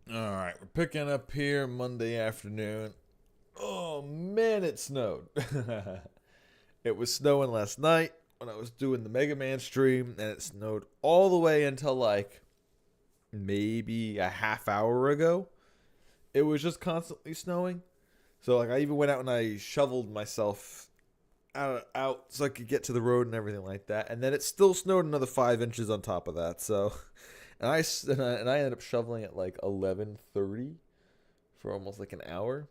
Alright, we're picking up here Monday afternoon. Oh man, it snowed. It was snowing last night when I was doing the Mega Man stream, and it snowed all the way until like maybe a half hour ago. It was just constantly snowing. So like I even went out and I shoveled myself out so I could get to the road and everything like that. And then it still snowed another 5 inches on top of that. So and I ended up shoveling at like 11:30 for almost like an hour.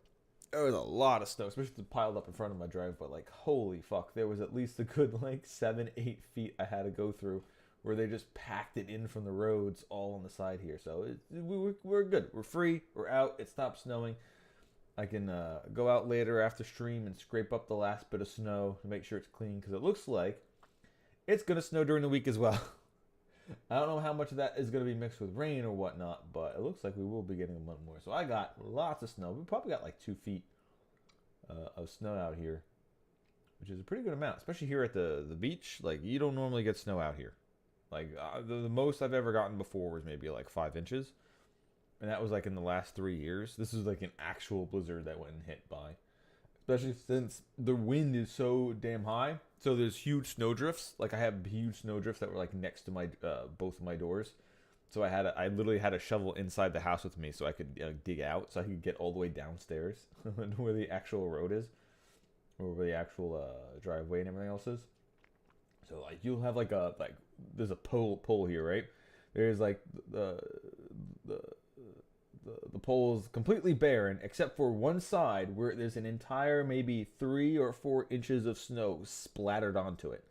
There was a lot of snow, especially piled up in front of my drive. But like, holy fuck, there was at least a good like 7, 8 feet I had to go through, where they just packed it in from the roads all on the side here. So we're good. We're free. We're out. It stopped snowing. I can go out later after stream and scrape up the last bit of snow to make sure it's clean, because it looks like it's gonna snow during the week as well. I don't know how much of that is going to be mixed with rain or whatnot, but it looks like we will be getting a month more. So I got lots of snow. We probably got like 2 feet of snow out here, which is a pretty good amount, especially here at the beach. Like, you don't normally get snow out here. Like, the most I've ever gotten before was maybe like 5 inches, and that was like in the last 3 years. This is like an actual blizzard that went and hit by. Especially since the wind is so damn high. So there's huge snow drifts. Like, I have huge snow drifts that were like next to my both of my doors. So I literally had a shovel inside the house with me so I could dig out, so I could get all the way downstairs where the actual road is, or where the actual driveway and everything else is. So like you'll have there's a pole here, right? There's like the pole is completely barren except for one side where there's an entire maybe 3 or 4 inches of snow splattered onto it.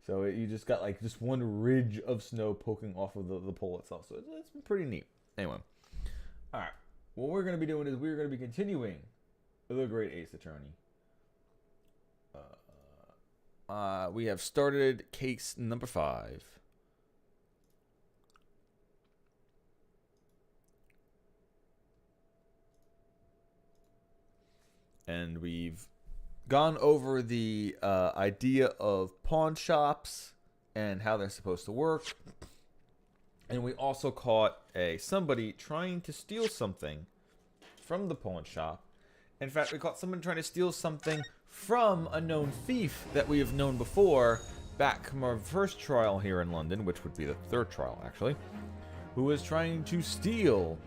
So you just got like just one ridge of snow poking off of the pole itself. So it's pretty neat. Anyway, all right. What we're going to be doing is we're going to be continuing the Great Ace Attorney. We have started case number 5. And we've gone over the idea of pawn shops and how they're supposed to work. And we also caught somebody trying to steal something from the pawn shop. In fact, we caught someone trying to steal something from a known thief that we have known before back from our first trial here in London, which would be the third trial, actually, who was trying to steal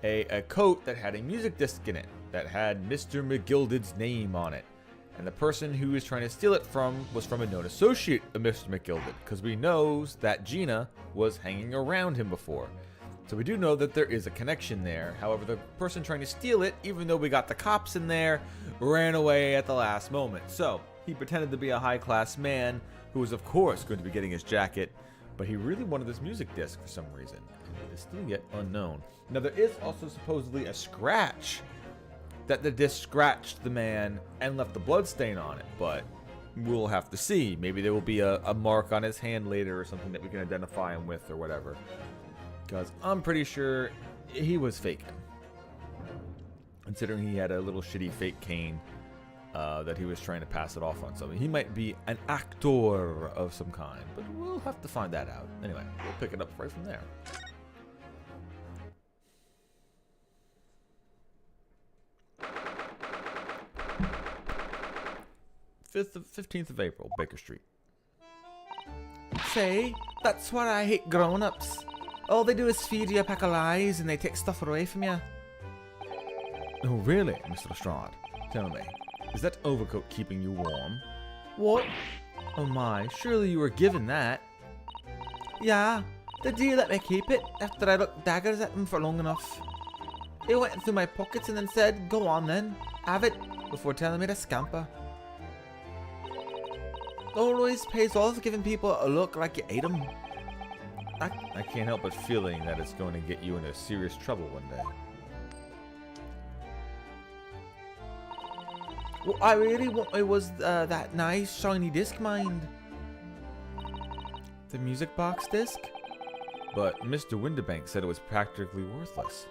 a coat that had a music disc in it that had Mr. McGilded's name on it. And the person who was trying to steal it from was from a known associate of Mr. McGilded, because we know that Gina was hanging around him before. So we do know that there is a connection there. However, the person trying to steal it, even though we got the cops in there, ran away at the last moment. So he pretended to be a high-class man who was, of course, going to be getting his jacket, but he really wanted this music disc for some reason, and it is still yet unknown. Now, there is also supposedly a scratch that the disc scratched the man and left the blood stain on it, but we'll have to see. Maybe there will be a mark on his hand later or something that we can identify him with or whatever, because I'm pretty sure he was faking, considering he had a little shitty fake cane that he was trying to pass it off on something. He might be an actor of some kind, but we'll have to find that out. Anyway, we'll pick it up right from there. 15th of April, Baker Street. Say, that's why I hate grown-ups. All they do is feed you a pack of lies and they take stuff away from you. Oh, really, Mr. Lestrade? Tell me, is that overcoat keeping you warm? What? Oh my, surely you were given that. Yeah, did you let me keep it after I looked daggers at him for long enough? He went through my pockets and then said, go on then, have it, before telling me to scamper. Always pays off giving people a look like you ate them. I can't help but feeling that it's going to get you into serious trouble one day. What I really wanted was that nice shiny disc, mind. The music box disc? But Mr. Windibank said it was practically worthless.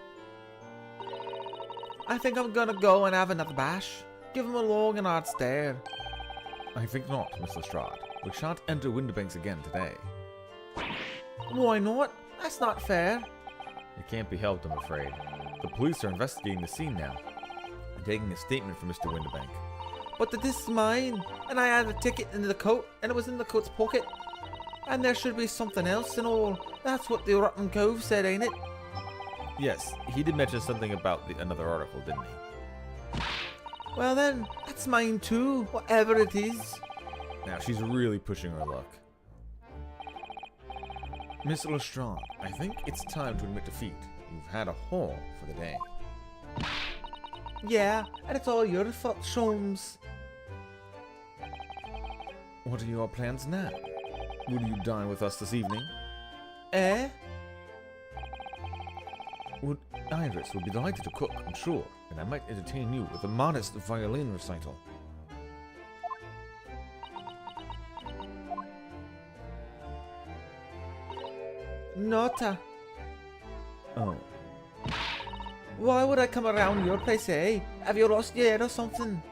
I think I'm gonna go and have another bash. Give him a long and hard stare. I think not, Mr. Lestrade. We shan't enter Windibanks again today. Why not? That's not fair. It can't be helped, I'm afraid. The police are investigating the scene now and taking a statement from Mr. Winterbank. But this is mine, and I had a ticket in the coat, and it was in the coat's pocket. And there should be something else and all. That's what the Rotten Cove said, ain't it? Yes, he did mention something about another article, didn't he? Well then, that's mine too, whatever it is. Now she's really pushing her luck. Miss Lestrade, I think it's time to admit defeat. You've had a haul for the day. Yeah, and it's all your fault, Sholmes. What are your plans now? Will you dine with us this evening? Eh? Iris would be delighted to cook, I'm sure, and I might entertain you with a modest violin recital. Nota. Oh, Why would I come around your place, eh? Have you lost your head or something?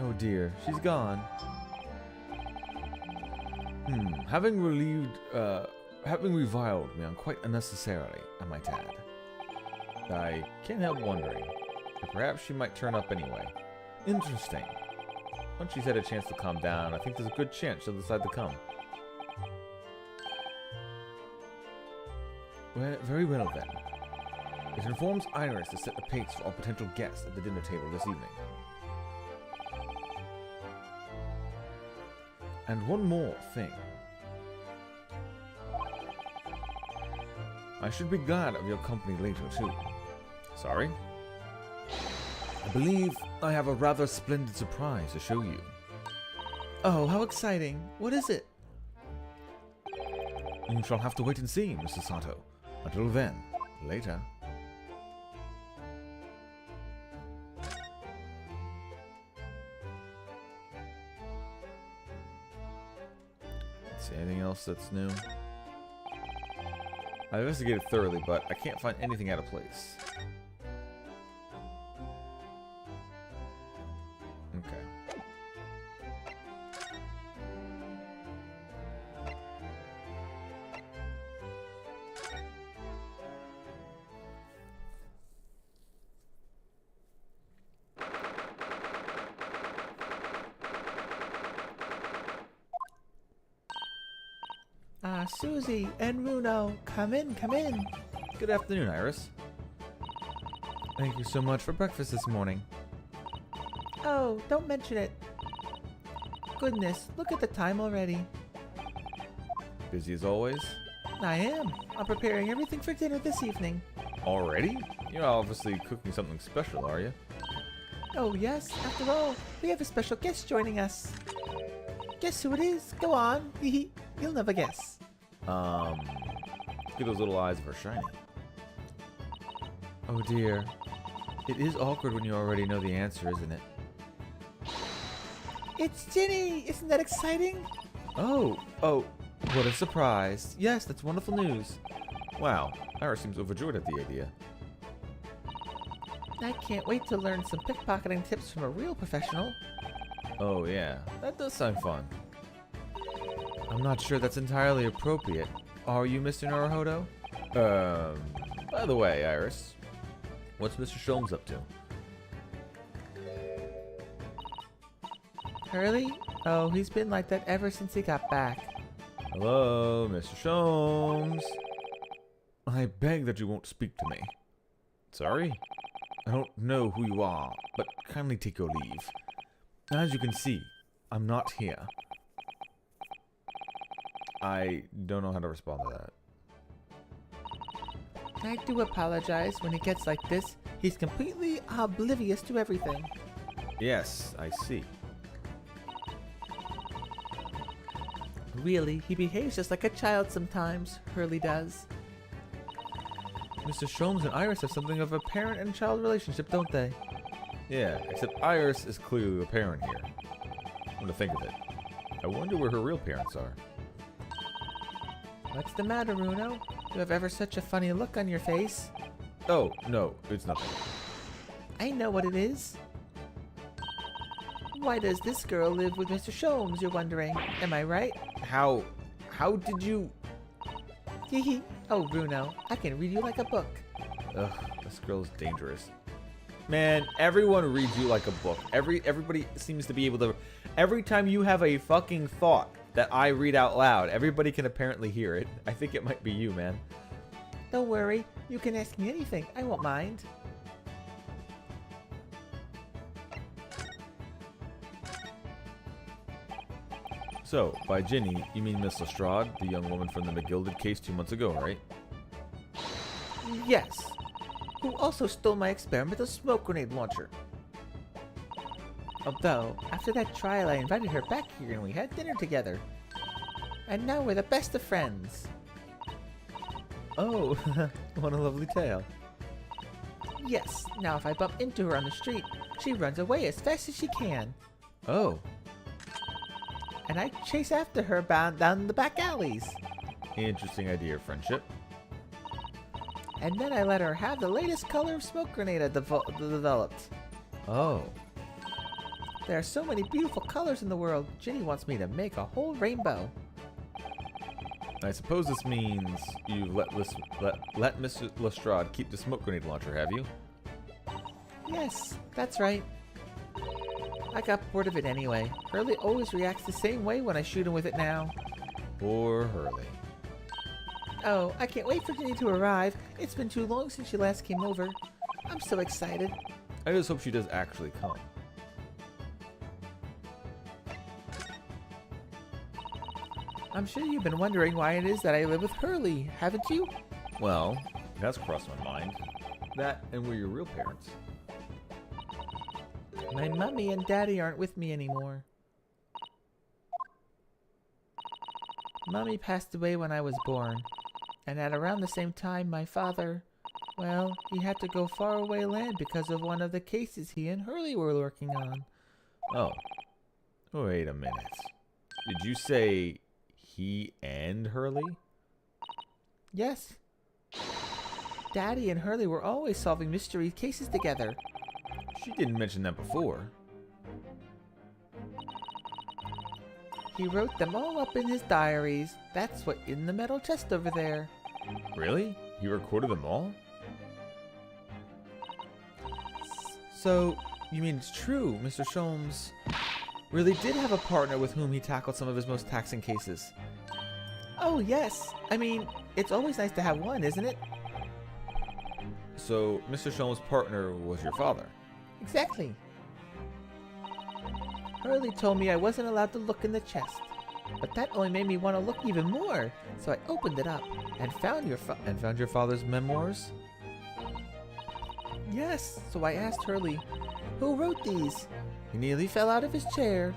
oh dear, she's gone. Having reviled me on quite unnecessarily, I might add. I can't help wondering if perhaps she might turn up anyway. Interesting. Once she's had a chance to calm down, I think there's a good chance she'll decide to come. Well, very well then. It informs Iris to set the pace for all potential guests at the dinner table this evening. And one more thing. I should be glad of your company later, too. Sorry? I believe I have a rather splendid surprise to show you. Oh, how exciting. What is it? You shall have to wait and see, Mr. Sato. Until then, later. See anything else that's new? I investigated thoroughly, but I can't find anything out of place. Okay. Ah, Susie and Runo, come in, come in. Good afternoon, Iris. Thank you so much for breakfast this morning. Oh, don't mention it. Goodness, look at the time already. Busy as always? I am. I'm preparing everything for dinner this evening. Already? You're obviously cooking something special, are you? Oh yes, after all, we have a special guest joining us. Guess who it is? Go on. You'll never guess. Look at those little eyes of her shiny. Oh dear. It is awkward when you already know the answer, isn't it? It's Ginny! Isn't that exciting? Oh, what a surprise. Yes, that's wonderful news. Wow, Iris seems overjoyed at the idea. I can't wait to learn some pickpocketing tips from a real professional. Oh yeah, that does sound fun. I'm not sure that's entirely appropriate. Are you, Mr. Naruhodo? By the way, Iris, what's Mr. Sholmes up to? Hurley? Oh, he's been like that ever since he got back. Hello, Mr. Sholmes. I beg that you won't speak to me. Sorry? I don't know who you are, but kindly take your leave. As you can see, I'm not here. I don't know how to respond to that. I do apologize. When he gets like this, he's completely oblivious to everything. Yes, I see. Really, he behaves just like a child sometimes, Hurley does. Mr. Sholmes and Iris have something of a parent and child relationship, don't they? Yeah, except Iris is clearly the parent here. Come to think of it, I wonder where her real parents are. What's the matter, Runo? You have ever such a funny look on your face. Oh, no, it's nothing. I know what it is. Why does this girl live with Mr. Sholmes, you're wondering? Am I right? How did you... Hee. Oh, Bruno, I can read you like a book. Ugh, this girl is dangerous. Man, everyone reads you like a book. Everybody seems to be able to. Every time you have a fucking thought that I read out loud, everybody can apparently hear it. I think it might be you, man. Don't worry, you can ask me anything. I won't mind. So, by Ginny, you mean Miss Lestrade, the young woman from the McGilded case 2 months ago, right? Yes. Who also stole my experimental smoke grenade launcher. Although, after that trial, I invited her back here and we had dinner together. And now we're the best of friends. Oh, what a lovely tale. Yes, now if I bump into her on the street, she runs away as fast as she can. Oh, And I chase after her bound down the back alleys. interesting idea, friendship. And then I let her have the latest color of smoke grenade I developed. Oh, There are so many beautiful colors in the world, Ginny wants me to make a whole rainbow. I suppose this means you've let Miss Lestrade keep the smoke grenade launcher, have you? Yes, that's right. I got bored of it anyway. Hurley always reacts the same way when I shoot him with it now. Poor Hurley. Oh, I can't wait for Ginny to arrive. It's been too long since she last came over. I'm so excited. I just hope she does actually come. I'm sure you've been wondering why it is that I live with Hurley, haven't you? Well, that's crossed my mind. That and we're your real parents. My mummy and daddy aren't with me anymore. Mummy passed away when I was born, and at around the same time my father, well, he had to go far away land because of one of the cases he and Hurley were working on. Oh. Wait a minute. Did you say he and Hurley? Yes. Daddy and Hurley were always solving mystery cases together. She didn't mention that before. He wrote them all up in his diaries. That's what in the metal chest over there. Really? He recorded them all? So, you mean it's true, Mr. Sholmes really did have a partner with whom he tackled some of his most taxing cases? Oh, yes. I mean, it's always nice to have one, isn't it? So, Mr. Sholmes' partner was your father? Exactly. Hurley told me I wasn't allowed to look in the chest, but that only made me want to look even more. So I opened it up and found your father's memoirs. Yes. So I asked Hurley, "Who wrote these?" He nearly fell out of his chair.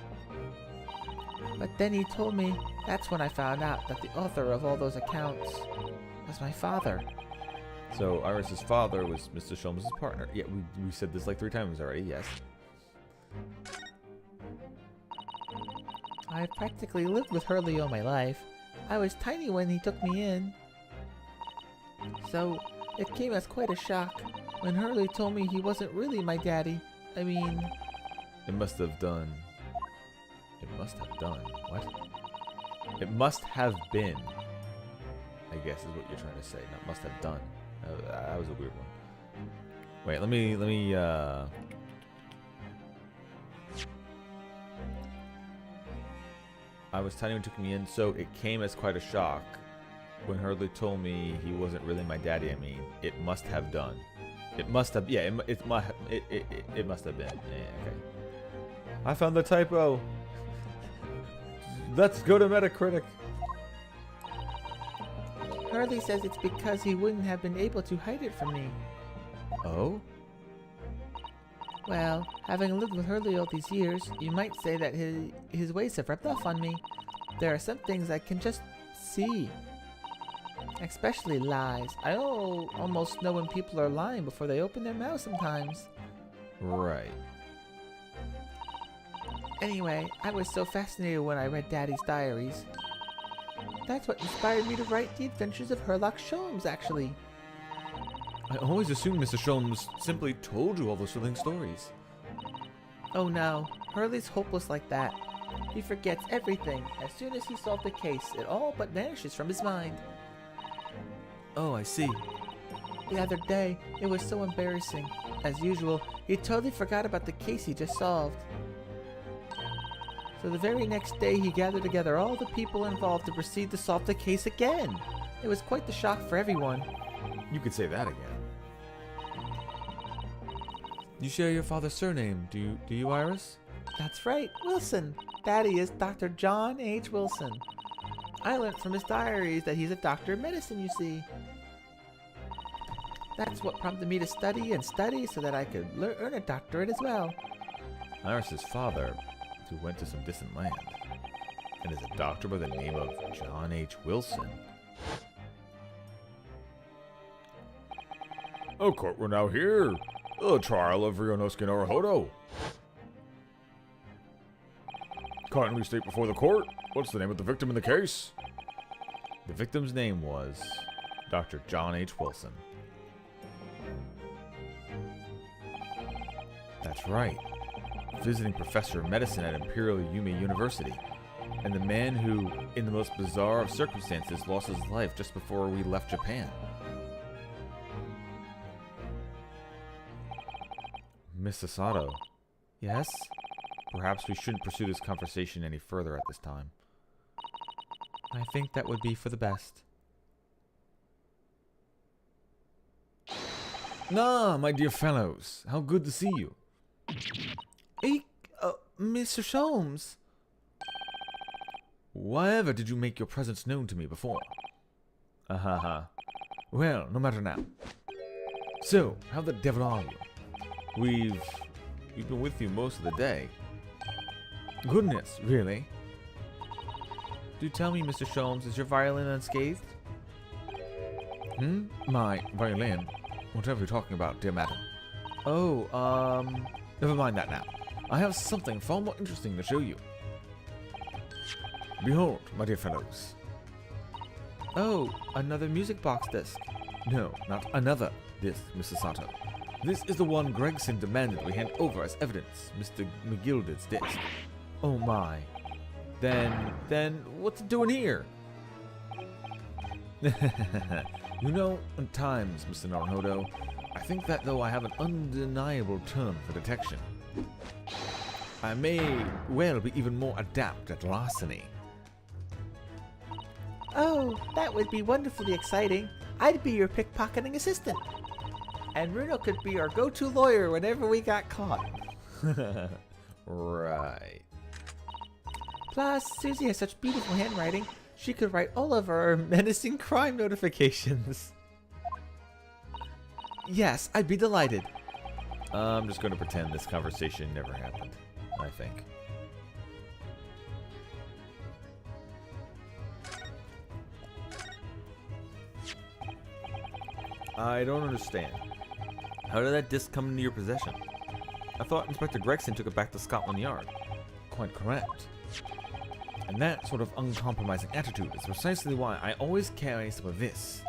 But then he told me that's when I found out that the author of all those accounts was my father. So, Iris's father was Mr. Sholmes' partner. Yeah, we said this like 3 times already, yes. I practically lived with Hurley all my life. I was tiny when he took me in. So, it came as quite a shock when Hurley told me he wasn't really my daddy. I mean... It must have done... What? It must have been, I guess is what you're trying to say. Not must have done. That was a weird one. Wait, let me, I was tiny when he took me in, so it came as quite a shock when Hurley told me he wasn't really my daddy. I mean, it must have done. It must have, yeah, it must have been. Yeah, okay. I found the typo. Let's go to Metacritic. Hurley says it's because he wouldn't have been able to hide it from me. Oh? Well, having lived with Hurley all these years, you might say that his ways have rubbed off on me. There are some things I can just see. Especially lies. I almost know when people are lying before they open their mouths sometimes. Right. Anyway, I was so fascinated when I read Daddy's diaries. That's what inspired me to write The Adventures of Herlock Sholmes, actually. I always assumed Mr. Sholmes simply told you all those thrilling stories. Oh no, Hurley's hopeless like that. He forgets everything. As soon as he solved the case, it all but vanishes from his mind. Oh, I see. The other day, it was so embarrassing. As usual, he totally forgot about the case he just solved. So the very next day, he gathered together all the people involved to proceed to solve the case again. It was quite the shock for everyone. You could say that again. You share your father's surname, do you, Iris? That's right, Wilson. Daddy is Dr. John H. Wilson. I learned from his diaries that he's a doctor of medicine, you see. That's what prompted me to study so that I could earn a doctorate as well. Iris's father, who went to some distant land, and is a doctor by the name of John H. Wilson. A court will now hear the trial of Ryunosuke Naruhodo. Kindly state before the court, what's the name of the victim in the case? The victim's name was Dr. John H. Wilson. That's right. Visiting professor of medicine at Imperial Yume University. And the man who, in the most bizarre of circumstances, lost his life just before we left Japan. Miss Sasato. Yes? Perhaps we shouldn't pursue this conversation any further at this time. I think that would be for the best. Ah, my dear fellows, how good to see you. Mr. Sholmes. Why ever did you make your presence known to me before? Ahaha. Well, no matter now. So, how the devil are you? We've been with you most of the day. Goodness, really? Do tell me, Mr. Sholmes, is your violin unscathed? My violin? Whatever you're talking about, dear madam. Oh, Never mind that now. I have something far more interesting to show you. Behold, my dear fellows. Oh, another music box disc. No, not another disc, Mr. Sato. This is the one Gregson demanded we hand over as evidence, Mr. McGilded's disc. Oh my. Then, what's it doing here? You know, at times, Mr. Naruhodo, I think that though I have an undeniable turn for detection, I may well be even more adept at larceny. Oh, that would be wonderfully exciting. I'd be your pickpocketing assistant. And Runo could be our go-to lawyer whenever we got caught. Right. Plus, Susie has such beautiful handwriting, she could write all of our menacing crime notifications. Yes, I'd be delighted. I'm just going to pretend this conversation never happened, I think. I don't understand. How did that disc come into your possession? I thought Inspector Gregson took it back to Scotland Yard. Quite correct. And that sort of uncompromising attitude is precisely why I always carry some of this.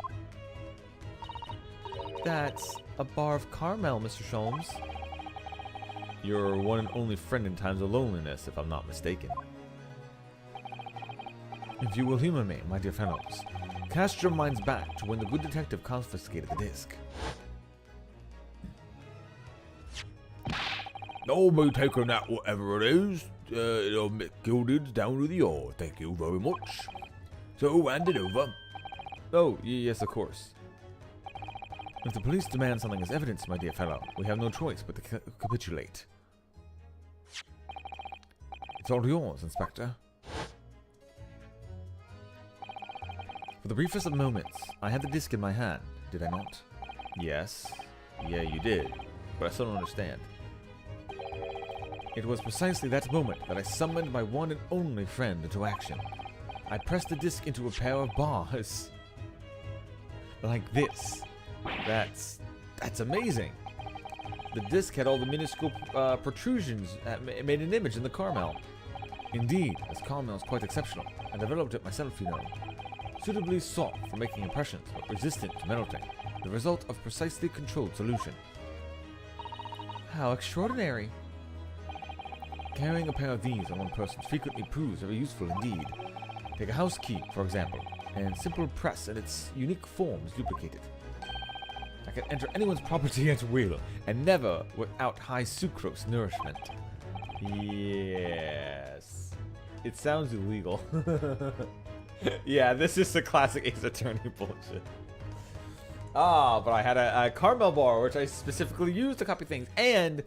That's a bar of caramel, Mr. Sholmes. Your one and only friend in times of loneliness, if I'm not mistaken. If you will humor me, my dear fellows, cast your minds back to when the good detective confiscated the disc. No, me taking that whatever it is. Gilded's down to the yard, thank you very much. So, hand it over. Oh, yes, of course. If the police demand something as evidence, my dear fellow, we have no choice but to capitulate. It's all yours, Inspector. For the briefest of moments, I had the disc in my hand, did I not? Yes. Yeah, you did. But I still don't understand. It was precisely that moment that I summoned my one and only friend into action. I pressed the disc into a pair of bars. Like this. That's amazing. The disc had all the minuscule protrusions that made an image in the caramel. Indeed, as caramel is quite exceptional. I developed it myself, you know. Suitably soft for making impressions, but resistant to melting. The result of precisely controlled solution. How extraordinary. Carrying a pair of these on one person frequently proves very useful indeed. Take a house key, for example. and simple press and its unique forms duplicated. I can enter anyone's property at will, and never without high sucrose nourishment. Yes. It sounds illegal. Yeah, this is the classic Ace Attorney bullshit. Ah, but I had a caramel bar, which I specifically used to copy things. And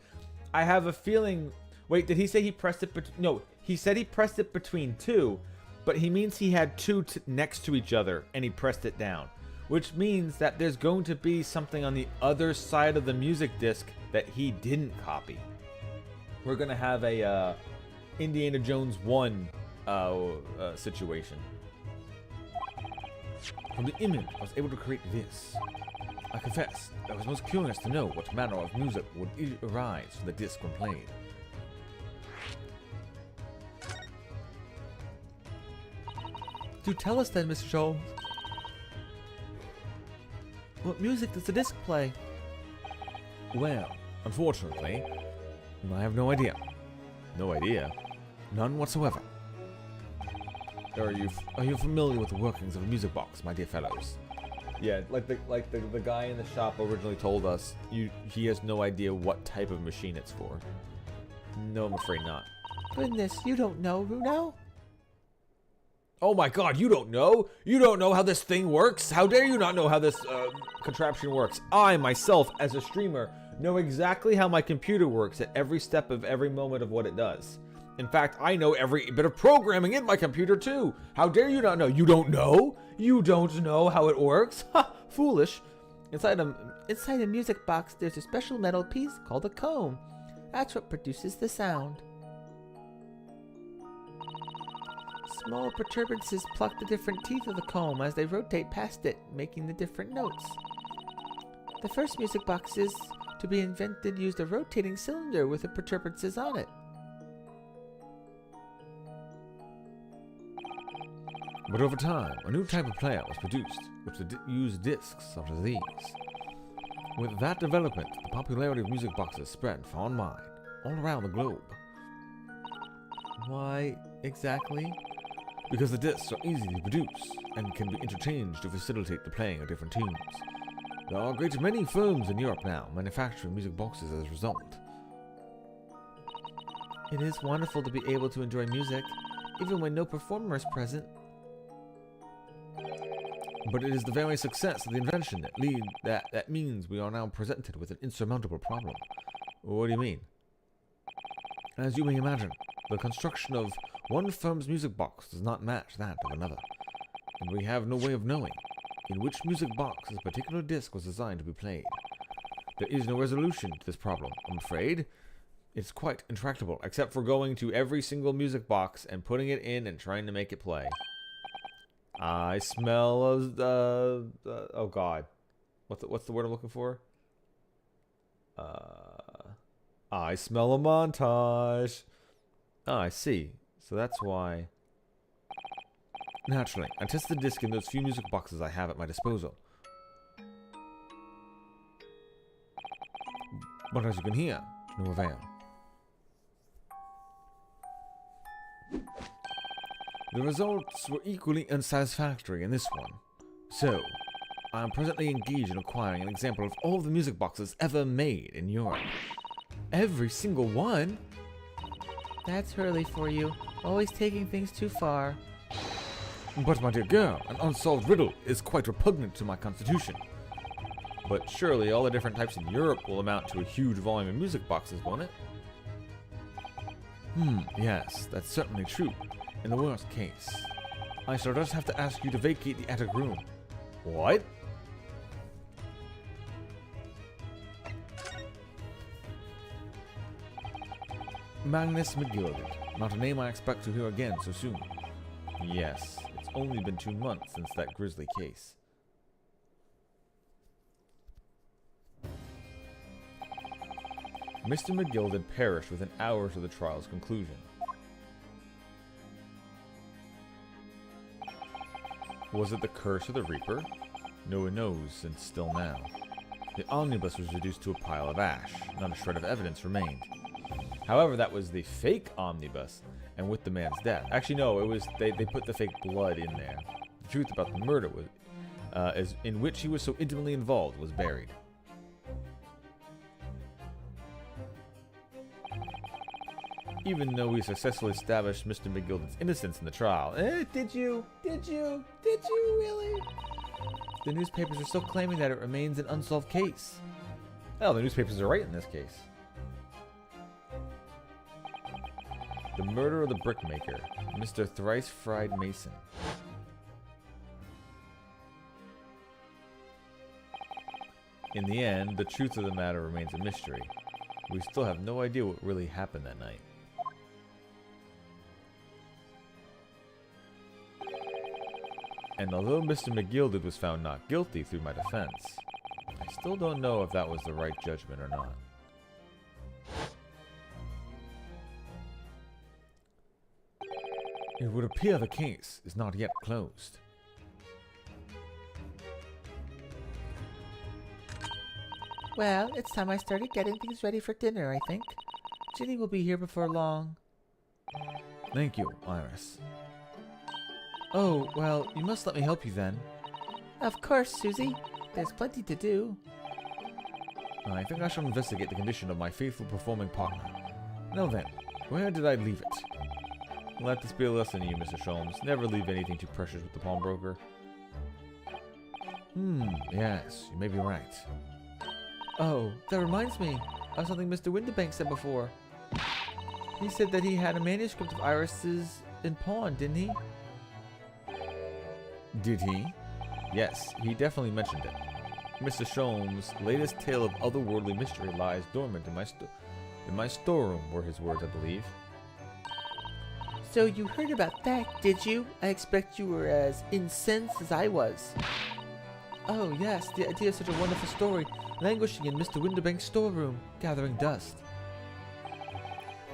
I have a feeling... Wait, did he say he pressed it... No, he said he pressed it between two, but he means he had two next to each other, and he pressed it down. Which means that there's going to be something on the other side of the music disc that he didn't copy. We're going to have a Indiana Jones 1 situation. From the image, I was able to create this. I confess, I was most curious to know what manner of music would arise from the disc when played. Do tell us then, Mr. Jones. What music does the disc play? Well, unfortunately, I have no idea. No idea? None whatsoever. Are you familiar with the workings of a music box, my dear fellows? Yeah, like the guy in the shop originally told us, he has no idea what type of machine it's for. No, I'm afraid not. Goodness, you don't know, Runo? Oh my god, you don't know? You don't know how this thing works? How dare you not know how this contraption works? I, myself, as a streamer, know exactly how my computer works at every step of every moment of what it does. In fact, I know every bit of programming in my computer too. How dare you not know? You don't know? You don't know how it works? Ha! Foolish. Inside a music box, there's a special metal piece called a comb. That's what produces the sound. Small protuberances pluck the different teeth of the comb as they rotate past it, making the different notes. The first music boxes to be invented used a rotating cylinder with the protuberances on it. But over time, a new type of player was produced, which would use discs such as these. With that development, the popularity of music boxes spread far and wide, all around the globe. Why exactly? Because the discs are easy to produce, and can be interchanged to facilitate the playing of different tunes. There are a great many firms in Europe now manufacturing music boxes as a result. It is wonderful to be able to enjoy music, even when no performer is present. But it is the very success of the invention that means we are now presented with an insurmountable problem. What do you mean? As you may imagine, the construction of one firm's music box does not match that of another, and we have no way of knowing in which music box this particular disc was designed to be played. There is no resolution to this problem, I'm afraid. It's quite intractable, except for going to every single music box and putting it in and trying to make it play. I smell oh god. What's the word I'm looking for? I smell a montage. Ah, I see. So that's why. Naturally, I tested the disc in those few music boxes I have at my disposal. But as you can hear, to no avail. The results were equally unsatisfactory in this one. So, I am presently engaged in acquiring an example of all the music boxes ever made in Europe. Every single one? That's Hurley for you, always taking things too far. But my dear girl, an unsolved riddle is quite repugnant to my constitution. But surely all the different types in Europe will amount to a huge volume of music boxes, won't it? Yes, that's certainly true. In the worst case, I shall just have to ask you to vacate the attic room. What? Magnus McGilded. Not a name I expect to hear again so soon. Yes, it's only been 2 months since that grisly case. Mr. McGilded perished within hours of the trial's conclusion. Was it the curse of the Reaper? No one knows since still now. The omnibus was reduced to a pile of ash. Not a shred of evidence remained. However, that was the fake omnibus, and with the man's death. Actually, no, it was they put the fake blood in there. the truth about the murder in which he was so intimately involved was buried. Even though we successfully established Mr. McGilden's innocence in the trial. Did you? Did you really? The newspapers are still claiming that it remains an unsolved case. Hell, the newspapers are right in this case. The murder of the brickmaker, Mr. Thrice Fried Mason. In the end, the truth of the matter remains a mystery. We still have no idea what really happened that night. And although Mr. McGilded was found not guilty through my defense, I still don't know if that was the right judgment or not. It would appear the case is not yet closed. Well, it's time I started getting things ready for dinner, I think. Ginny will be here before long. Thank you, Iris. Oh, well, you must let me help you then. Of course, Susie. There's plenty to do. I think I shall investigate the condition of my faithful performing partner. Now then, where did I leave it? Let this be a lesson to you, Mr. Sholmes. Never leave anything too precious with the pawnbroker. Yes, you may be right. Oh, that reminds me of something Mr. Windibank said before. He said that he had a manuscript of Iris's in pawn, didn't he? Did he? Yes, he definitely mentioned it. Mr. Sholmes' latest tale of otherworldly mystery lies dormant in my storeroom, were his words, I believe. So you heard about that, did you? I expect you were as incensed as I was. Oh yes, the idea of such a wonderful story languishing in Mr. Windibank's storeroom, gathering dust.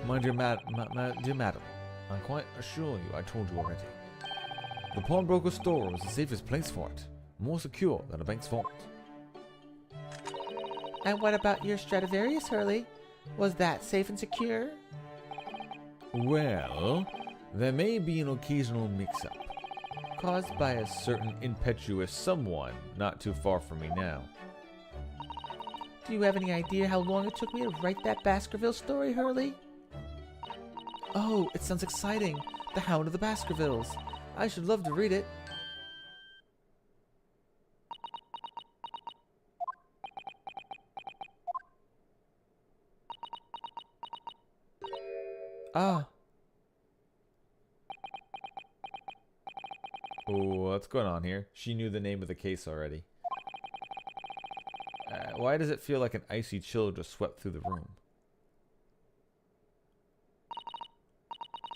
My dear madam, I quite assure you I told you already. The pawnbroker's store was the safest place for it, more secure than a bank's vault. And what about your Stradivarius, Hurley? Was that safe and secure? Well, there may be an occasional mix-up, caused by a certain impetuous someone not too far from me now. Do you have any idea how long it took me to write that Baskerville story, Hurley? Oh, it sounds exciting. The Hound of the Baskervilles. I should love to read it. Ah. Oh, what's going on here? She knew the name of the case already. Why does it feel like an icy chill just swept through the room?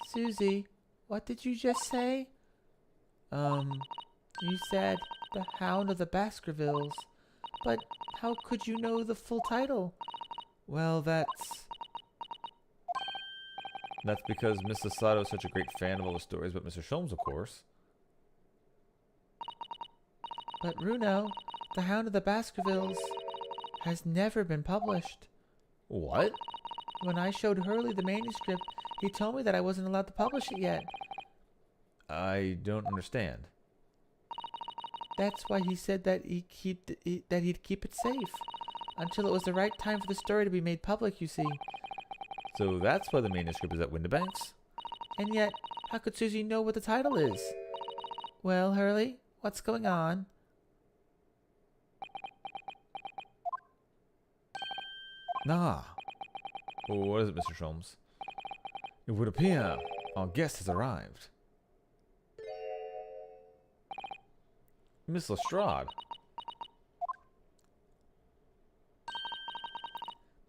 Susie, what did you just say? You said The Hound of the Baskervilles. But how could you know the full title? Well, that's because Miss Sato is such a great fan of all the stories about Mr. Sholmes, of course. But Runo, The Hound of the Baskervilles has never been published. What? When I showed Hurley the manuscript, he told me that I wasn't allowed to publish it yet. I don't understand. That's why he said that he'd keep it safe until it was the right time for the story to be made public, you see. So that's why the manuscript is at Windibank's? And yet, how could Susie know what the title is? Well, Hurley, what's going on? Nah. Oh, what is it, Mr. Sholmes? It would appear our guest has arrived. Miss Lestrade.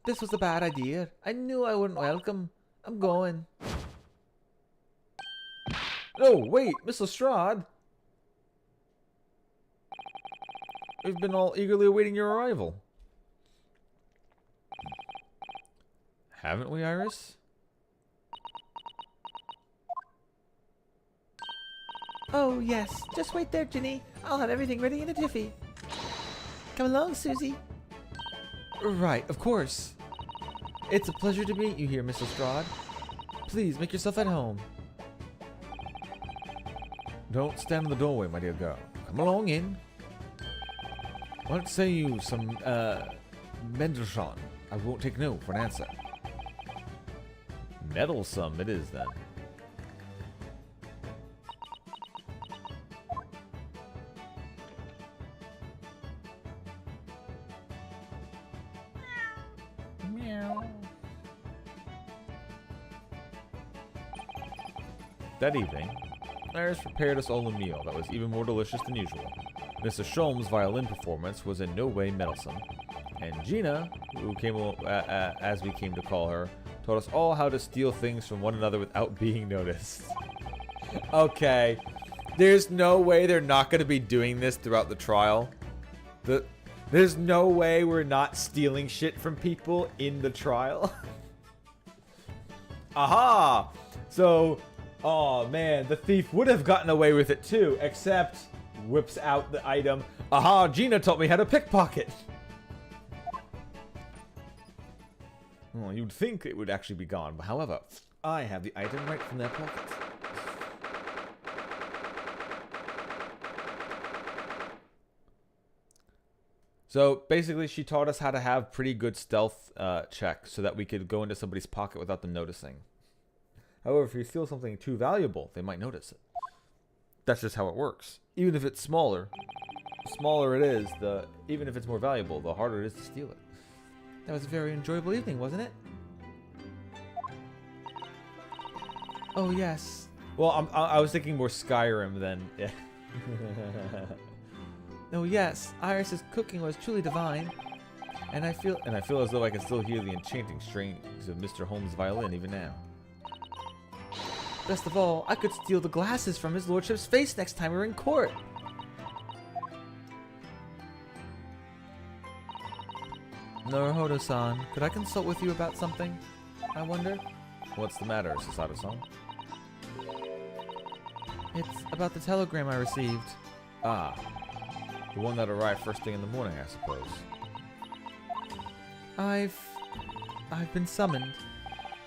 This was a bad idea. I knew I wouldn't welcome. I'm going. Oh, wait, Miss Lestrade. We've been all eagerly awaiting your arrival. Haven't we, Iris? Oh, yes. Just wait there, Ginny. I'll have everything ready in a jiffy. Come along, Susie. Right, of course. It's a pleasure to meet you here, Miss Lestrade. Please make yourself at home. Don't stand in the doorway, my dear girl. Come along in. What say you some, Mendelssohn? I won't take no for an answer. Meddlesome it is, then. That evening, Iris prepared us all a meal that was even more delicious than usual. Mr. Sholmes' violin performance was in no way meddlesome, and Gina, who came, as we came to call her, taught us all how to steal things from one another without being noticed. Okay, there's no way they're not going to be doing this throughout the trial. There's no way we're not stealing shit from people in the trial. Aha! So, oh man, the thief would have gotten away with it too, except whips out the item. Aha, Gina taught me how to pickpocket. Well, you'd think it would actually be gone, but however, I have the item right from their pocket. So basically, she taught us how to have pretty good stealth checks so that we could go into somebody's pocket without them noticing. However, if you steal something too valuable, they might notice it. That's just how it works. Even if it's smaller, the smaller it is, even if it's more valuable, the harder it is to steal it. That was a very enjoyable evening, wasn't it? Oh, yes. Well, I was thinking more Skyrim than... Yeah. Oh, yes. Iris's cooking was truly divine. And I feel as though I can still hear the enchanting strings of Mr. Holmes' violin even now. Best of all, I could steal the glasses from his lordship's face next time we're in court. Naruhodo-san, could I consult with you about something? I wonder. What's the matter, Susato-san? It's about the telegram I received. Ah, the one that arrived first thing in the morning, I suppose. I've been summoned.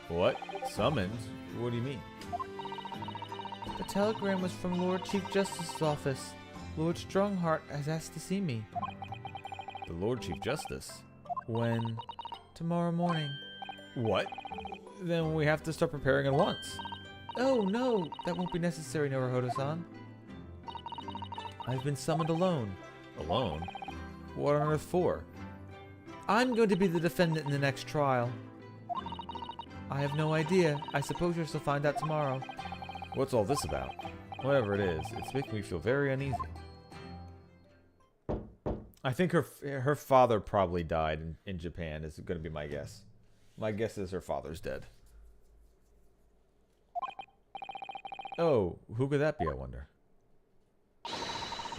What? Summoned? What do you mean? The telegram was from Lord Chief Justice's office. Lord Strongheart has asked to see me. The Lord Chief Justice? When? Tomorrow morning. What? Then we have to start preparing at once. Oh, no, that won't be necessary, Naruhodo-san. I've been summoned alone. Alone? What on earth for? I'm going to be the defendant in the next trial. I have no idea. I suppose you'll find out tomorrow. What's all this about? Whatever it is, it's making me feel very uneasy. I think her father probably died in Japan, is going to be my guess. My guess is her father's dead. Oh, who could that be, I wonder?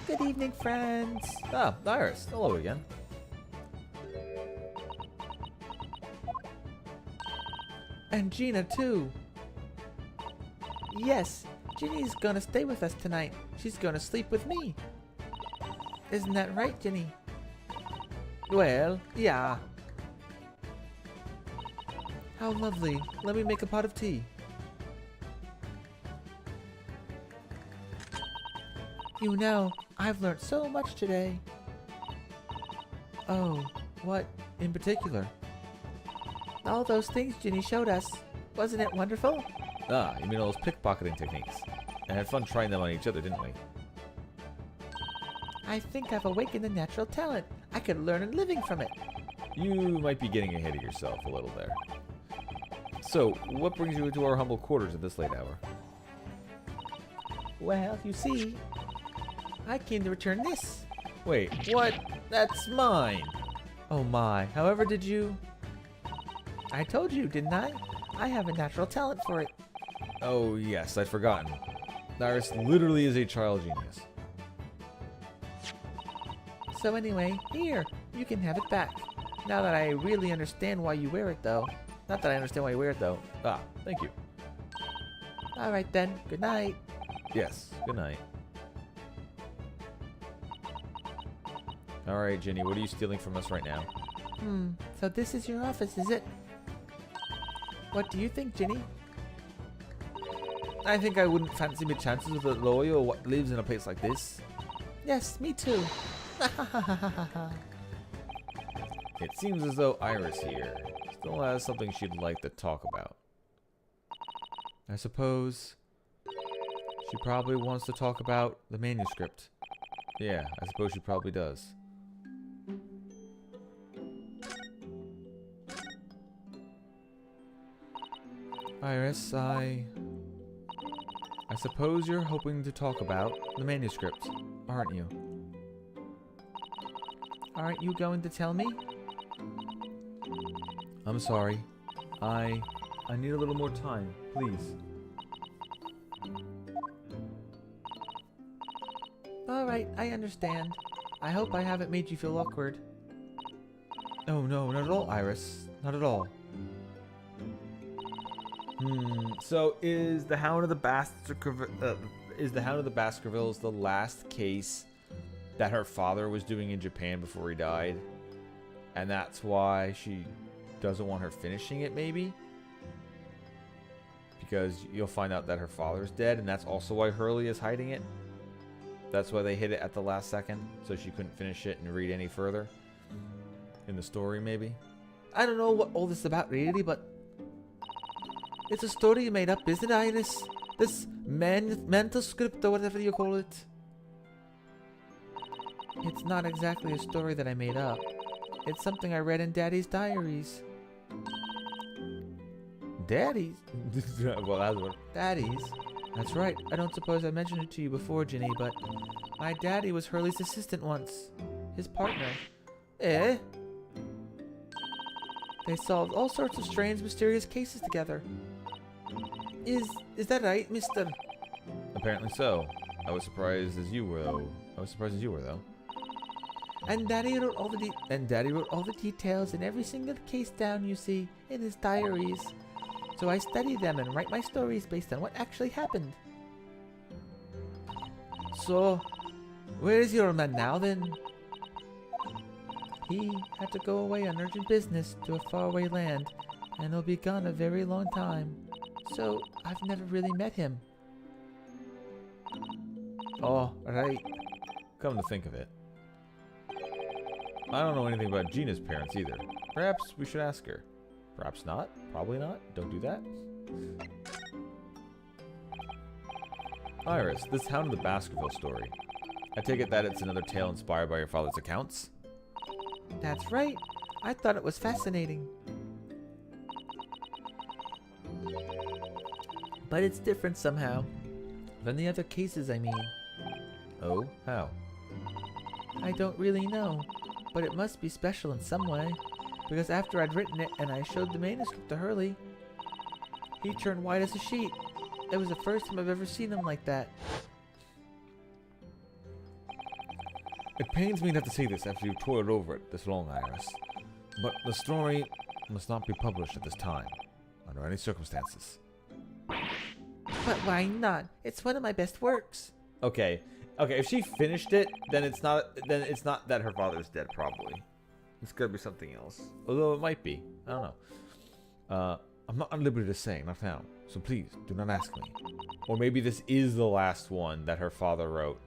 Good evening, friends. Ah, Iris. Hello again. And Gina, too. Yes, Ginny's gonna stay with us tonight. She's gonna sleep with me. Isn't that right, Ginny? Well, yeah. How lovely. Let me make a pot of tea. You know, I've learned so much today. Oh, what in particular? All those things Ginny showed us. Wasn't it wonderful? Ah, you mean all those pickpocketing techniques. And had fun trying them on each other, didn't we? I think I've awakened a natural talent. I could learn a living from it. You might be getting ahead of yourself a little there. So, what brings you into our humble quarters at this late hour? Well, you see, I came to return this. Wait, what? That's mine! Oh my, however did you... I told you, didn't I? I have a natural talent for it. Oh yes, I'd forgotten. Iris literally is a child genius. So anyway, here, you can have it back. Now that I really understand why you wear it, though. Not that I understand why you wear it, though. Ah, thank you. Alright then, good night. Yes, good night. Alright, Ginny, what are you stealing from us right now? So this is your office, is it? What do you think, Ginny? I think I wouldn't fancy my chances with a lawyer what lives in a place like this. Yes, me too. It seems as though Iris here still has something she'd like to talk about. I suppose she probably wants to talk about the manuscript. Yeah, I suppose she probably does. Iris, I suppose you're hoping to talk about the manuscript, aren't you? Aren't you going to tell me? I'm sorry. I need a little more time, please. Alright, I understand. I hope I haven't made you feel awkward. Oh no, not at all, Iris. Not at all. So is the Hound of the Baskervilles the last case that her father was doing in Japan before he died? And that's why she doesn't want her finishing it, maybe? Because you'll find out that her father's dead, and that's also why Hurley is hiding it. That's why they hid it at the last second, so she couldn't finish it and read any further in the story, maybe. I don't know what all this is about really, but it's a story you made up, isn't it, Iris? This manuscript or whatever you call it. It's not exactly a story that I made up. It's something I read in Daddy's diaries. Daddy's? Well, that's what... Daddy's? That's right. I don't suppose I mentioned it to you before, Ginny, but my daddy was Hurley's assistant once. His partner. Eh? They solved all sorts of strange, mysterious cases together. Is that right, mister? Apparently so. I was surprised as you were, though. And Daddy wrote all the details in every single case down, you see, in his diaries. So I study them and write my stories based on what actually happened. So, where is your man now then? He had to go away on urgent business to a faraway land, and he'll be gone a very long time. So, I've never really met him. Oh, right. Come to think of it. I don't know anything about Gina's parents either. Perhaps we should ask her. Perhaps not. Probably not. Don't do that. Iris, this Hound of the Baskerville story. I take it that it's another tale inspired by your father's accounts? That's right. I thought it was fascinating. But it's different somehow. Than the other cases, I mean. Oh? How? I don't really know. But it must be special in some way. Because after I'd written it and I showed the manuscript to Hurley, he turned white as a sheet. It was the first time I've ever seen him like that. It pains me not to say this after you've toiled over it this long, Iris. But the story must not be published at this time, under any circumstances. But why not? It's one of my best works. Okay, if she finished it, then it's not that her father's dead, probably. It's gotta be something else. Although it might be. I don't know. I'm not at liberty to say, not now. So please, do not ask me. Or maybe this is the last one that her father wrote.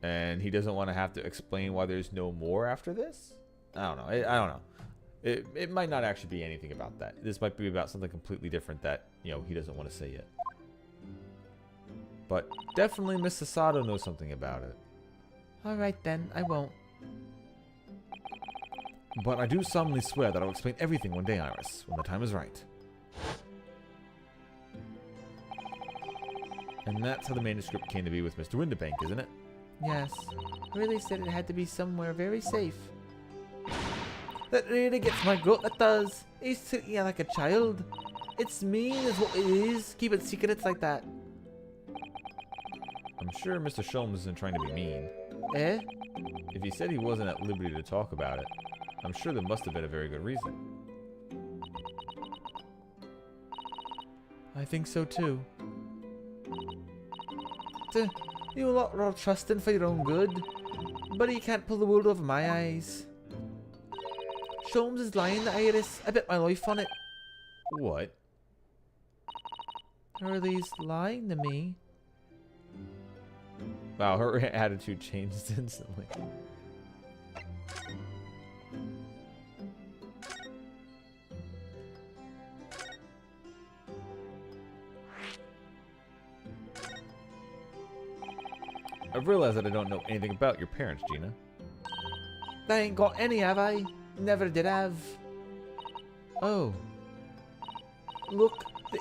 And he doesn't want to have to explain why there's no more after this? I don't know. I don't know. It might not actually be anything about that. This might be about something completely different that, he doesn't want to say yet. But definitely Miss Sasato knows something about it. Alright then, I won't. But I do solemnly swear that I'll explain everything one day, Iris, when the time is right. And that's how the manuscript came to be with Mr. Windibank, isn't it? Yes. Really said it had to be somewhere very safe. That really gets my goat, that does. He's treating you like a child. It's mean is what it is. Keep it secrets like that. I'm sure Mr. Sholmes isn't trying to be mean. Eh? If he said he wasn't at liberty to talk about it, I'm sure there must have been a very good reason. I think so too. You lot are all trusting for your own good, but you can't pull the wool over my eyes. Sholmes is lying, Iris. I bet my life on it. What? Hurley's lying to me. Wow, her attitude changed instantly. I've realized that I don't know anything about your parents, Gina. I ain't got any, have I? Never did have. Oh. Look, the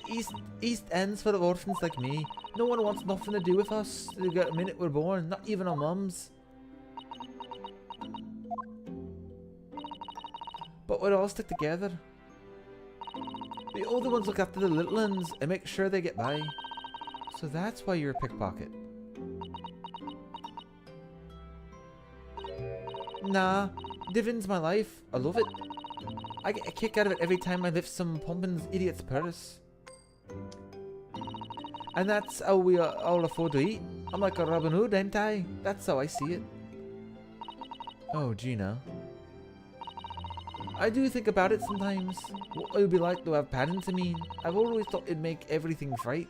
East End's full of orphans like me. No one wants nothing to do with us the minute we're born, not even our mums. But we'd all stick together. The older ones look after the little ones and make sure they get by. So that's why you're a pickpocket. Nah, Divin's my life. I love it. I get a kick out of it every time I lift some pumpkin's idiot's purse. And that's how we all afford to eat. I'm like a Robin Hood, ain't I? That's how I see it. Oh, Gina. I do think about it sometimes. What it would be like to have parents, I mean. I've always thought it'd make everything right.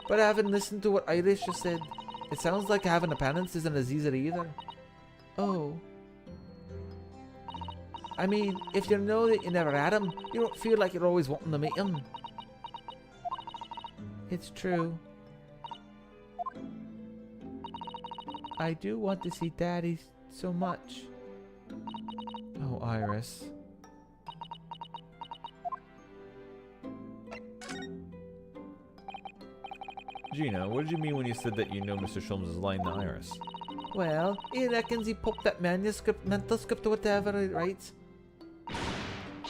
But I haven't listened to what Irish just said. It sounds like having a parents isn't as easy either. Oh. I mean, if you know that you never had them, you don't feel like you're always wanting to meet them. It's true. I do want to see Daddy so much. Oh, Iris. Gina, what did you mean when you said that you know Mr. Sholmes is lying to Iris? Well, he reckons he popped that mental script or whatever he writes.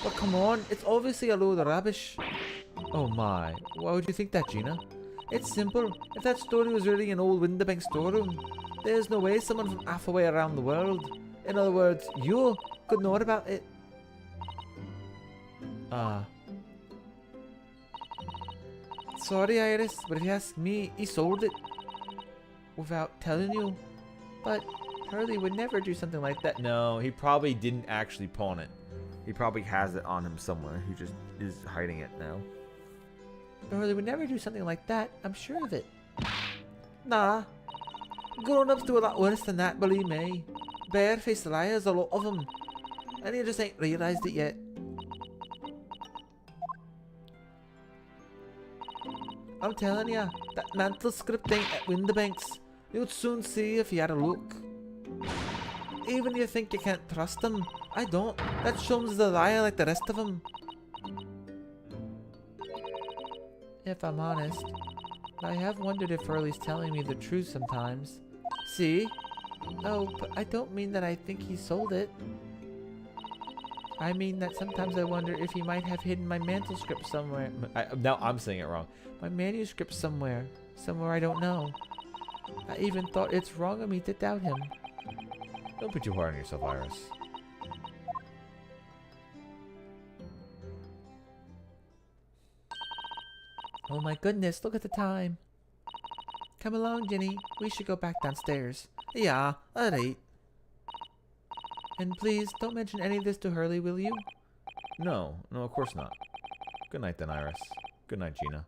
But come on, it's obviously a load of rubbish. Oh my, why would you think that, Gina? It's simple. If that story was really an old Winterbank storeroom, there's no way someone from halfway around the world, in other words, you, could know about it. Ah. Sorry, Iris, but if you ask me, he sold it. Without telling you. But Hurley would never do something like that. No, he probably didn't actually pawn it. He probably has it on him somewhere. He just is hiding it now. Hurley would never do something like that. I'm sure of it. Nah. Grown-ups do a lot worse than that, believe me. Barefaced liars, a lot of them. And you just ain't realised it yet. I'm telling ya, that mental script ain't at Winterbanks. You'd soon see if you had a look. Even you think you can't trust him, I don't. That Sholmes is a liar like the rest of them. If I'm honest, I have wondered if Hurley's telling me the truth sometimes. See? Oh, but I don't mean that I think he sold it. I mean that sometimes I wonder if he might have hidden my manuscript somewhere. Now I'm saying it wrong. My manuscript somewhere. Somewhere I don't know. I even thought it's wrong of me to doubt him. Don't be too hard on yourself, Iris. Oh my goodness, look at the time. Come along, Ginny. We should go back downstairs. Yeah, alright. And please, don't mention any of this to Hurley, will you? No, of course not. Good night then, Iris. Good night, Gina.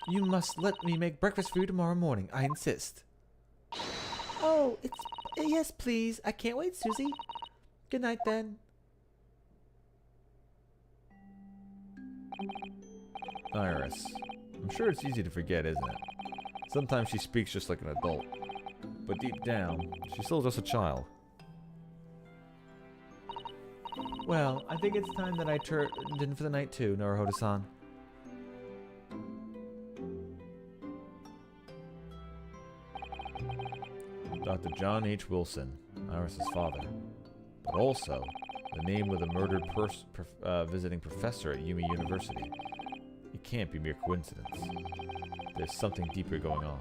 You must let me make breakfast for you tomorrow morning. I insist. Oh, yes, please. I can't wait, Susie. Good night, then. Iris. I'm sure it's easy to forget, isn't it? Sometimes she speaks just like an adult. But deep down, she's still just a child. Well, I think it's time that I turned in for the night too, Naruhodo-san. Dr. John H. Wilson, Iris' father. But also, the name of the murdered visiting professor at Yumi University. It can't be mere coincidence. There's something deeper going on.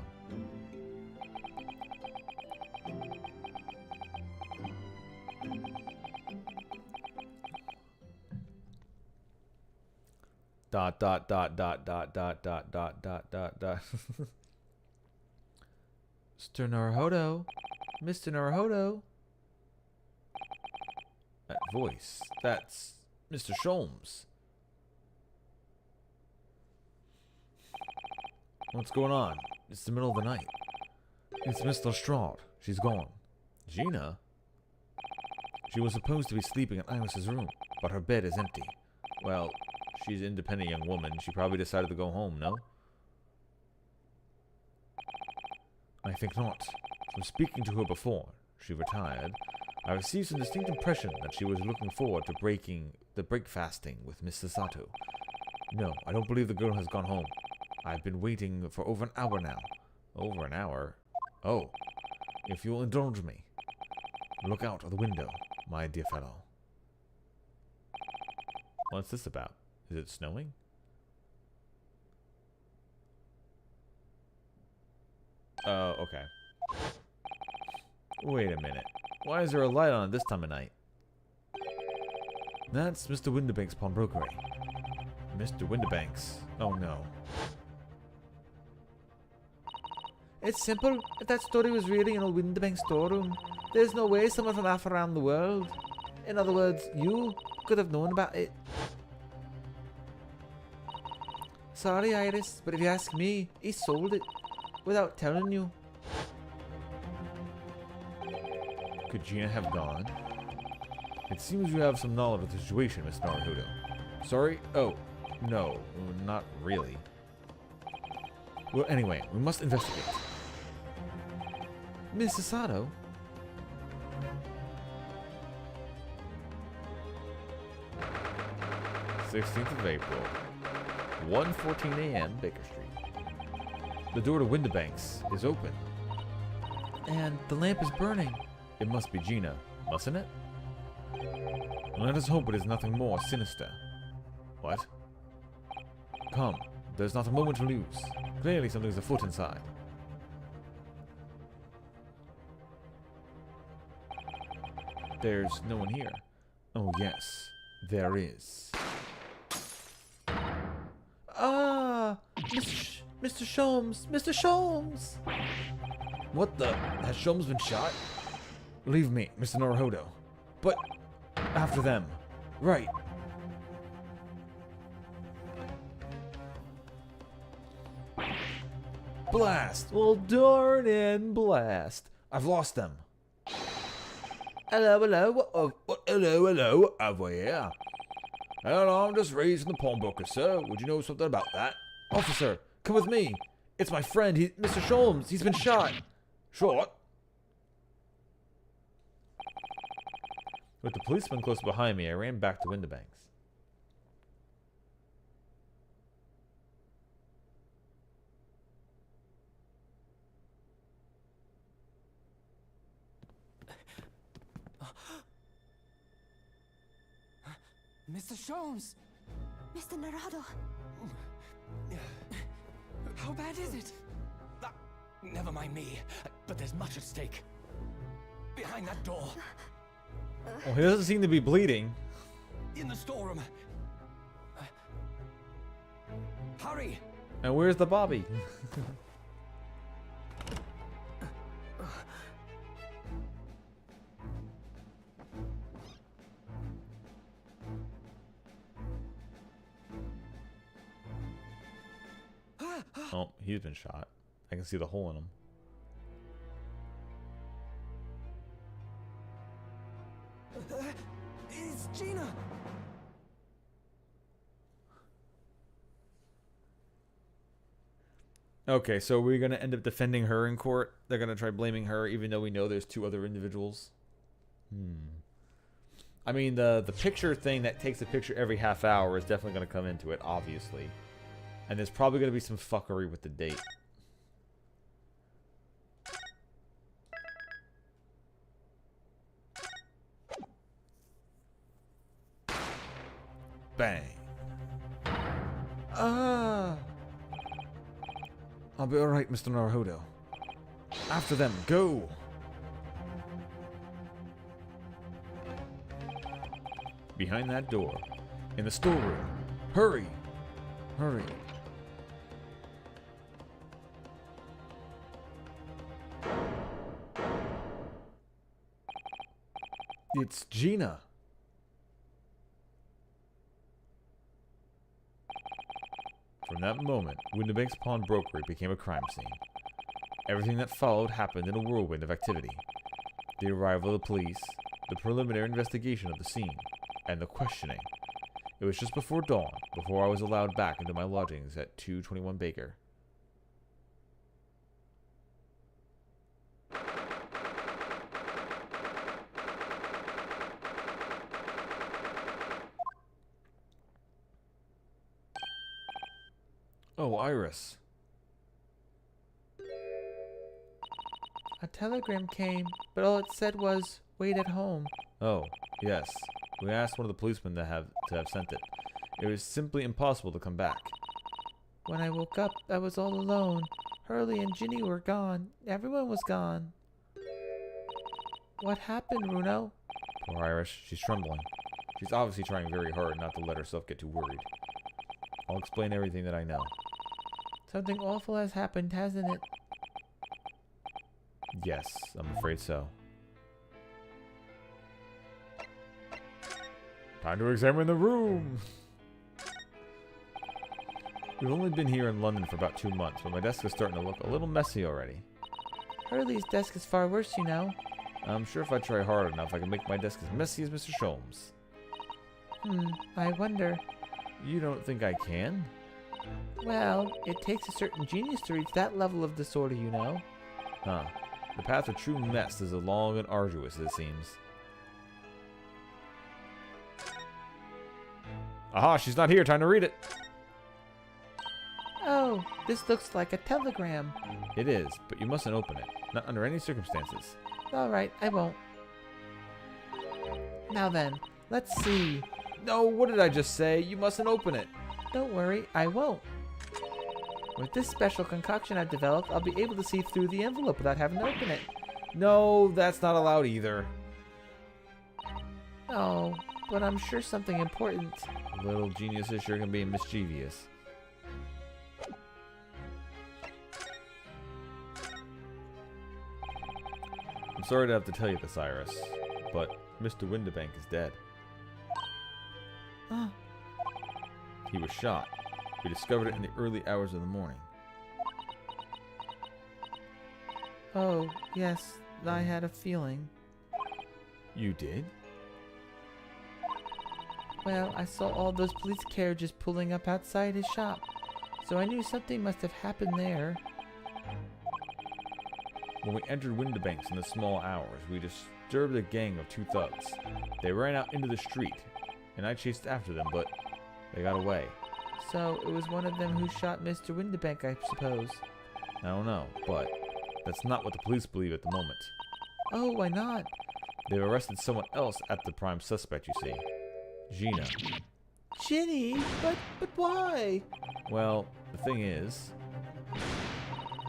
Dot dot dot dot dot dot dot dot dot dot dot. Mr. Naruhodo. Mr. Naruhodo. That voice. That's Mr. Sholmes. What's going on? It's the middle of the night. It's Miss Lestrade. She's gone. Gina? She was supposed to be sleeping in Iris's room, but her bed is empty. Well, she's an independent young woman. She probably decided to go home, no? I think not. From speaking to her before she retired, I received some distinct impression that she was looking forward to breaking the break fasting with Mr. Sato. No, I don't believe the girl has gone home. I've been waiting for over an hour now. Over an hour? Oh, if you'll indulge me. Look out of the window, my dear fellow. What's this about? Is it snowing? Oh, okay. Wait a minute. Why is there a light on this time of night? That's Mr. Windibank's pawnbrokery. Mr. Windibank's. Oh no. It's simple. If that story was really in a Windibank storeroom, there's no way someone from half around the world, in other words, you, could have known about it. Sorry, Iris, but if you ask me, he sold it without telling you. Could Gina have gone? It seems you have some knowledge of the situation, Miss Naruhodo. Sorry? Oh, no, not really. Well, anyway, we must investigate. Mr. Sato? 16th of April, 1:14 a.m., Baker Street. The door to Windibank's is open. And the lamp is burning. It must be Gina, mustn't it? Let us hope it is nothing more sinister. What? Come, there's not a moment to lose. Clearly something's afoot inside. There's no one here. Oh yes, there is. Ah! Mr. Sholmes! Mr. Sholmes! What the? Has Sholmes been shot? Leave me, Mr. Naruhodo. But after them. Right. Blast! Well, darn and blast. I've lost them. Hello, hello. Hello, over here. Hello, I'm just raising the pawnbroker, sir. Would you know something about that? Officer, come with me. It's my friend, Mr. Sholmes. He's been shot. Shot? With the policeman close behind me, I ran back to Windibank's. Mr. Sholmes! Mr. Naruhodo. How bad is it? Never mind me, but there's much at stake. Behind that door. Well, he doesn't seem to be bleeding. In the storeroom. Hurry! And where's the Bobby? Oh, he's been shot. I can see the hole in him. It's Gina! Okay, so we're going to end up defending her in court. They're going to try blaming her, even though we know there's two other individuals. I mean, the picture thing that takes a picture every half hour is definitely going to come into it, obviously. And there's probably going to be some fuckery with the date. Bang. Ah! I'll be alright, Mr. Naruhodo. After them, go! Behind that door. In the storeroom. Hurry! Hurry. It's Gina. From that moment, Windibank's pawnbrokery became a crime scene. Everything that followed happened in a whirlwind of activity. The arrival of the police, the preliminary investigation of the scene, and the questioning. It was just before dawn, before I was allowed back into my lodgings at 221 Baker. Oh, Iris. A telegram came, but all it said was, "Wait at home." Oh, yes. We asked one of the policemen to have sent it. It was simply impossible to come back. When I woke up, I was all alone. Hurley and Ginny were gone. Everyone was gone. What happened, Runo? Poor Iris, she's trembling. She's obviously trying very hard not to let herself get too worried. I'll explain everything that I know. Something awful has happened, hasn't it? Yes, I'm afraid so. Time to examine the room! We've only been here in London for about 2 months, but my desk is starting to look a little messy already. Hurley's desk is far worse, you know. I'm sure if I try hard enough, I can make my desk as messy as Mr. Sholmes. I wonder. You don't think I can? Well, it takes a certain genius to reach that level of disorder, you know. Huh. The path of true mess is as long and arduous as it seems. Aha, she's not here. Time to read it. Oh, this looks like a telegram. It is, but you mustn't open it. Not under any circumstances. All right, I won't. Now then, let's see. No, what did I just say? You mustn't open it. Don't worry, I won't. With this special concoction I've developed, I'll be able to see through the envelope without having to open it. No, that's not allowed either. Oh, but I'm sure something important. Little geniuses sure can be mischievous. I'm sorry to have to tell you this, Iris, but Mr. Windibank is dead. Ah, He was shot. We discovered it in the early hours of the morning. oh, yes, I had a feeling. You did? Well, I saw all those police carriages pulling up outside his shop, so I knew something must have happened there. When we entered Windibank's in the small hours, we disturbed a gang of 2 thugs. They ran out into the street, and I chased after them, but they got away. So it was one of them who shot Mr. Windibank, I suppose. I don't know, but that's not what the police believe at the moment. Oh, why not? They've arrested someone else at the prime suspect, you see. Gina. Ginny, but why? Well, the thing is...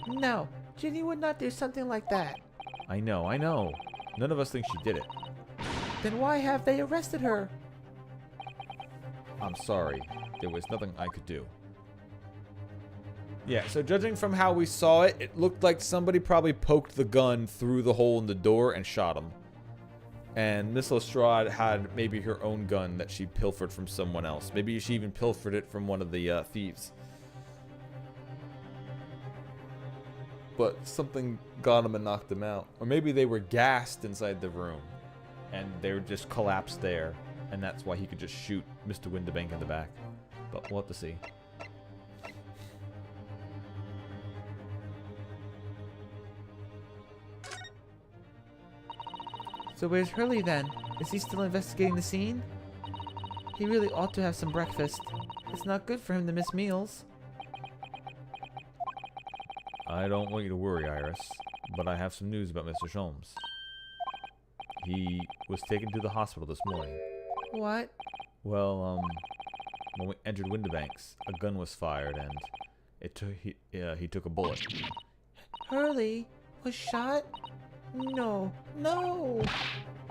No, Ginny would not do something like that. I know. None of us think she did it. Then why have they arrested her? I'm sorry. There was nothing I could do. Yeah, so judging from how we saw it, it looked like somebody probably poked the gun through the hole in the door and shot him. And Miss Lestrade had maybe her own gun that she pilfered from someone else. Maybe she even pilfered it from one of the thieves. But something got him and knocked him out. Or maybe they were gassed inside the room. And they were just collapsed there. And that's why he could just shoot Mr. Windibank in the back. But we'll have to see. So where's Hurley then? Is he still investigating the scene? He really ought to have some breakfast. It's not good for him to miss meals. I don't want you to worry, Iris, but I have some news about Mr. Sholmes. He was taken to the hospital this morning. What? Well, when we entered Windibank's, a gun was fired and he took a bullet. Hurley was shot? No.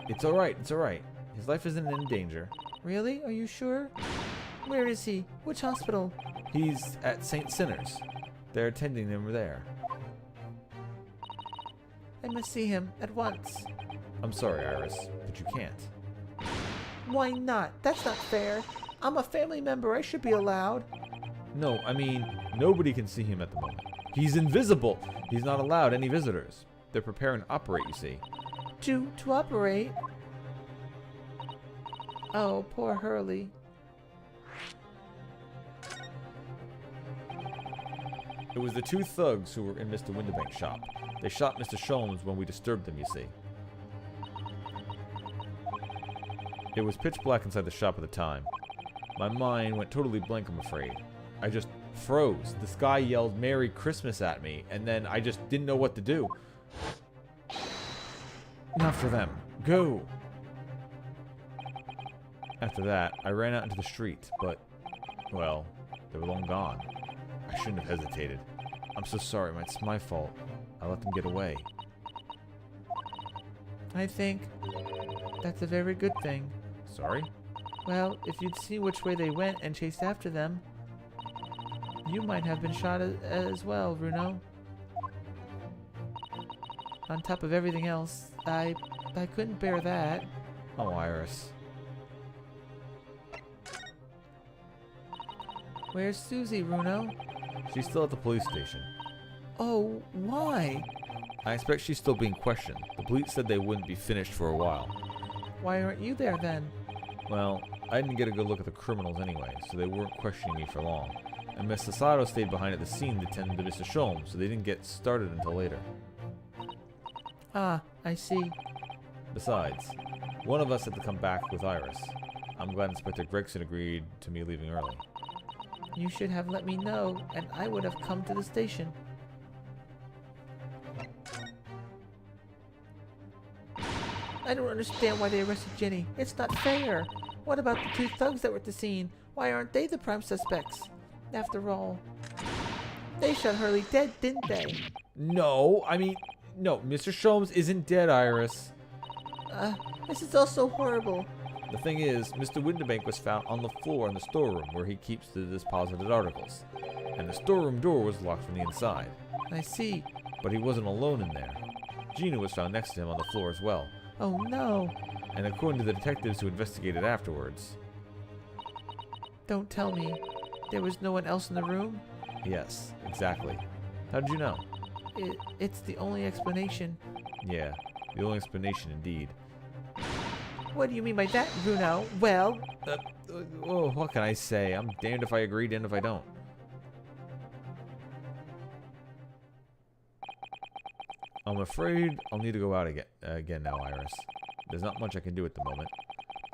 It's alright. His life isn't in danger. Really? Are you sure? Where is he? Which hospital? He's at St. Sinner's. They're attending him there. I must see him at once. I'm sorry, Iris, but you can't. Why not? That's not fair. I'm a family member. I should be allowed. No, I mean, nobody can see him at the moment. He's invisible. He's not allowed any visitors. They're preparing to operate, you see. To operate? Oh, poor Hurley. It was the two thugs who were in Mr. Windibank's shop. They shot Mr. Sholmes when we disturbed them, you see. It was pitch black inside the shop at the time. My mind went totally blank, I'm afraid. I just froze. This guy yelled Merry Christmas at me, and then I just didn't know what to do. Not for them. Go! After that, I ran out into the street, but, well, they were long gone. I shouldn't have hesitated. I'm so sorry, it's my fault. I let them get away. I think that's a very good thing. Sorry? Well, if you'd seen which way they went and chased after them, you might have been shot as well, Bruno. On top of everything else, I couldn't bear that. Oh, Iris. Where's Susie, Bruno? She's still at the police station. Oh, why? I expect she's still being questioned. The police said they wouldn't be finished for a while. Why aren't you there then? Well, I didn't get a good look at the criminals anyway, so they weren't questioning me for long. And Miss Sasato stayed behind at the scene to tend to Mr. Sholmes, so they didn't get started until later. Ah, I see. Besides, one of us had to come back with Iris. I'm glad Inspector Gregson agreed to me leaving early. You should have let me know, and I would have come to the station. I don't understand why they arrested Jenny. It's not fair. What about the two thugs that were at the scene? Why aren't they the prime suspects? After all, they shot Hurley dead, didn't they? No, no, Mr. Sholmes isn't dead, Iris. This is all so horrible. The thing is, Mr. Windibank was found on the floor in the storeroom where he keeps the deposited articles. And the storeroom door was locked from the inside. I see. But he wasn't alone in there. Gina was found next to him on the floor as well. Oh no. And according to the detectives who investigated afterwards... Don't tell me. There was no one else in the room? Yes, exactly. How did you know? It's the only explanation. Yeah, the only explanation indeed. What do you mean by that, Bruno? Well... Oh, what can I say? I'm damned if I agree, damned if I don't. I'm afraid I'll need to go out again now, Iris. There's not much I can do at the moment.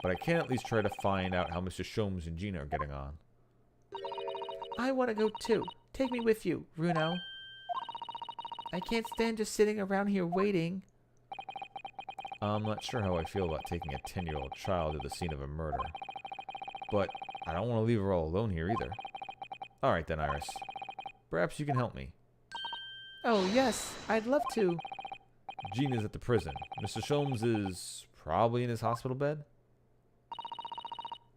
But I can at least try to find out how Mr. Sholmes and Gina are getting on. I want to go too. Take me with you, Bruno. I can't stand just sitting around here waiting. I'm not sure how I feel about taking a 10-year-old child to the scene of a murder. But I don't want to leave her all alone here either. Alright then, Iris. Perhaps you can help me. Oh, yes. I'd love to. Gina's at the prison. Mr. Sholmes is probably in his hospital bed?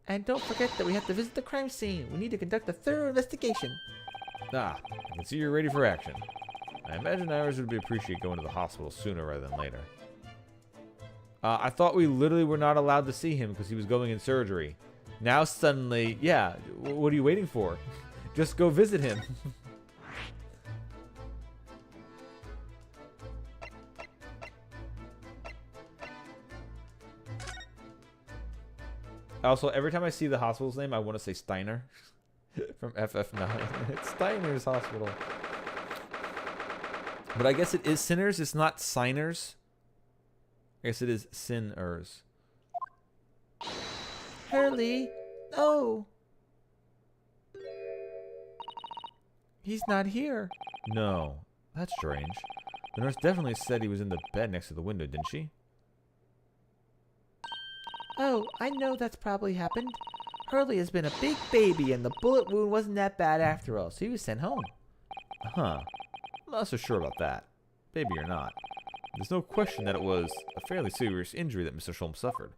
And don't forget that we have to visit the crime scene. We need to conduct a thorough investigation. Ah, I can see you're ready for action. I imagine Iris would appreciate going to the hospital sooner rather than later. I thought we literally were not allowed to see him because he was going in surgery. Now suddenly, yeah, what are you waiting for? Just go visit him. Also, every time I see the hospital's name, I want to say Steiner from FF9. It's Steiner's Hospital. But I guess it is Sinners. It's not Signers. I guess it is Sinners. Hurley. Oh. He's not here. No. That's strange. The nurse definitely said he was in the bed next to the window, didn't she? Oh, I know that's probably happened. Hurley has been a big baby, and the bullet wound wasn't that bad after all, so he was sent home. Huh. I'm not so sure about that. Baby or not. There's no question that it was a fairly serious injury that Mr. Sholmes suffered.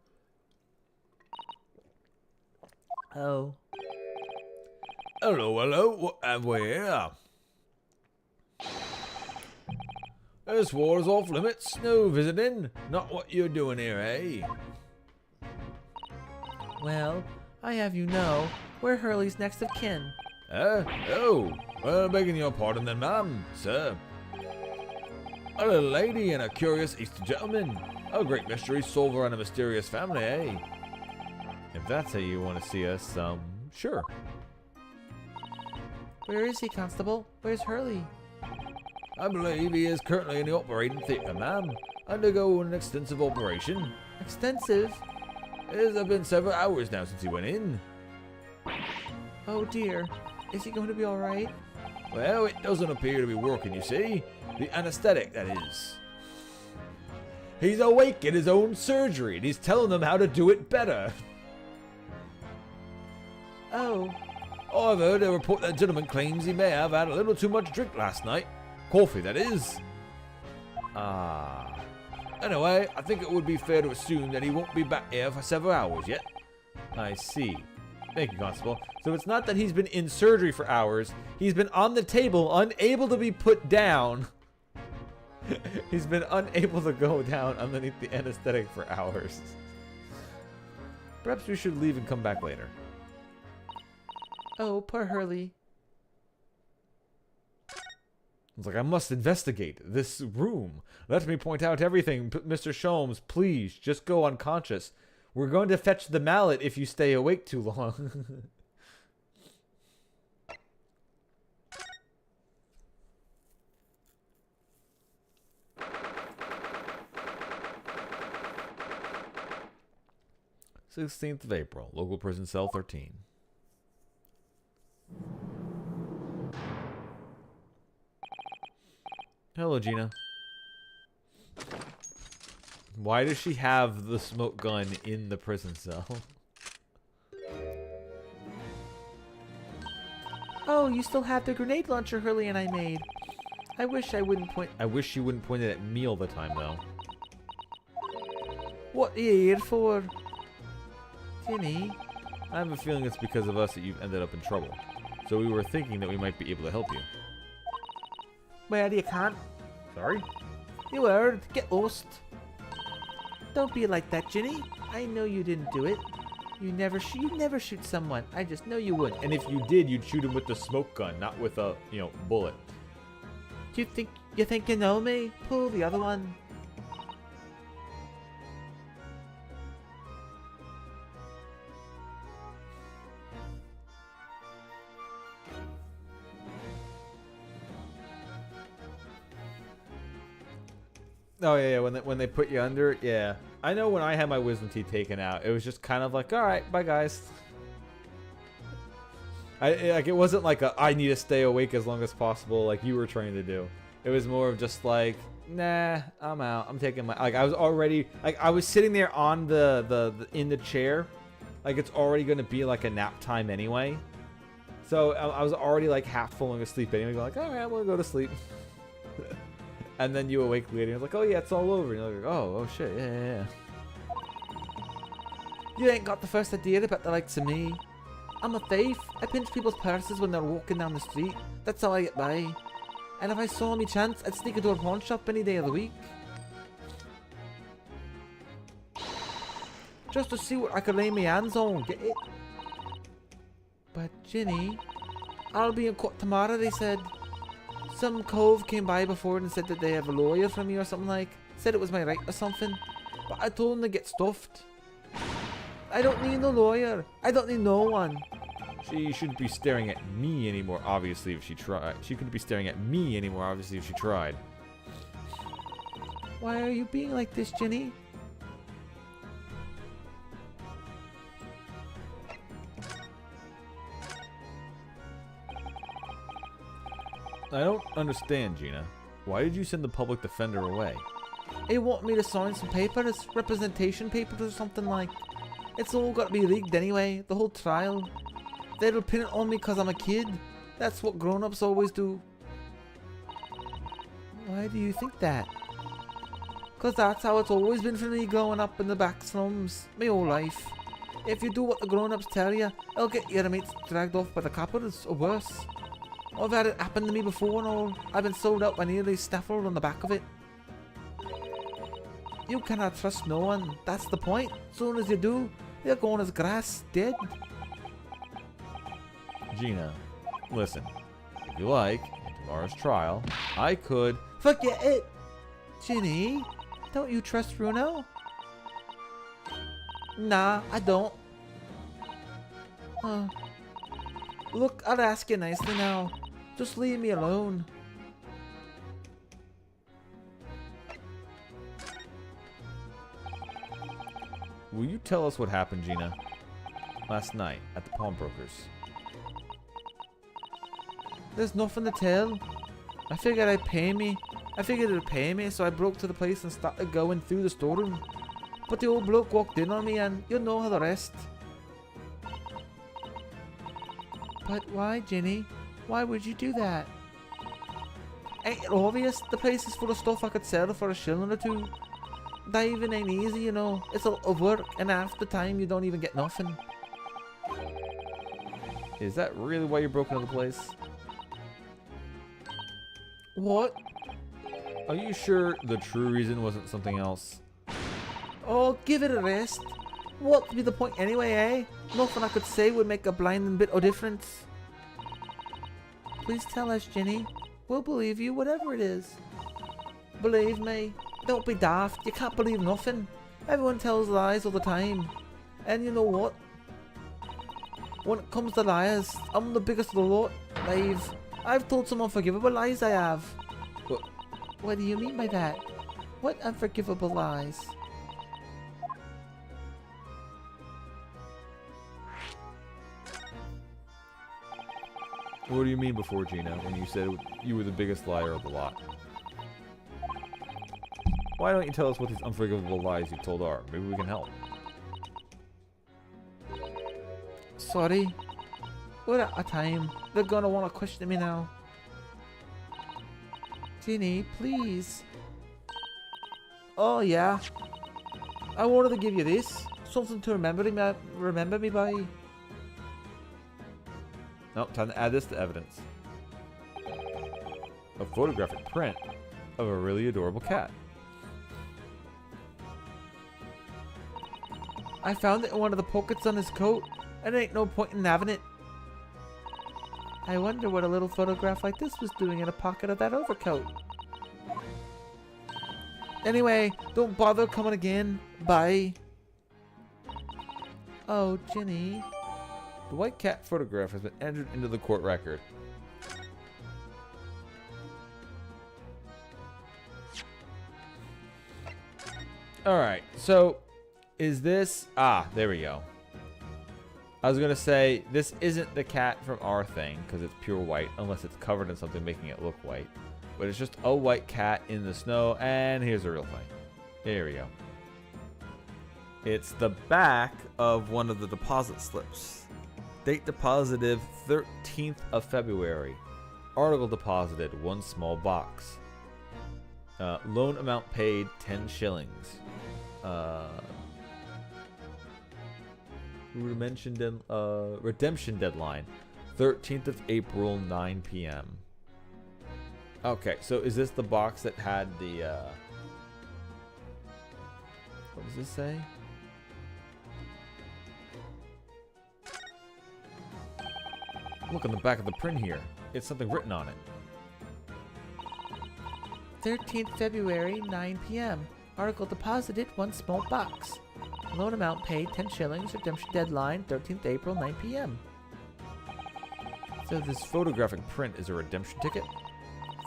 Oh. Hello, hello. What have we here? This water's off limits. No visiting. Not what you're doing here, eh? Well, I have you know, we're Hurley's next of kin. Oh, well, begging your pardon then, ma'am, sir. A little lady and a curious Eastern gentleman. A great mystery solver and a mysterious family, eh? If that's how you want to see us, sure. Where is he, Constable? Where's Hurley? I believe he is currently in the operating theatre, ma'am, undergoing an extensive operation. Extensive? It has been several hours now since he went in. Oh dear. Is he going to be alright? Well, it doesn't appear to be working, you see. The anesthetic, that is. He's awake in his own surgery, and he's telling them how to do it better. Oh. I've heard a report that gentleman claims he may have had a little too much drink last night. Coffee, that is. Anyway, I think it would be fair to assume that he won't be back here for several hours yet. I see. Thank you, Constable. So it's not that he's been in surgery for hours. He's been on the table, unable to be put down. He's been unable to go down underneath the anesthetic for hours. Perhaps we should leave and come back later. Oh, poor Hurley. It's like, I must investigate this room. Let me point out everything. Mr. Sholmes, please, just go unconscious. We're going to fetch the mallet if you stay awake too long. (16th of April), local prison cell 13. Hello, Gina. Why does she have the smoke gun in the prison cell? Oh, you still have the grenade launcher Hurley and I made. I wish you wouldn't point it at me all the time, though. What are you here for? Ginny? I have a feeling it's because of us that you've ended up in trouble. So we were thinking that we might be able to help you. Well, you can't. Sorry? You heard. Get lost. Don't be like that, Ginny. I know you didn't do it. You never shoot someone. I just know you would. And if you did, you'd shoot him with the smoke gun, not with a, bullet. You think you know me? Pull the other one. Oh yeah, when they put you under, yeah. I know when I had my wisdom teeth taken out, it was just kind of like, all right, bye guys. It wasn't like I need to stay awake as long as possible, like you were trying to do. It was more of just like, nah, I'm out. I'm taking my I was already I was sitting there on the in the chair, like it's already gonna be like a nap time anyway. So I was already like half falling asleep anyway, like, all right, I'm gonna go to sleep. And then you awake later, and you're like, oh yeah, it's all over. And you're like, oh shit, yeah. You ain't got the first idea about the likes of me. I'm a thief. I pinch people's purses when they're walking down the street. That's how I get by. And if I saw me chance, I'd sneak into a pawn shop any day of the week. Just to see what I could lay my hands on, get it? But Ginny, I'll be in court tomorrow, they said. Some cove came by before and said that they have a lawyer for me or something like. Said it was my right or something. But I told them to get stuffed. I don't need no lawyer. I don't need no one. She shouldn't be staring at me anymore, obviously, if she tried. She couldn't be staring at me anymore, obviously, if she tried. Why are you being like this, Ginny? I don't understand, Gina. Why did you send the public defender away? They want me to sign some papers, representation papers or something like. It's all got to be rigged anyway, the whole trial. They'll pin it on me because I'm a kid. That's what grown-ups always do. Why do you think that? Because that's how it's always been for me growing up in the back slums, my whole life. If you do what the grown-ups tell you, they'll get your mates dragged off by the coppers, or worse. I've had it happen to me before and all. I've been sold out by nearly snaffled on the back of it. You cannot trust no one. That's the point. Soon as you do, they're gone as grass, dead. Gina, Listen, if you like, in tomorrow's trial, I could... Forget it! Ginny, don't you trust Bruno? Nah, I don't. Look, I'll ask you nicely now. Just leave me alone. Will you tell us what happened, Gina? Last night at the pawnbroker's. There's nothing to tell. I figured it'd pay me, so I broke to the place and started going through the storeroom. But the old bloke walked in on me, and you know how the rest. But why, Ginny? Why would you do that? Ain't it obvious? The place is full of stuff I could sell for a shilling or two. Diving ain't easy, you know. It's a lot of work, and half the time you don't even get nothing. Is that really why you broke into the place? What? Are you sure the true reason wasn't something else? Oh, give it a rest. What'd be the point anyway, eh? Nothing I could say would make a blinding bit of difference. Please tell us, Ginny. We'll believe you, whatever it is. Believe me. Don't be daft. You can't believe nothing. Everyone tells lies all the time. And you know what? When it comes to liars, I'm the biggest of the lot. I've told some unforgivable lies, I have. What do you mean by that? What unforgivable lies? What do you mean before, Gina, when you said you were the biggest liar of the lot? Why don't you tell us what these unforgivable lies you told are? Maybe we can help. Sorry. We're out of time. They're gonna want to question me now. Ginny, please. Oh yeah. I wanted to give you this. Something to remember me by. Nope, time to add this to evidence. A photographic print of a really adorable cat. I found it in one of the pockets on his coat, and there ain't no point in having it. I wonder what a little photograph like this was doing in a pocket of that overcoat. Anyway, don't bother coming again. Bye. Oh, Ginny. The white cat photograph has been entered into the court record. Alright, so is this... Ah, there we go. I was going to say, this isn't the cat from our thing, because it's pure white, unless it's covered in something making it look white. But it's just a white cat in the snow, and here's the real thing. There we go. It's the back of one of the deposit slips. Date deposited 13th of February. Article deposited 1 small box. Loan amount paid 10 shillings. Redemption deadline 13th of April 9 p.m. Okay, so is this the box that had the what does this say? Look on the back of the print here. It's something written on it. 13th February, 9 p.m. Article deposited 1 small box. Loan amount paid 10 shillings. Redemption deadline 13th April, 9 p.m. So this photographic print is a redemption ticket?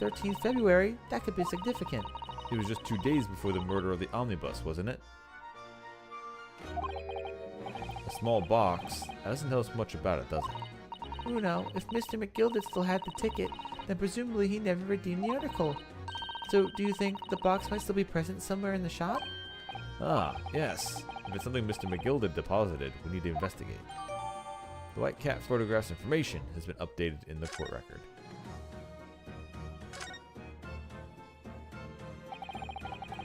13th February, that could be significant. It was just 2 days before the murder of the omnibus, wasn't it? A small box. That doesn't tell us much about it, does it? Who knows? If Mr. McGilded still had the ticket, then presumably he never redeemed the article. So, do you think the box might still be present somewhere in the shop? Ah, yes. If it's something Mr. McGilded deposited, we need to investigate. The white cat photograph's information has been updated in the court record.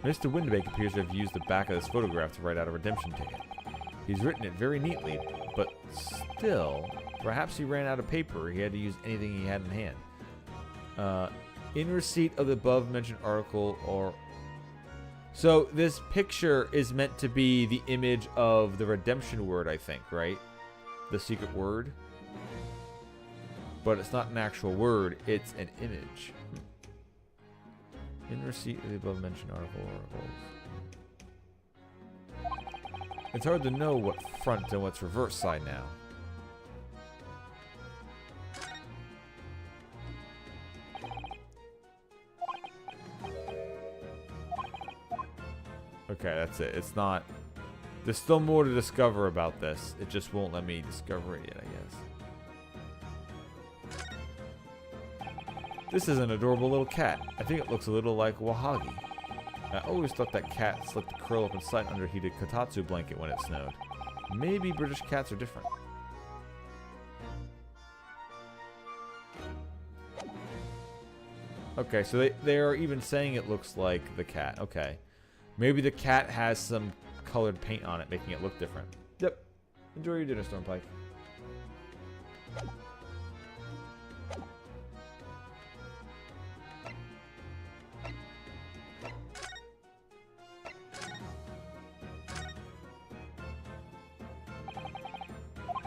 Mr. Windbake appears to have used the back of this photograph to write out a redemption ticket. He's written it very neatly, but still, perhaps he ran out of paper. He had to use anything he had in hand. In receipt of the above mentioned article, or... So this picture is meant to be the image of the redemption word, I think, right? The secret word. but it's not an actual word, it's an image. In receipt of the above mentioned article or articles. It's hard to know what front and what's reverse side now. Okay, that's it. It's not... There's still more to discover about this. It just won't let me discover it yet, I guess. This is an adorable little cat. I think it looks a little like Wahagi. I always thought that cats like to curl up inside under a heated kotatsu blanket when it snowed. Maybe British cats are different. Okay, so they are even saying it looks like the cat. Okay. Maybe the cat has some colored paint on it, making it look different. Yep. Enjoy your dinner, Stormpike.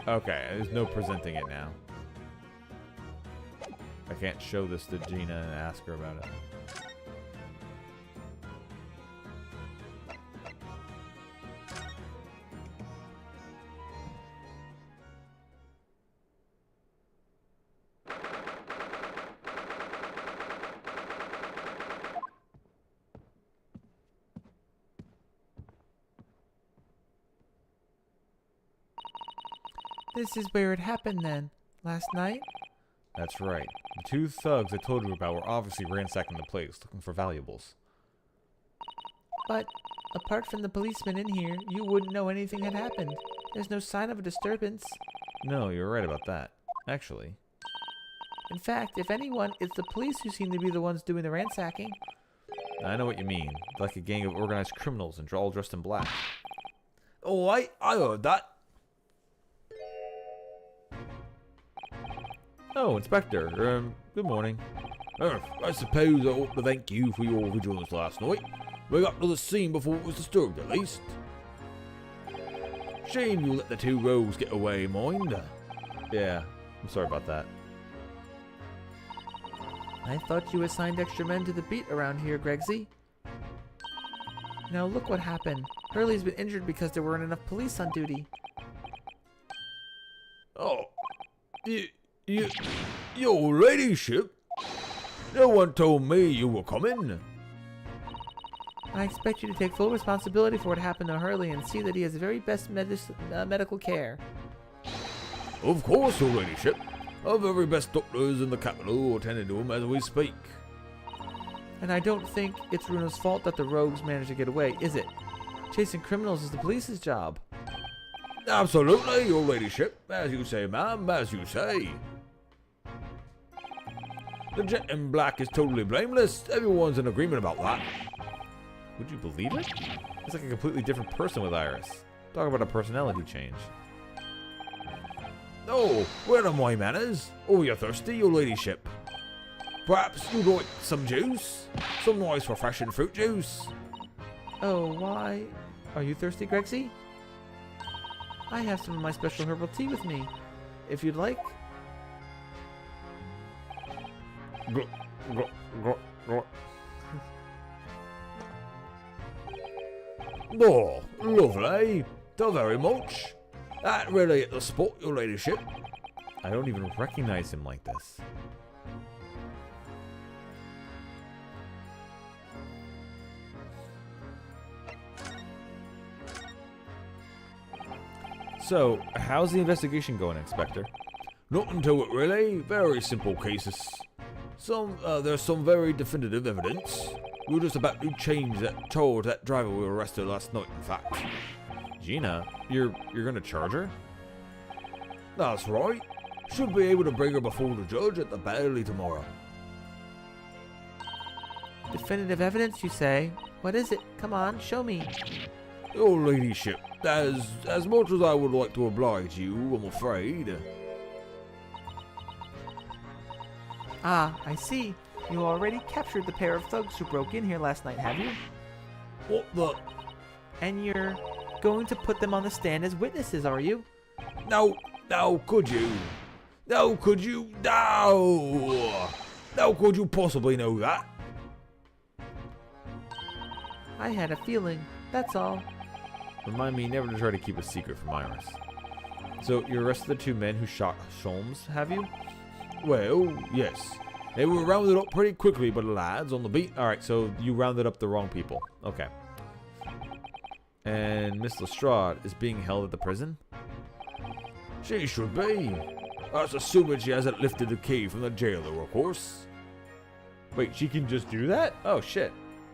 Okay, there's no presenting it now. I can't show this to Gina and ask her about it. This is where it happened then. Last night? That's right. The two thugs I told you about were obviously ransacking the place, looking for valuables. But, apart from the policeman in here, you wouldn't know anything had happened. There's no sign of a disturbance. No, you're right about that. Actually. In fact, if anyone, it's the police who seem to be the ones doing the ransacking. I know what you mean. Like a gang of organized criminals and all dressed in black. Oh, I heard that. Oh, Inspector. Good morning. I suppose I ought to thank you for your vigilance last night. We got to the scene before it was disturbed, at least. Shame you let the two rogues get away, mind. Yeah, I'm sorry about that. I thought you assigned extra men to the beat around here, Gregsy. Now look what happened. Hurley's been injured because there weren't enough police on duty. Oh, your ladyship? No one told me you were coming. I expect you to take full responsibility for what happened to Hurley and see that he has the very best medical care. Of course, your ladyship. Our very best doctors in the capital are attending to him as we speak. And I don't think it's Runo's fault that the rogues managed to get away, is it? Chasing criminals is the police's job. Absolutely, your ladyship. As you say, ma'am, as you say. The gent in black is totally blameless. Everyone's in agreement about that. Would you believe it? It's like a completely different person with Iris. Talk about a personality change. Oh, where are my manners? Oh, you're thirsty, your ladyship. Perhaps you'd like some juice? Some nice refreshing fruit juice? Oh, why? Are you thirsty, Gregsy? I have some of my special herbal tea with me. If you'd like. Gluck, gluck, gluck, gluck. Oh, lovely. Thank very much. That really hit the spot, your ladyship. I don't even recognize him like this. So, how's the investigation going, Inspector? Nothing to it, really. Very simple cases. There's some very definitive evidence. We were just about to change that charge that driver we arrested last night, in fact. Gina, you're gonna charge her? That's right. Should be able to bring her before the judge at the Bailey tomorrow. Definitive evidence, you say? What is it? Come on, show me. Your ladyship, as much as I would like to oblige you, I'm afraid. Ah, I see. You already captured the pair of thugs who broke in here last night, have you? What the? And you're going to put them on the stand as witnesses, are you? Now, could you? How could you? No! How could you possibly know that? I had a feeling, that's all. Remind me never to try to keep a secret from Iris. So, you arrested the two men who shot Sholmes, have you? Well, yes. They were rounded up pretty quickly by the lads on the beat. Alright, so you rounded up the wrong people. Okay. And Miss Lestrade is being held at the prison? She should be. That's assuming she hasn't lifted the key from the jailer, of course. Wait, she can just do that? Oh, shit.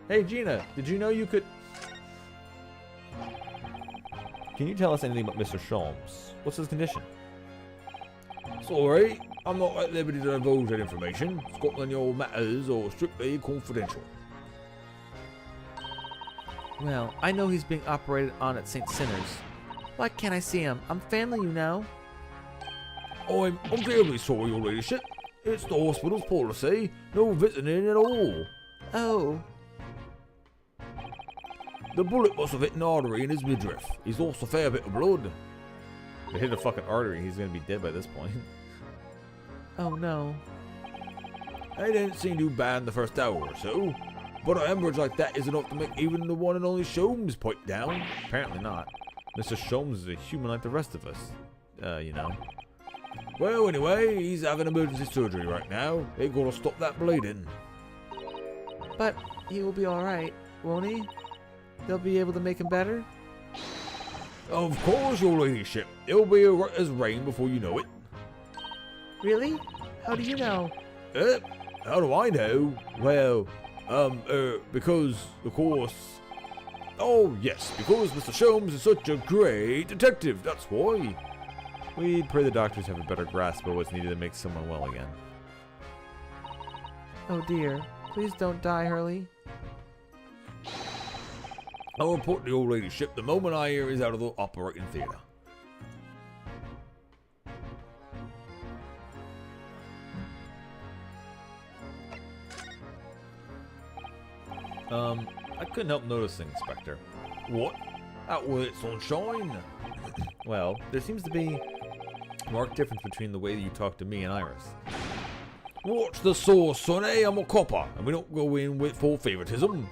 Hey, Gina, did you know you could... Can you tell us anything about Mr. Sholmes? What's his condition? Sorry, I'm not at liberty to divulge that information. Scotland Yard matters are strictly confidential. Well, I know he's being operated on at St. Sinner's. Why can't I see him? I'm family, you know. I'm terribly sorry, your ladyship. It's the hospital's policy. No visiting at all. Oh, The bullet must have hit an artery in his midriff. He's lost a fair bit of blood. If it hit a fucking artery, he's gonna be dead by this point. oh no. I didn't seem too bad in the first hour or so, but a hemorrhage like that is enough to make even the one and only Sholmes pipe down. Apparently not. Mr. Sholmes is a human like the rest of us. You know. Well, anyway, he's having emergency surgery right now. They gotta stop that bleeding. But he will be alright, won't he? They'll be able to make him better? Of course, your ladyship. It'll be right as rain before you know it. Really? How do you know? How do I know? Well, because, of course... Oh, yes, because Mr. Sholmes is such a great detective, that's why. We pray the doctors have a better grasp of what's needed to make someone well again. Oh dear. Please don't die, Hurley. I'll report to your ladyship the moment I hear he's out of the operating theatre. I couldn't help noticing, Inspector. What? Out with it, sunshine. Well, there seems to be a marked difference between the way that you talk to me and Iris. What's the sauce, sonny? I'm a copper, and we don't go in with full favoritism.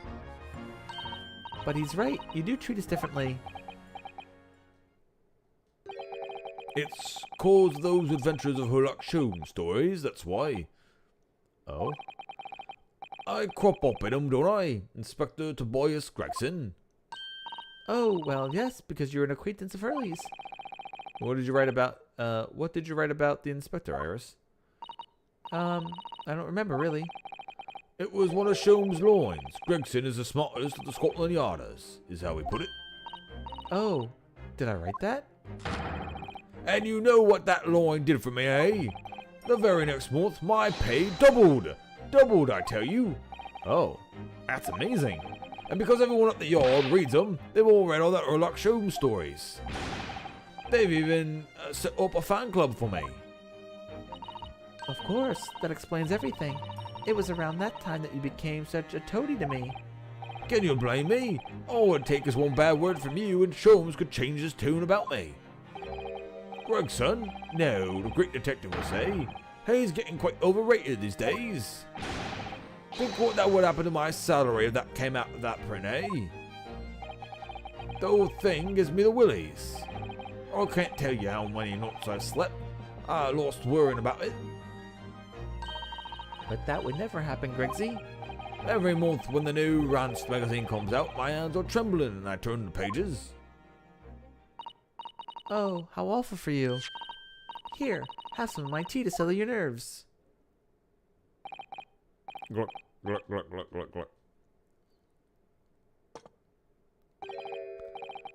But he's right. You do treat us differently. It's cause those adventures of Sherlock Holmes stories, that's why. Oh? I crop up in 'em, don't I? Inspector Tobias Gregson. Oh, well, yes, because you're an acquaintance of Hurley's. What did you write about the inspector, Iris? I don't remember, really. It was one of Sholmes' lines. Gregson is the smartest of the Scotland Yarders, is how he put it. Oh, did I write that? And you know what that line did for me, eh? The very next month, my pay doubled. Doubled, I tell you. Oh, that's amazing. And because everyone at the yard reads them, they've all read all that Sherlock Holmes stories. They've even set up a fan club for me. Of course, that explains everything. It was around that time that you became such a toady to me. Can you blame me? All it takes is one bad word from you and Sholmes could change his tune about me. Gregson? No, the great detective will say. He's getting quite overrated these days. Think what that would happen to my salary if that came out of that print, eh? The whole thing gives me the willies. I can't tell you how many nights I've slept. I lost worrying about it. But that would never happen, Gregsy. Every month when the new Rance magazine comes out, my hands are trembling and I turn the pages. Oh, how awful for you. Here, have some of my tea to settle your nerves. Gluck, gluck, gluck, gluck, gluck, gluck.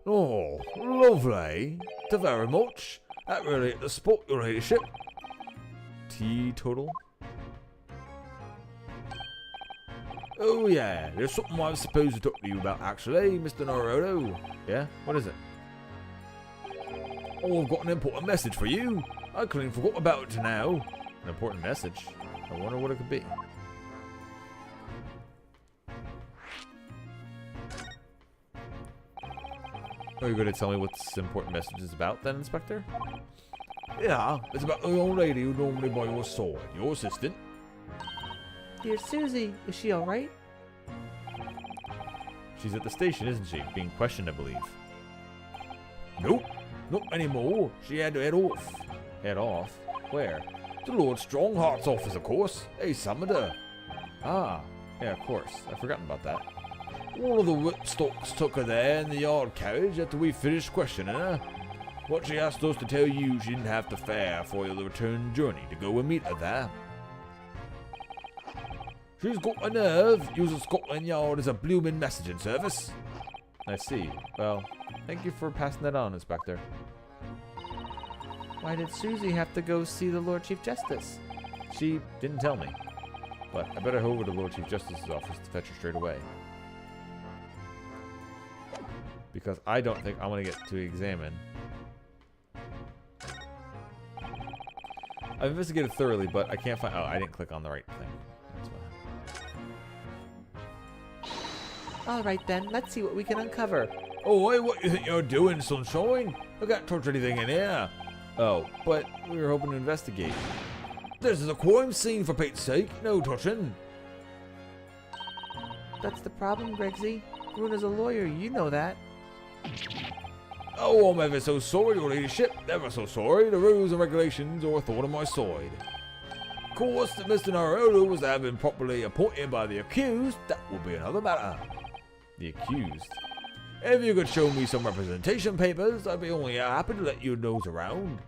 Oh, lovely. Thank you very much. That really hit the spot, your ladyship. Teetotal? Oh yeah, there's something I was supposed to talk to you about actually, Mr. Naruto. Yeah? What is it? Oh, I've got an important message for you. I clean forgot about it till now. An important message. I wonder what it could be. Are you going to tell me what this important message is about then, Inspector? Yeah, it's about the old lady who normally by your side, your assistant. Dear Susie, is she alright? She's at the station, isn't she? Being questioned, I believe. Nope, not anymore. She had to head off. Head off? Where? The Lord Strongheart's office, of course. They summoned her. Ah, yeah, of course. I've forgotten about that. One of the Whipstocks took her there in the yard carriage after we finished questioning her. What she asked us to tell you she didn't have to fare for the return journey to go and meet her there. She's got a nerve using Scotland Yard as a bloomin' messaging service. I see. Well, thank you for passing that on, Inspector. Why did Susie have to go see the Lord Chief Justice? She didn't tell me. But I better head over to Lord Chief Justice's office to fetch her straight away. Because I don't think I'm going to get to examine. I've investigated thoroughly, but I can't find... Oh, I didn't click on the right thing. That's what... Alright then, let's see what we can uncover. Oh, hey, what you think you're doing, Sunshine? I can't touch anything in here. Oh, but we were hoping to investigate. This is a crime scene, for Pete's sake. No touching. That's the problem, Gregsy. Runa's a lawyer, you know that. Oh, I'm ever so sorry, your ladyship. Ever so sorry. The rules and regulations are a thought on my side. Of course, that Mr. Naruto was to have been properly appointed by the accused. That will be another matter. The accused. If you could show me some representation papers, I'd be only happy to let you nose around.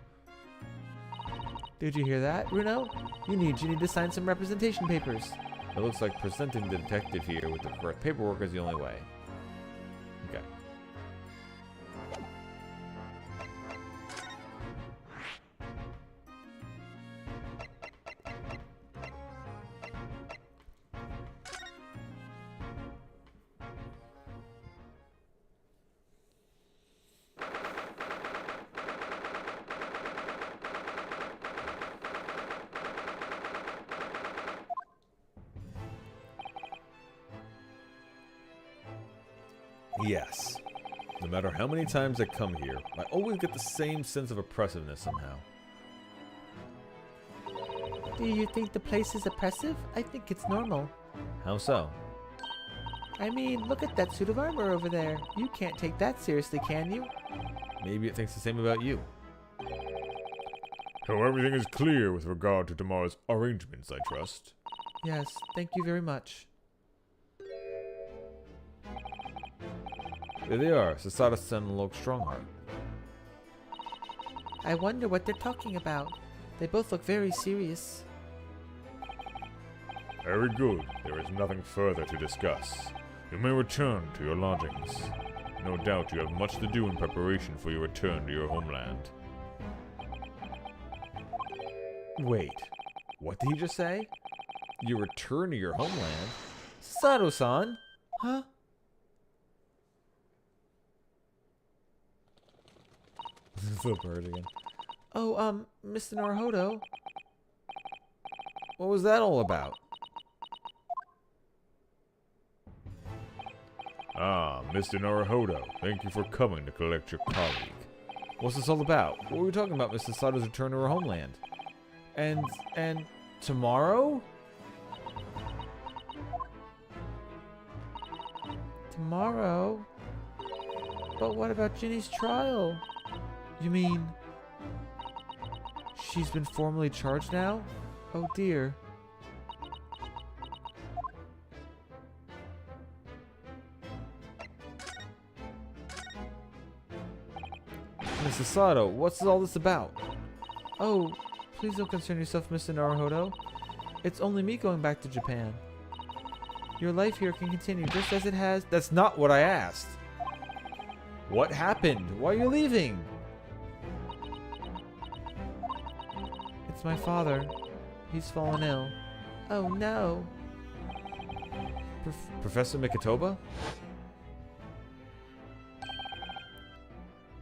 Did you hear that, Runo? You need to sign some representation papers. It looks like presenting the detective here with the correct paperwork is the only way. Okay. Yes. No matter how many times I come here, I always get the same sense of oppressiveness somehow. Do you think the place is oppressive? I think it's normal. How so? I mean, look at that suit of armor over there. You can't take that seriously, can you? Maybe it thinks the same about you. So everything is clear with regard to tomorrow's arrangements, I trust. Yes, thank you very much. There they are, Sasada-san and Lord Strongheart. I wonder what they're talking about. They both look very serious. Very good. There is nothing further to discuss. You may return to your lodgings. No doubt you have much to do in preparation for your return to your homeland. Wait, what did he just say? You return to your homeland? Sato-san? Huh? The bird again. Oh, Mr. Naruhodo. What was that all about? Ah, Mr. Naruhodo, thank you for coming to collect your colleague. What's this all about? What were we talking about, Mrs. Sato's return to her homeland? And tomorrow? Tomorrow? But what about Ginny's trial? You mean... she's been formally charged now? Oh dear. Mrs. Sato, what's all this about? Oh, please don't concern yourself, Mr. Naruhodo. It's only me going back to Japan. Your life here can continue just as it has. That's not what I asked. What happened? Why are you leaving? It's my father. He's fallen ill. Oh no. Professor Mikotoba?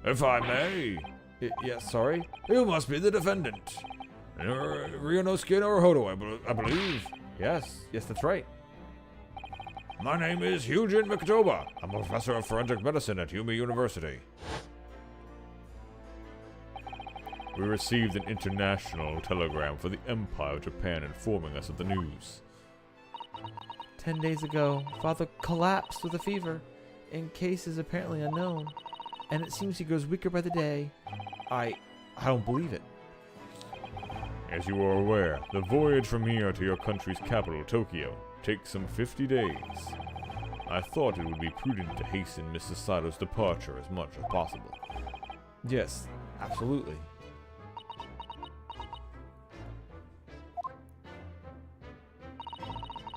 If I may, Yes, sorry? you must be the defendant. Ryunosuke Naruhodo, I believe. Yes, that's right. My name is Hyujin Mikotoba. I'm a professor of forensic medicine at Yumi University. We received an international telegram for the Empire of Japan informing us of the news. 10 days ago, Father collapsed with a fever, in cases apparently unknown, and it seems he grows weaker by the day. I don't believe it. As you are aware, the voyage from here to your country's capital, Tokyo, takes some 50 days. I thought it would be prudent to hasten Mrs. Sato's departure as much as possible. Yes, absolutely.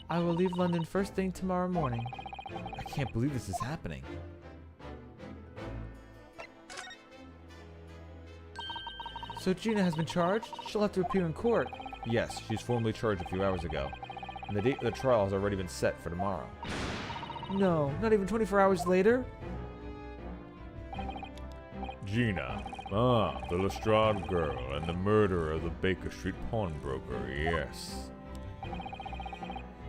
I will leave London first thing tomorrow morning. I can't believe this is happening. So Gina has been charged? She'll have to appear in court. Yes, she's formally charged a few hours ago, and the date of the trial has already been set for tomorrow. No, not even 24 hours later? Gina. Ah, the Lestrade girl and the murderer of the Baker Street pawnbroker, yes.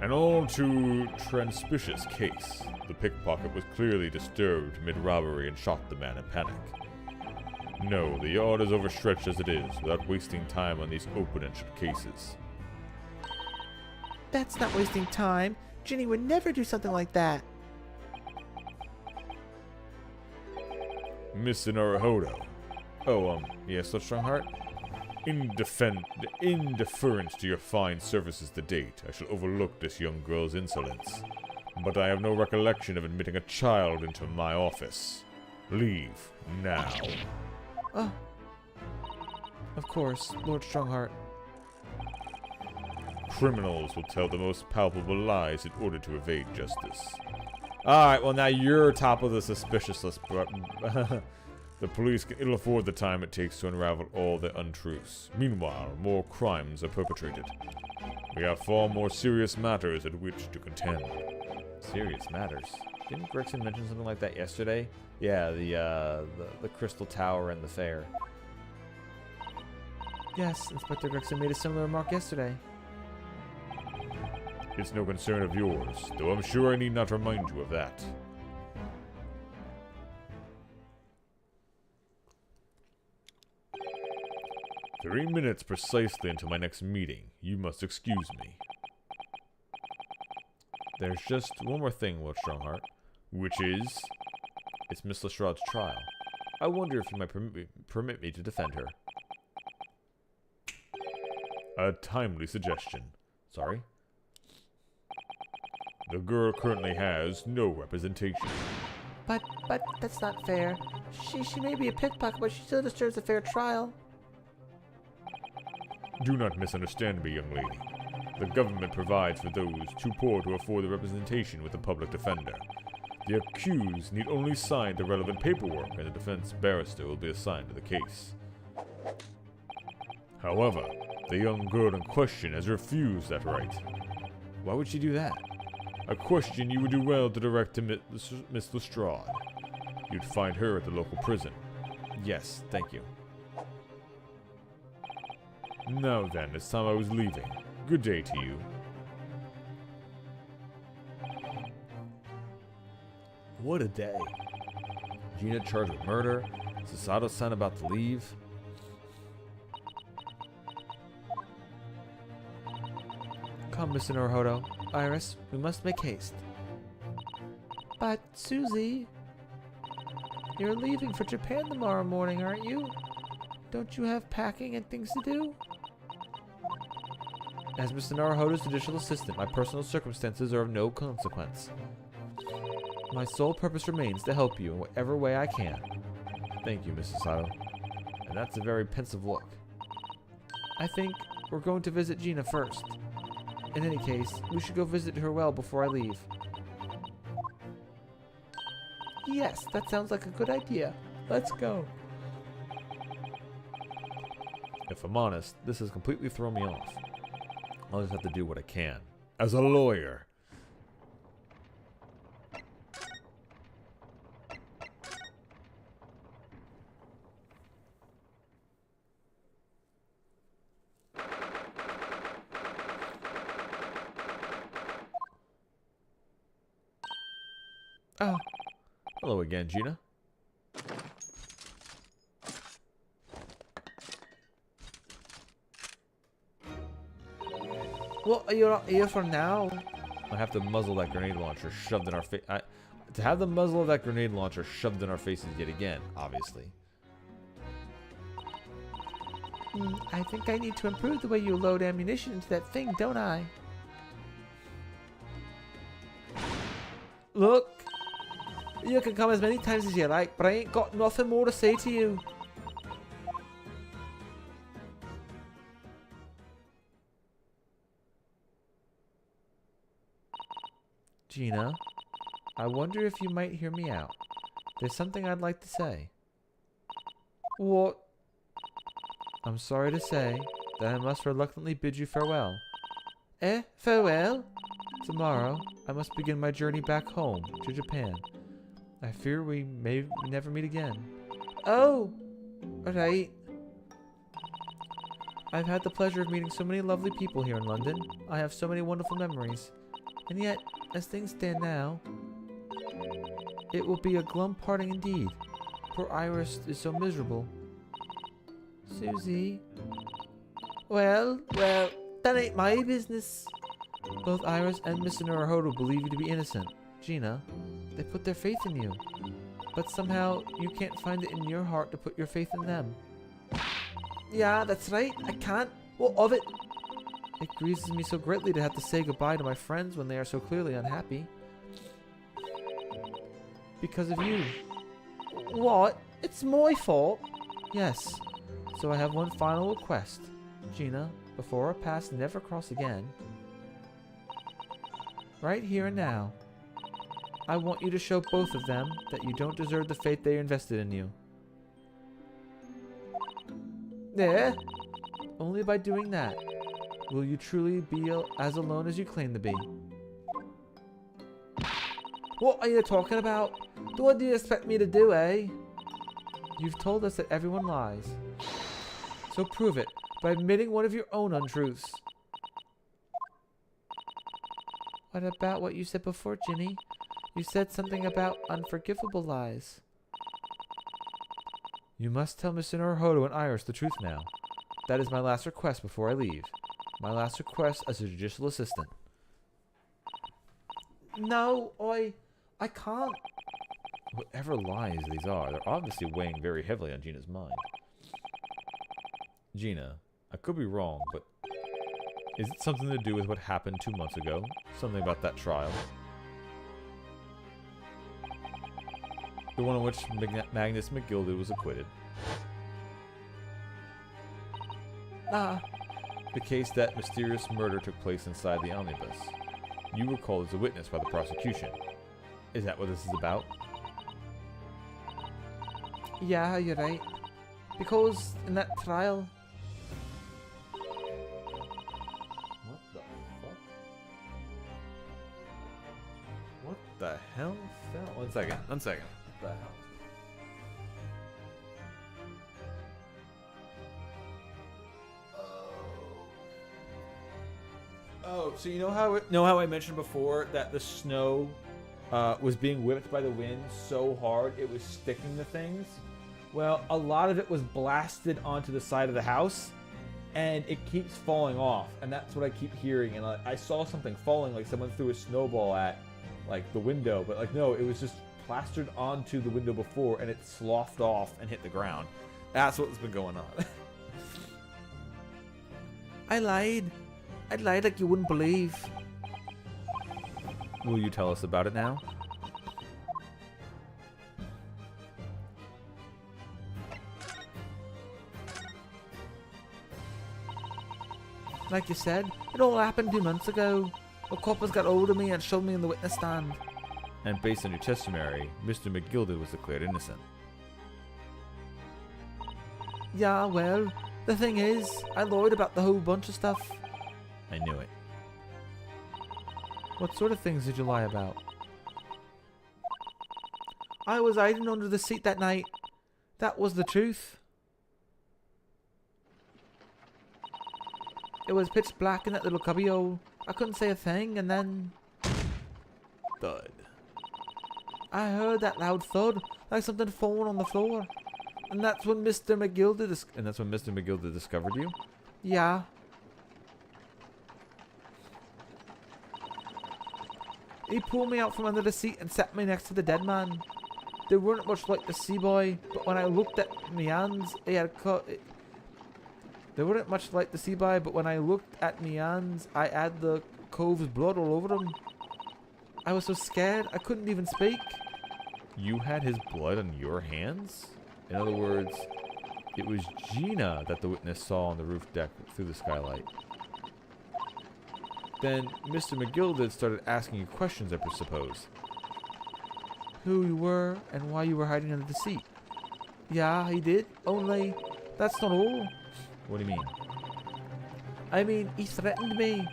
An all too transpicious case. The pickpocket was clearly disturbed mid-robbery and shot the man in panic. No, the yard is overstretched as it is, without wasting time on these open and shut cases. That's not wasting time. Ginny would never do something like that. Miss Naruhodo. Oh, yes, Lord Strongheart? In deference to your fine services to date, I shall overlook this young girl's insolence. But I have no recollection of admitting a child into my office. Leave, now. Oh. Of course, Lord Strongheart. Criminals will tell the most palpable lies in order to evade justice. Alright, well now you're top of the suspicious list, but The police can ill afford the time it takes to unravel all the untruths. Meanwhile, more crimes are perpetrated. We have far more serious matters at which to contend. serious matters. Didn't Gregson mention something like that yesterday? Yeah, the Crystal Tower and the fair. Yes, Inspector Gregson made a similar remark yesterday. It's no concern of yours, though I'm sure I need not remind you of that. "3 minutes precisely until my next meeting. You must excuse me." There's just one more thing, Lord Strongheart. Which is? It's Miss Lestrade's trial. I wonder if you might permit me to defend her. A timely suggestion. Sorry? The girl currently has no representation. But that's not fair. She may be a pickpocket, but she still deserves a fair trial. Do not misunderstand me, young lady. The government provides for those too poor to afford the representation with a public defender. The accused need only sign the relevant paperwork, and the defense barrister will be assigned to the case. However, the young girl in question has refused that right. Why would she do that? A question you would do well to direct to Miss Lestrade. You'd find her at the local prison. Yes, thank you. Now then, it's time I was leaving. Good day to you. What a day. Gina charged with murder. Sasato-san about to leave. Come, Mr. Naruhodo. Iris, we must make haste. But, Susie, you're leaving for Japan tomorrow morning, aren't you? Don't you have packing and things to do? As Mr. Naruhodo's judicial assistant, my personal circumstances are of no consequence. My sole purpose remains to help you in whatever way I can. Thank you, Mrs. Sato. And that's a very pensive look. I think we're going to visit Gina first. In any case, we should go visit her well before I leave. Yes, that sounds like a good idea. Let's go. If I'm honest, this has completely thrown me off. I'll just have to do what I can. As a lawyer. Oh, Hello again, Gina. Well, you're not here for now. I have to muzzle that grenade launcher shoved in our face. To have the muzzle of that grenade launcher shoved in our faces yet again, obviously. I think I need to improve the way you load ammunition into that thing, don't I? Look, you can come as many times as you like, but I ain't got nothing more to say to you. Gina, I wonder if you might hear me out. There's something I'd like to say. What? I'm sorry to say that I must reluctantly bid you farewell. Eh? Farewell? Tomorrow, I must begin my journey back home to Japan. I fear we may never meet again. Oh! Right. I've had the pleasure of meeting so many lovely people here in London. I have so many wonderful memories. And yet, as things stand now, it will be a glum parting indeed. Poor Iris is so miserable. Susie. Well, that ain't my business. Both Iris and Mr. Naruhodo believe you to be innocent. Gina, they put their faith in you. But somehow, you can't find it in your heart to put your faith in them. Yeah, that's right. I can't. What of it? It grieves me so greatly to have to say goodbye to my friends when they are so clearly unhappy. Because of you. What? It's my fault? Yes. So I have one final request. Gina, before our paths never cross again, right here and now, I want you to show both of them that you don't deserve the fate they invested in you. Yeah? Only by doing that will you truly be as alone as you claim to be. What are you talking about? What do you expect me to do, eh? You've told us that everyone lies. So prove it by admitting one of your own untruths. What about what you said before, Ginny? You said something about unforgivable lies. You must tell Mr. Naruhodo and Iris the truth now. That is my last request before I leave. My last request as a judicial assistant. No, I can't. Whatever lies these are, they're obviously weighing very heavily on Gina's mind. Gina, I could be wrong, but is it something to do with what happened 2 months ago? Something about that trial? The one in which Magnus McGilded was acquitted. The case that mysterious murder took place inside the omnibus. You were called as a witness by the prosecution. Is that what this is about? Yeah, you're right. Because in that trial... What the fuck? What the hell fell? One second. What the hell? Oh, so you know how I mentioned before that the snow was being whipped by the wind so hard it was sticking to things? Well, a lot of it was blasted onto the side of the house, and it keeps falling off, and that's what I keep hearing. And I saw something falling, like someone threw a snowball at like the window, but like no, it was just plastered onto the window before, and it sloughed off and hit the ground. That's what's been going on. I lied. I lied like you wouldn't believe. Will you tell us about it now? Like you said, it all happened 2 months ago. The coppers got hold of me and showed me in the witness stand. And based on your testimony, Mr. McGilded was declared innocent. Yeah, well, the thing is, I lied about the whole bunch of stuff. I knew it. What sort of things did you lie about? I was hiding under the seat that night. That was the truth. It was pitch black in that little cubbyhole. I couldn't say a thing, and then... Thud. I heard that loud thud, like something falling on the floor. And that's when Mr. McGilded And that's when Mr. McGilded discovered you? Yeah. He pulled me out from under the seat and sat me next to the dead man. They weren't much like the sea boy, but when I looked at me hands, he had cut. They weren't much like the sea boy, but when I looked at me hands, I had the cove's blood all over them. I was so scared, I couldn't even speak. You had his blood on your hands? In other words, it was Gina that the witness saw on the roof deck through the skylight. Then Mr. McGilded started asking you questions, I suppose. Who you were and why you were hiding under the seat. Yeah, he did. Only, that's not all. What do you mean? I mean, he threatened me.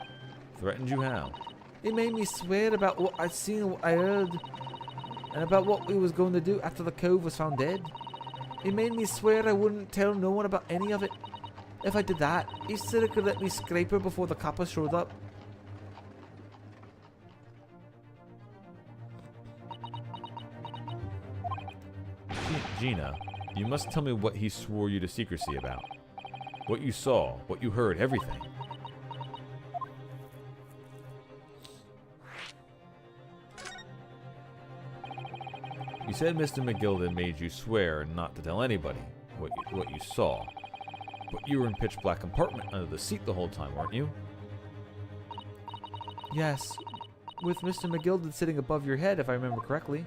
Threatened you how? He made me swear about what I'd seen and what I heard. And about what we was going to do after the cove was found dead. He made me swear I wouldn't tell no one about any of it. If I did that, he said he could let me scrape her before the coppers showed up. Gina, you must tell me what he swore you to secrecy about. What you saw, what you heard, everything. You said Mr. McGilden made you swear not to tell anybody what you saw. But you were in pitch black compartment under the seat the whole time, weren't you? Yes, with Mr. McGilded sitting above your head, if I remember correctly.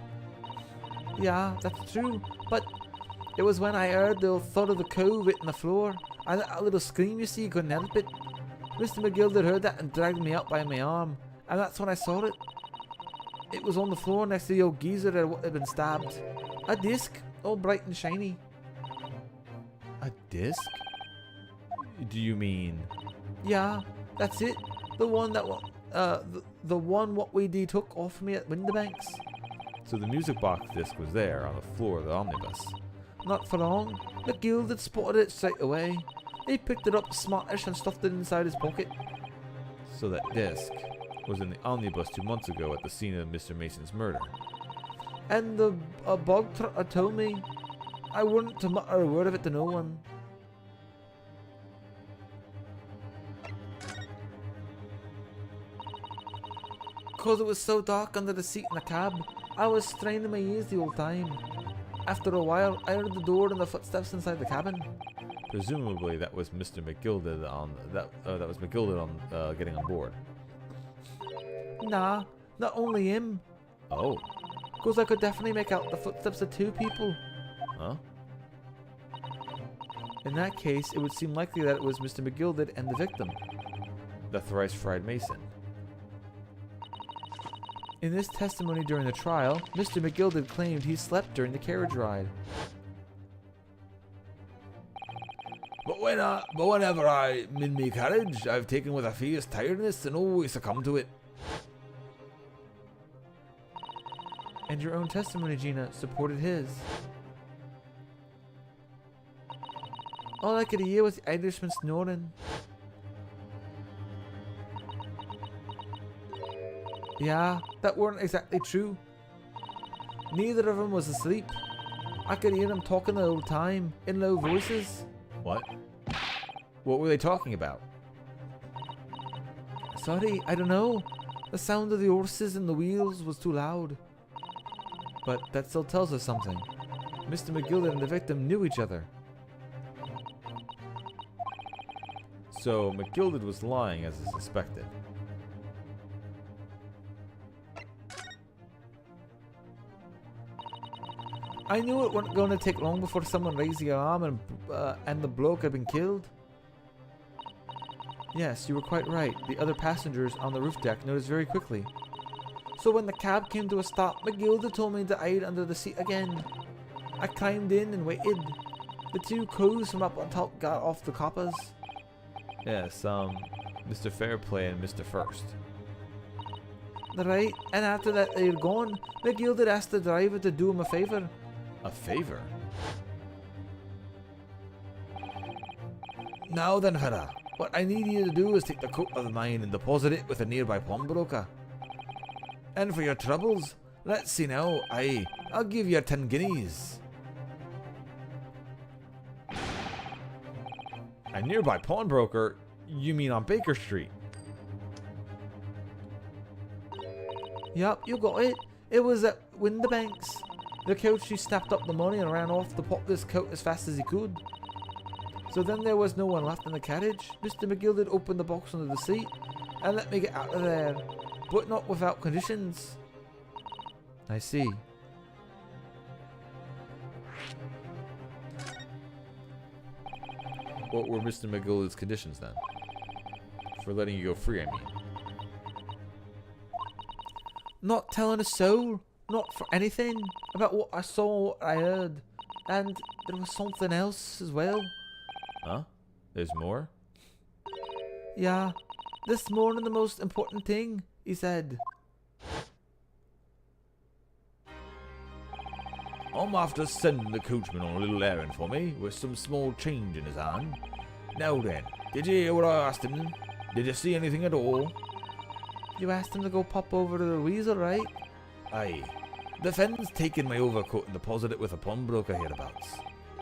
Yeah, that's true, but it was when I heard the thud of the cove hitting the floor. I let a little scream, you see, couldn't help it. Mr. McGilded heard that and dragged me out by my arm, and that's when I saw it. It was on the floor next to the old geezer that had been stabbed. A disc, all bright and shiny. A disc? Do you mean? Yeah, that's it. The one that the one what we took off me at Winterbanks. So the music box disc was there on the floor of the omnibus. Not for long. McGill had spotted it straight away. He picked it up smartish and stuffed it inside his pocket. So that disc was in the omnibus 2 months ago at the scene of Mr. Mason's murder. And the bog trotter told me I wouldn't to mutter a word of it to no one. Cause it was so dark under the seat in the cab, I was straining my ears the whole time. After a while, I heard the door and the footsteps inside the cabin. Presumably, that was Mr. McGilded on that was McGilded on getting on board. Nah, not only him. Oh, Cause I could definitely make out the footsteps of two people. huh? In that case, it would seem likely that it was Mr. McGilded and the victim. The thrice fried Mason. In this testimony during the trial, Mr. McGilded claimed he slept during the carriage ride. But whenever I'm in me carriage, I've taken with a fierce tiredness and always succumbed to it. And your own testimony, Gina, supported his. All I could hear was the Irishman snoring. Yeah, that weren't exactly true. Neither of them was asleep. I could hear them talking the whole time, in low voices. What? What were they talking about? Sorry, I don't know. The sound of the horses and the wheels was too loud. But that still tells us something. Mr. McGilded and the victim knew each other. So McGilded was lying as is suspected. I knew it wasn't going to take long before someone raised the alarm and the bloke had been killed. Yes, you were quite right. The other passengers on the roof deck noticed very quickly. So when the cab came to a stop, McGilda told me to hide under the seat again. I climbed in and waited. The two crews from up on top got off the coppers. Yes, Mr. Fairplay and Mr. First. Right, and after that they had gone, McGilda asked the driver to do him a favour. A favor? Now then, fella, what I need you to do is take the coat of mine and deposit it with a nearby pawnbroker. And for your troubles, let's see now, I'll give you 10 guineas. A nearby pawnbroker? You mean on Baker Street? Yup, you got it. It was at Winterbanks. The coach, he snapped up the money and ran off to pop this coat as fast as he could. So then there was no one left in the carriage. Mr. McGilded opened the box under the seat and let me get out of there, but not without conditions. I see. What were Mr. McGilded's conditions then? For letting you go free, I mean. Not telling a soul, not for anything, about what I saw, what I heard. And there was something else as well. Huh? There's more? Yeah, this morning the most important thing, he said. I'm after sending the coachman on a little errand for me, with some small change in his hand. Now then, did you hear what I asked him? Did you see anything at all? You asked him to go pop over to the Weasel, right? Aye. The Fenn's taken my overcoat and deposited it with a pawnbroker hereabouts.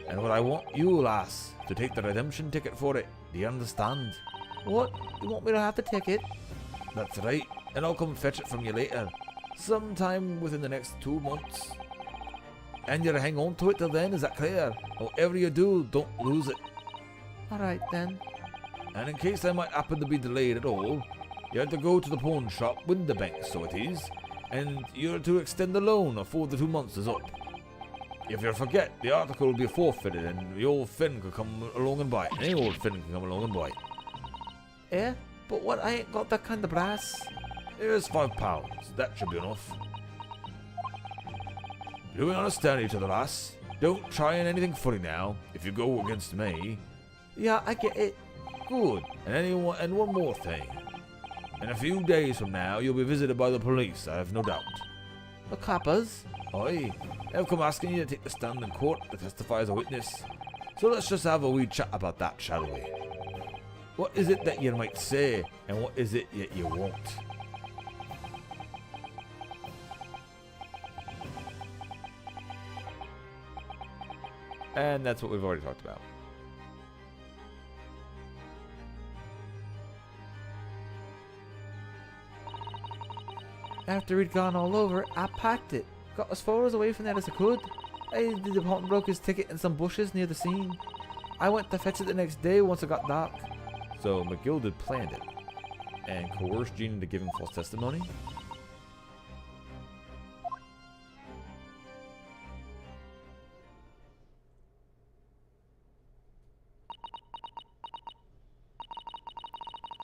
And what I want you, lass, to take the redemption ticket for it. Do you understand? What? You want me to have the ticket? That's right, and I'll come fetch it from you later. Sometime within the next 2 months. And you'll hang on to it till then, is that clear? Whatever you do, don't lose it. Alright then. And in case I might happen to be delayed at all, you have to go to the pawn shop, Winterbank, so it is, and you're to extend the loan afore the 2 months is up. If you forget, the article will be forfeited and the old Finn can come along and buy it. Any old Finn can come along and buy it. Eh? But what, I ain't got that kind of brass. Here's £5. That should be enough. Do we understand each other, lass? Don't try anything funny now, if you go against me. Yeah, I get it. Good. And one more thing. In a few days from now, you'll be visited by the police, I have no doubt. The coppers? Aye, they've come asking you to take the stand in court to testify as a witness. So let's just have a wee chat about that, shall we? What is it that you might say, and what is it that you won't? And that's what we've already talked about. After we'd gone all over, I packed it. Got as far away from that as I could. I did the pawnbroker's ticket in some bushes near the scene. I went to fetch it the next day once it got dark. So McGilded planned it and coerced Gene into giving false testimony.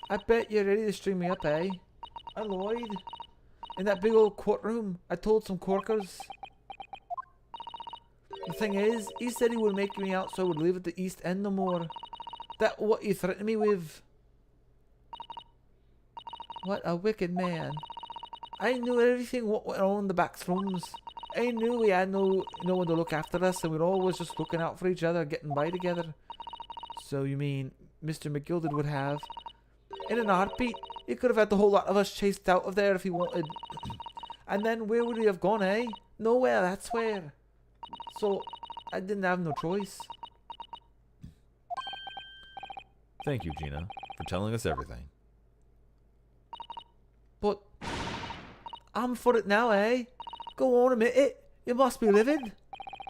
I bet you're ready to string me up, eh? I lied. In that big old courtroom, I told some corkers. The thing is, he said he would make me out so I would live at the East End no more. That what he threatened me with. What a wicked man. I knew everything what went on in the back slums. I knew we had no one to look after us and we're always just looking out for each other, getting by together. So you mean Mr. McGilded would have? In an heartbeat, he could have had the whole lot of us chased out of there if he wanted. And then where would we have gone, eh? Nowhere, that's where. So, I didn't have no choice. Thank you, Gina, for telling us everything. But, I'm for it now, eh? Go on, admit it. You must be livid.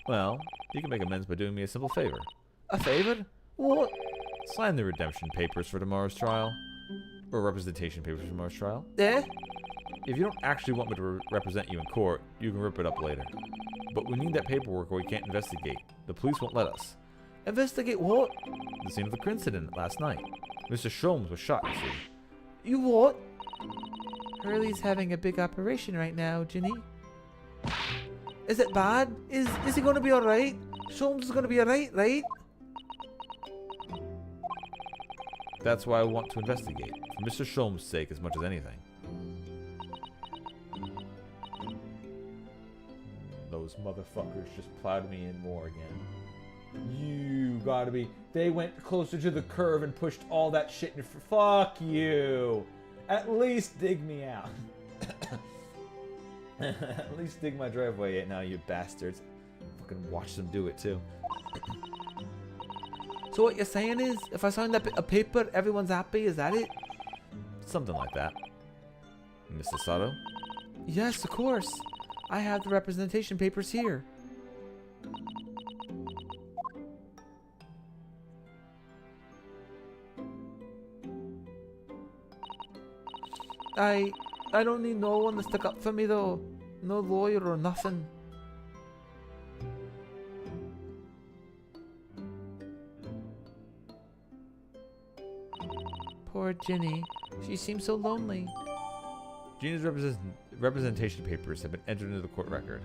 Well, you can make amends by doing me a simple favor. A favour? What? Sign the redemption papers for tomorrow's trial. Or representation papers for tomorrow's trial. Eh? If you don't actually want me to represent you in court, you can rip it up later. But we need that paperwork or we can't investigate. The police won't let us. Investigate what? The scene of the incident last night. Mr. Sholmes was shot, you see. You what? Hurley's having a big operation right now, Ginny. Is it bad? Is he gonna be alright? Sholmes is gonna be alright, right? That's why I want to investigate. For Mr. Sholmes' sake as much as anything. Those motherfuckers just plowed me in more again. You gotta be... They went closer to the curve and pushed all that shit in... Fuck you! At least dig me out. At least dig my driveway out now, you bastards. Fucking watch them do it, too. So what you're saying is, if I sign that bit of paper, everyone's happy, is that it? Something like that. Mr. Sato? Yes, of course. I have the representation papers here. I don't need no one to stick up for me though. No lawyer or nothing. Poor Ginny. She seems so lonely. Gina's representation papers have been entered into the court record.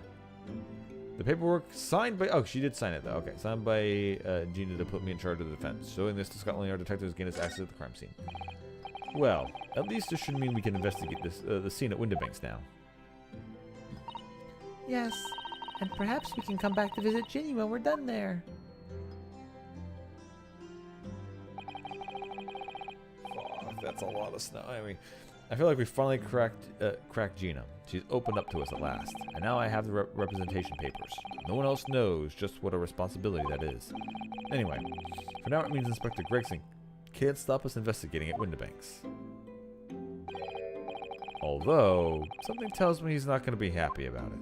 The paperwork signed by... Oh, she did sign it, though. Okay, signed by Gina to put me in charge of the defense. Showing this to Scotland Yard detectives gain us access to the crime scene. Well, at least this should mean we can investigate this the scene at Windibanks now. Yes, and perhaps we can come back to visit Ginny when we're done there. Fuck, that's a lot of snow. I mean, I feel like we finally cracked Gina. She's opened up to us at last, and now I have the representation papers. No one else knows just what a responsibility that is. Anyway, for now it means Inspector Gregson can't stop us investigating at Windibanks. Although, something tells me he's not going to be happy about it.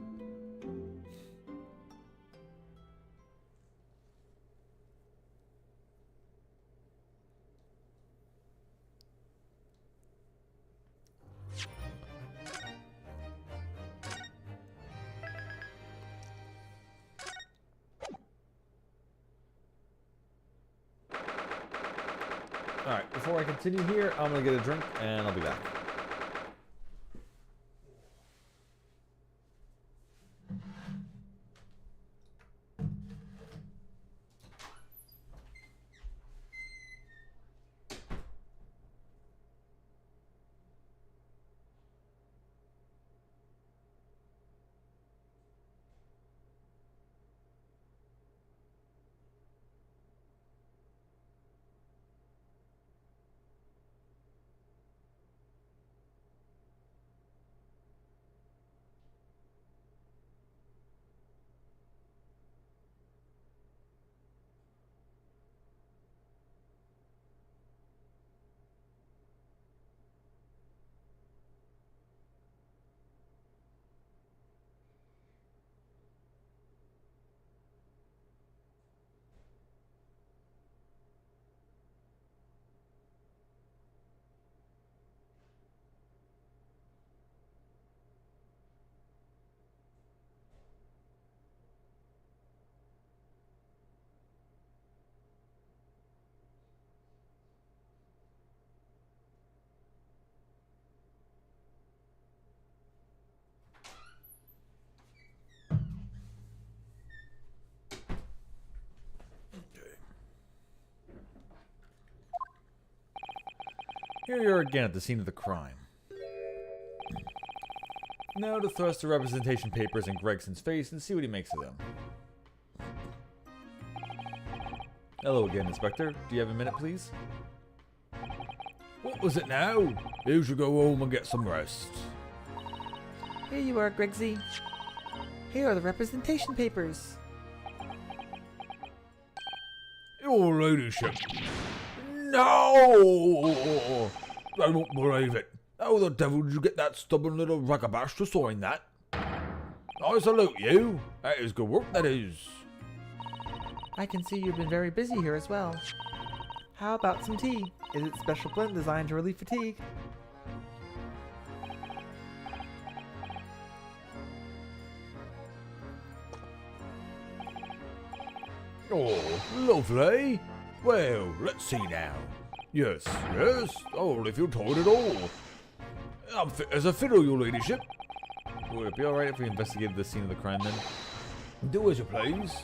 Alright, before I continue here, I'm going to get a drink and I'll be back. Here you are again at the scene of the crime. Now to thrust the representation papers in Gregson's face and see what he makes of them. Hello again, Inspector. Do you have a minute, please? What was it now? You should go home and get some rest. Here you are, Gregsy. Here are the representation papers. Your ladyship. No! I don't believe it. How the devil did you get that stubborn little ragabash to sign that? I salute you. That is good work, that is. I can see you've been very busy here as well. How about some tea? Is it special blend designed to relieve fatigue? Oh, lovely. Well, let's see now. Yes, yes. Oh, if you're told it all. I'm fit as a fiddle, your ladyship. Would it be alright if we investigated the scene of the crime then? Do as you please.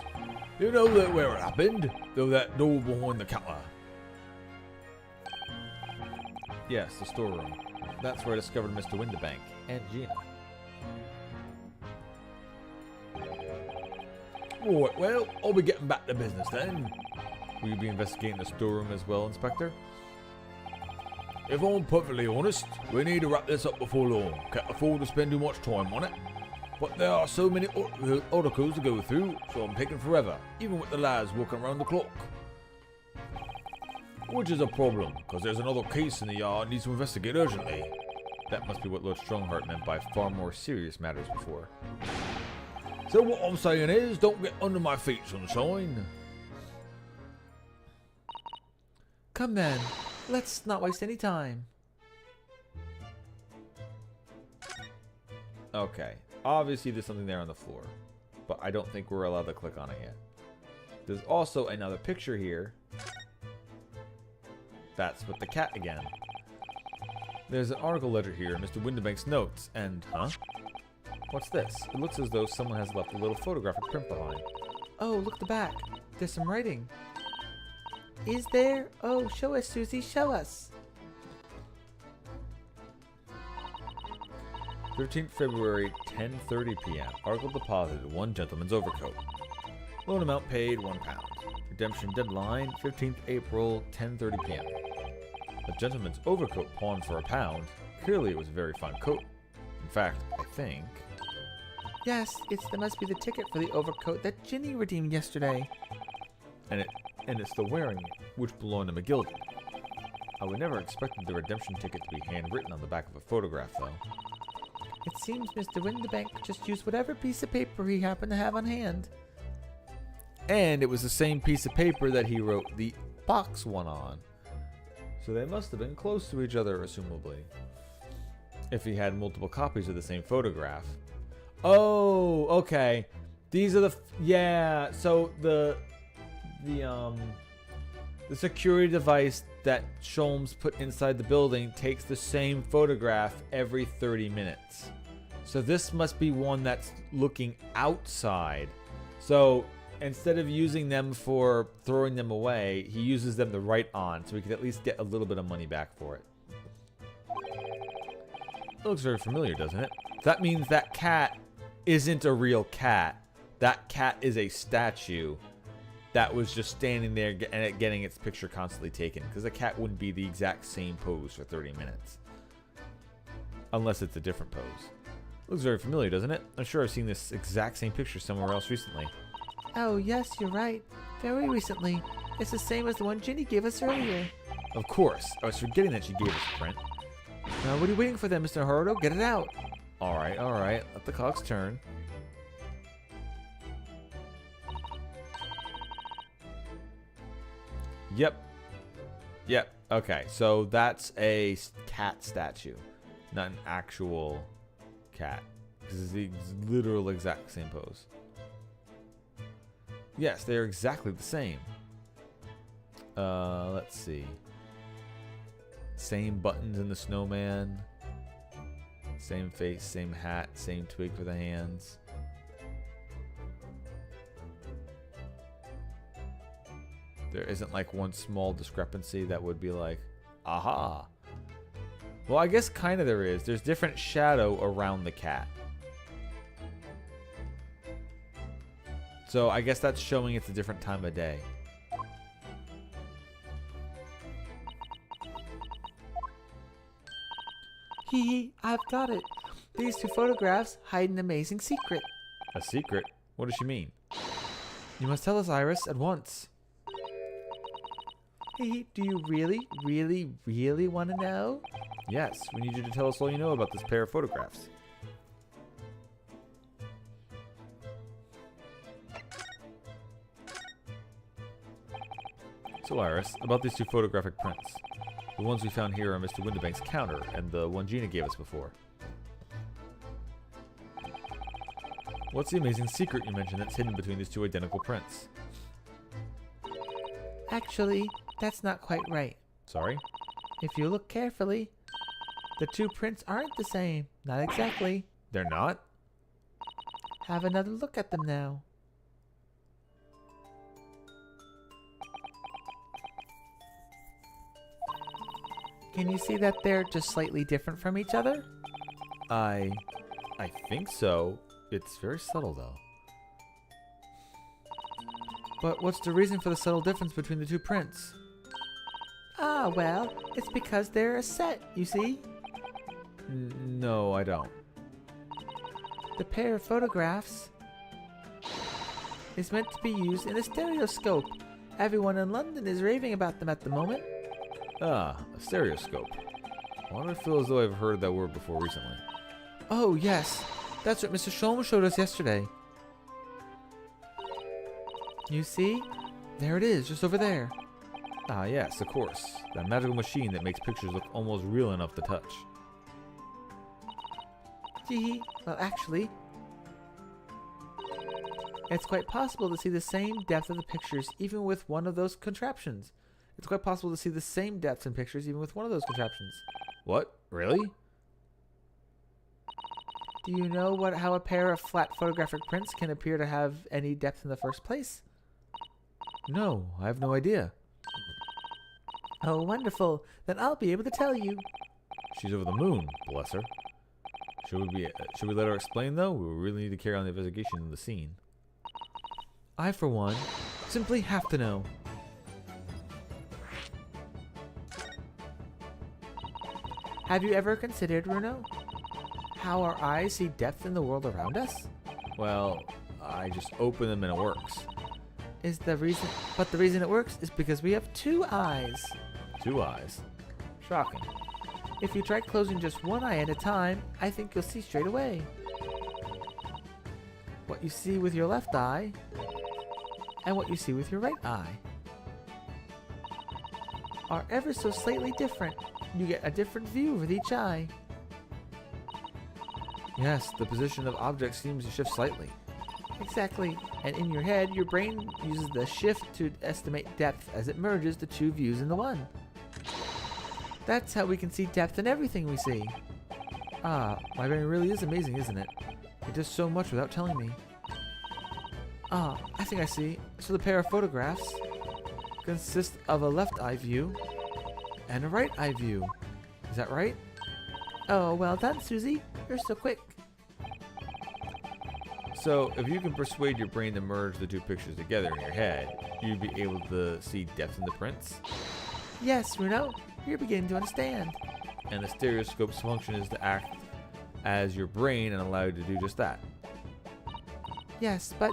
You know that where it happened? Though that door behind the counter. Yes, the storeroom. That's where I discovered Mr. Windibank and Gina. Right, well, I'll be getting back to business then. Will you be investigating the storeroom as well, Inspector? If I'm perfectly honest, we need to wrap this up before long. Can't afford to spend too much time on it. But there are so many articles to go through, so I'm taking forever, even with the lads working around the clock. Which is a problem, because there's another case in the yard needs to investigate urgently. That must be what Lord Strongheart meant by far more serious matters before. So what I'm saying is, don't get under my feet, sunshine. Come then, let's not waste any time. Okay, obviously there's something there on the floor, but I don't think we're allowed to click on it yet. There's also another picture here. That's with the cat again. There's an article ledger here, Mr. Windibank's notes, and what's this? It looks as though someone has left a little photographic print behind. Oh, look at the back. There's some writing. Is there? Oh, show us, Susie, show us. 13th February, 10:30 p.m. Article deposited, 1 gentleman's overcoat. Loan amount paid, £1. Redemption deadline, 15th April, 10:30 p.m. A gentleman's overcoat pawned for £1. Clearly it was a very fine coat. In fact, I think... Yes, that must be the ticket for the overcoat that Ginny redeemed yesterday. And it's the wearing which belonged to McGilden. I would never expected the redemption ticket to be handwritten on the back of a photograph, though. It seems Mr. Windibank just used whatever piece of paper he happened to have on hand. And it was the same piece of paper that he wrote the box one on. So they must have been close to each other, assumably. If he had multiple copies of the same photograph. Oh, okay. These are the... yeah, so the security device that Sholmes put inside the building takes the same photograph every 30 minutes. So this must be one that's looking outside. So instead of using them for throwing them away, he uses them to write on, so he could at least get a little bit of money back for it. It looks very familiar, doesn't it? That means that cat isn't a real cat. That cat is a statue that was just standing there and getting its picture constantly taken, because a cat wouldn't be the exact same pose for 30 minutes. Unless it's a different pose. Looks very familiar, doesn't it? I'm sure I've seen this exact same picture somewhere else recently. Oh, yes, you're right. Very recently. It's the same as the one Ginny gave us earlier. Of course. I was forgetting that she gave us a print. Now, what are you waiting for then, Mr. Haruto? Get it out. Alright, alright. Let the clocks turn. Yep. Yep. Okay, so that's a cat statue, not an actual cat, because it's the literal exact same pose. Yes, they're exactly the same. Let's see. Same buttons in the snowman. Same face, same hat, same twig for the hands. There isn't like one small discrepancy that would be like, aha. Well, I guess kind of there is. There's different shadow around the cat. So I guess that's showing it's a different time of day. Hee, I've got it. These two photographs hide an amazing secret. A secret? What does she mean? You must tell us, Iris, at once. Hee, do you really want to know? Yes, we need you to tell us all you know about this pair of photographs. So Iris, about these two photographic prints. The ones we found here are Mr. Windibank's counter, and the one Gina gave us before. What's the amazing secret you mentioned that's hidden between these two identical prints? Actually, that's not quite right. Sorry? If you look carefully, the two prints aren't the same. Not exactly. They're not? Have another look at them now. Can you see that they're just slightly different from each other? I think so. It's very subtle though. But what's the reason for the subtle difference between the two prints? Ah, well, it's because they're a set, you see? No, I don't. The pair of photographs is meant to be used in a stereoscope. Everyone in London is raving about them at the moment. Ah, a stereoscope. Why do I feel as though I've heard that word before recently? Oh, yes. That's what Mr. Sholm showed us yesterday. You see? There it is, just over there. Ah, yes, of course. That magical machine that makes pictures look almost real enough to touch. Gee, well, actually, it's quite possible to see the same depth of the pictures even with one of those contraptions. It's quite possible to see the same depth in pictures even with one of those contraptions. What? Really? Do you know how a pair of flat photographic prints can appear to have any depth in the first place? No, I have no idea. Oh, wonderful. Then I'll be able to tell you. She's over the moon, bless her. Should we let her explain though? We really need to carry on the investigation of the scene. I, for one, simply have to know. Have you ever considered, Runo, how our eyes see depth in the world around us? Well, I just open them and it works. But the reason it works is because we have two eyes. 2 eyes. Shocking. If you try closing just one eye at a time, I think you'll see straight away. What you see with your left eye, and what you see with your right eye are ever so slightly different. You get a different view with each eye. Yes, the position of objects seems to shift slightly. Exactly. And in your head, your brain uses the shift to estimate depth as it merges the two views into one. That's how we can see depth in everything we see. Ah, my brain really is amazing, isn't it? It does so much without telling me. Ah, I think I see. So the pair of photographs consist of a left eye view and a right eye view. Is that right? Oh, well done, Susie. You're so quick. So, if you can persuade your brain to merge the two pictures together in your head, you'd be able to see depth in the prints. Yes, Runo. You're beginning to understand. And the stereoscope's function is to act as your brain and allow you to do just that. Yes, but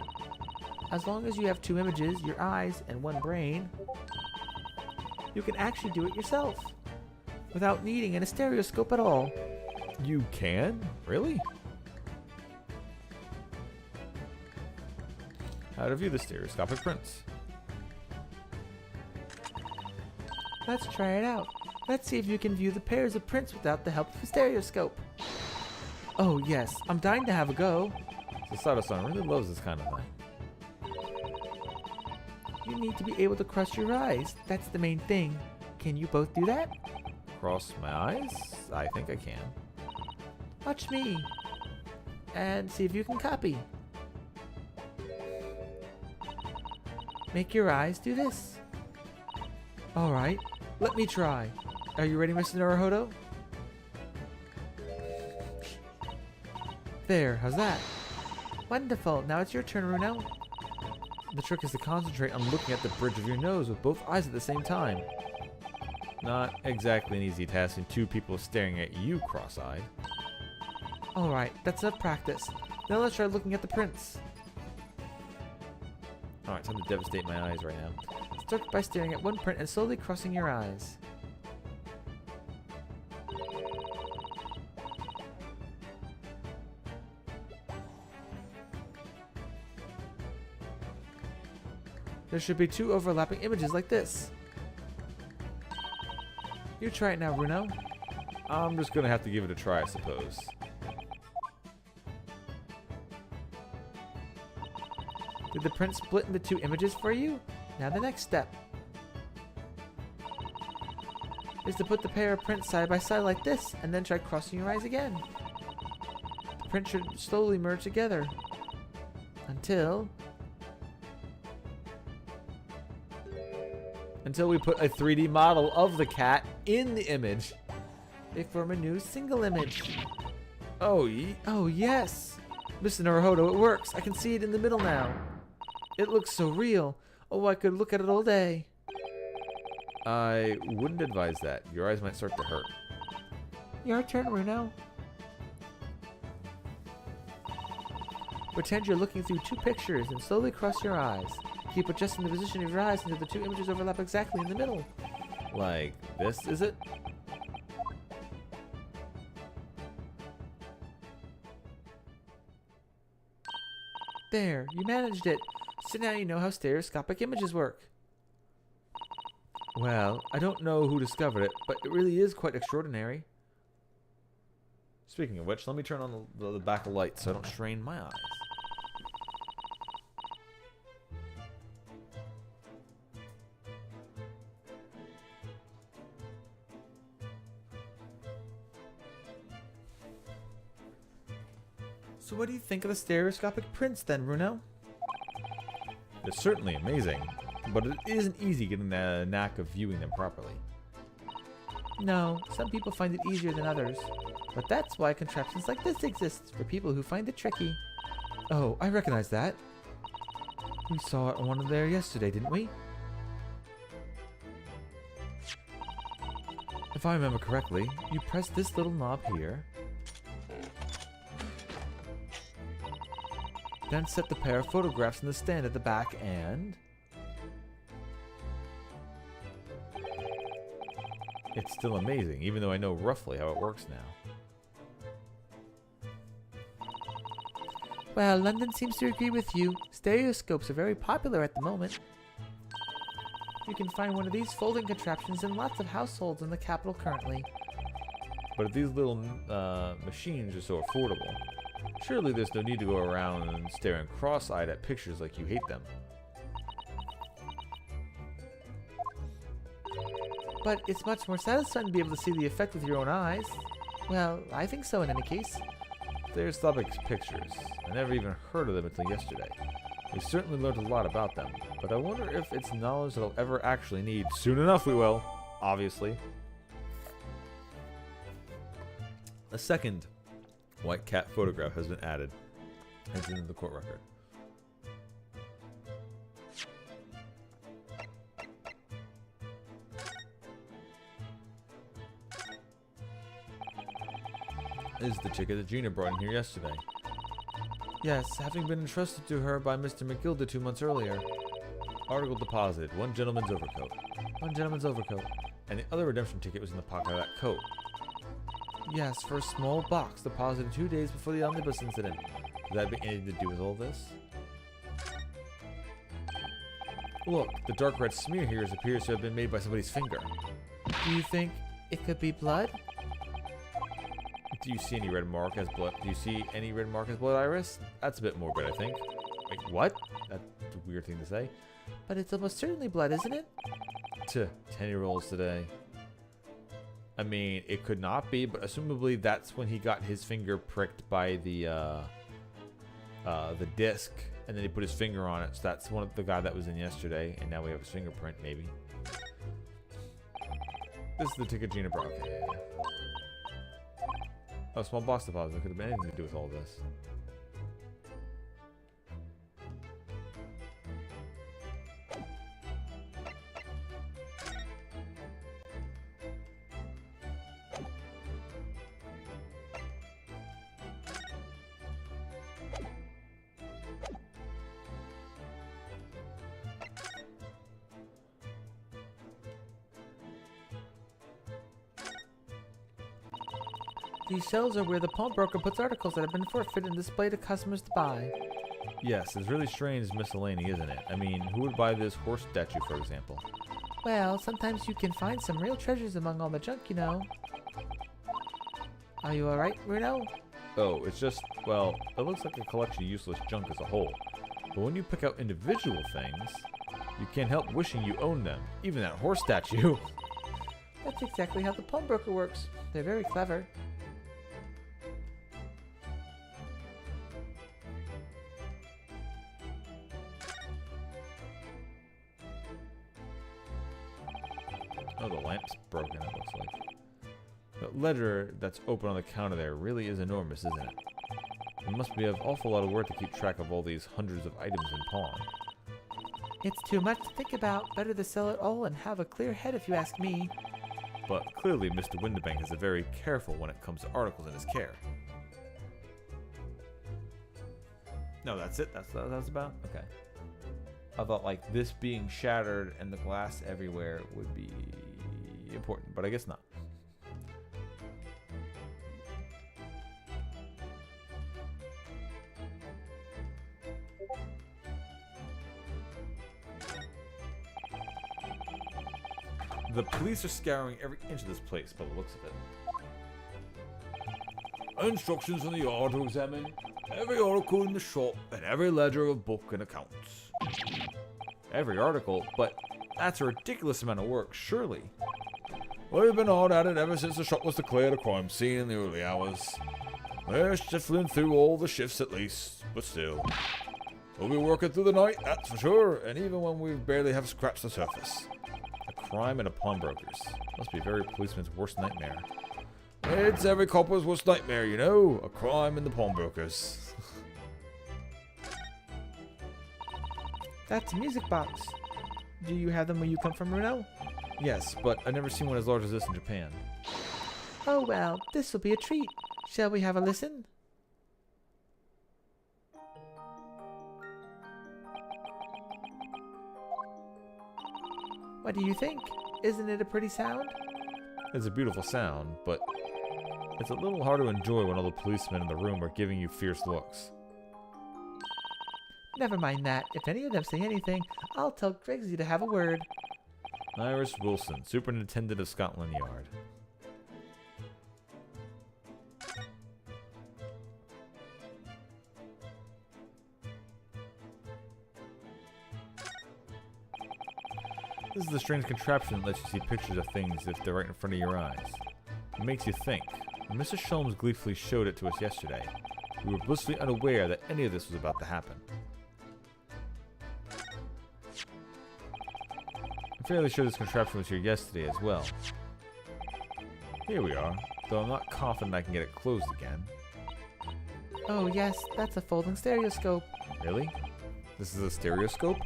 as long as you have two images, your eyes, and one brain, you can actually do it yourself without needing a stereoscope at all. You can? Really? How to view the stereoscopic prints. Let's try it out. Let's see if you can view the pairs of prints without the help of a stereoscope. Oh yes, I'm dying to have a go. Susato-san really loves this kind of thing. You need to be able to cross your eyes. That's the main thing. Can you both do that? Cross my eyes? I think I can. Watch me. And see if you can copy. Make your eyes do this. Alright, let me try. Are you ready, Mr. Naruhodo? There, how's that? Wonderful, now it's your turn, Runo. The trick is to concentrate on looking at the bridge of your nose with both eyes at the same time. Not exactly an easy task when two people staring at you cross-eyed. Alright, that's enough practice. Now let's try looking at the prints. Alright, time to devastate my eyes right now. Start by staring at one print and slowly crossing your eyes. There should be two overlapping images like this. You try it now, Runo. I'm just gonna have to give it a try, I suppose. Did the print split into two images for you? Now the next step is to put the pair of prints side by side like this and then try crossing your eyes again. The print should slowly merge together until Until we put a 3D model of the cat in the image. they form a new single image. Oh, Oh yes! Mr. Naruhodo, it works! I can see it in the middle now. It looks so real. Oh, I could look at it all day. I wouldn't advise that. Your eyes might start to hurt. Your turn, Runo. Pretend you're looking through two pictures and slowly cross your eyes. Keep adjusting the position of your eyes until the two images overlap exactly in the middle. Like this, is it? There, you managed it. So now you know how stereoscopic images work. Well, I don't know who discovered it, but it really is quite extraordinary. Speaking of which, let me turn on the back of light so I don't strain my eyes. So what do you think of the stereoscopic prints then, Bruno? It's certainly amazing, but it isn't easy getting the knack of viewing them properly. No, some people find it easier than others. But that's why contraptions like this exist, for people who find it tricky. Oh, I recognize that. We saw it on one of there yesterday, didn't we? If I remember correctly, you press this little knob here, then set the pair of photographs in the stand at the back and... It's still amazing, even though I know roughly how it works now. Well, London seems to agree with you. Stereoscopes are very popular at the moment. You can find one of these folding contraptions in lots of households in the capital currently. But if these little machines are so affordable, surely there's no need to go around and staring cross-eyed at pictures like you hate them. But it's much more satisfying to be able to see the effect with your own eyes. Well, I think so in any case. Stereoscopic pictures. I never even heard of them until yesterday. We certainly learned a lot about them, but I wonder if it's knowledge that I'll ever actually need. Soon enough we will, obviously. A second white cat photograph has been added. It's in the court record. This is the ticket that Gina brought in here yesterday. Yes, having been entrusted to her by Mr. McGilda 2 months earlier. Article deposited, one gentleman's overcoat. One gentleman's overcoat. And the other redemption ticket was in the pocket of that coat. Yes, for a small box deposited 2 days before the omnibus incident. Does that have anything to do with all this? Look, the dark red smear here appears to have been made by somebody's finger. Do you think it could be blood? Do you see any red mark as blood? Do you see any red mark as blood, Iris? That's a bit morbid, I think. Wait, what? That's a weird thing to say. But it's almost certainly blood, isn't it? 10-year-olds today. I mean, it could not be, but assumably that's when he got his finger pricked by the disc, and then he put his finger on it. So that's one of the guy that was in yesterday, and now we have his fingerprint, maybe. This is the ticket Gina brought. Okay. Oh, small box deposit. It could have been anything to do with all this. These shelves are where the pawnbroker puts articles that have been forfeited and displayed to customers to buy. Yes, it's really strange miscellany, isn't it? I mean, who would buy this horse statue, for example? Well, sometimes you can find some real treasures among all the junk, you know. Are you alright, Bruno? Oh, it's just, well, it looks like a collection of useless junk as a whole. But when you pick out individual things, you can't help wishing you owned them. Even that horse statue. That's exactly how the pawnbroker works. They're very clever. Oh, the lamp's broken, it looks like. The ledger that's open on the counter there really is enormous, isn't it? It must be an awful lot of work to keep track of all these hundreds of items in pawn. It's too much to think about. Better to sell it all and have a clear head if you ask me. But clearly Mr. Windibank is very careful when it comes to articles in his care. No, that's it? That's what that's about? Okay. I thought like this being shattered and the glass everywhere would be important, but I guess not. The police are scouring every inch of this place by the looks of it. Instructions from the yard to examine every article in the shop and every ledger of book and accounts. Every article, but that's a ridiculous amount of work, surely. We've been hard at it ever since the shop was declared a crime scene in the early hours. We're shuffling through all the shifts at least, but still. We'll be working through the night, that's for sure, and even when we barely have scratched the surface. A crime and a pawnbroker's. Must be every policeman's worst nightmare. It's every copper's worst nightmare, you know, a crime in the pawnbrokers. That's a music box. Do you have them where you come from, Runo? Yes, but I've never seen one as large as this in Japan. Oh well, this will be a treat. Shall we have a listen? What do you think? Isn't it a pretty sound? It's a beautiful sound, but it's a little hard to enjoy when all the policemen in the room are giving you fierce looks. Never mind that. If any of them say anything, I'll tell Gregsy to have a word. Iris Wilson, Superintendent of Scotland Yard. This is a strange contraption that lets you see pictures of things if they're right in front of your eyes. It makes you think. When Mr. Sholmes gleefully showed it to us yesterday, we were blissfully unaware that any of this was about to happen. I'm fairly sure this contraption was here yesterday as well. Here we are, though I'm not confident I can get it closed again. Oh yes, that's a folding stereoscope. Really? This is a stereoscope?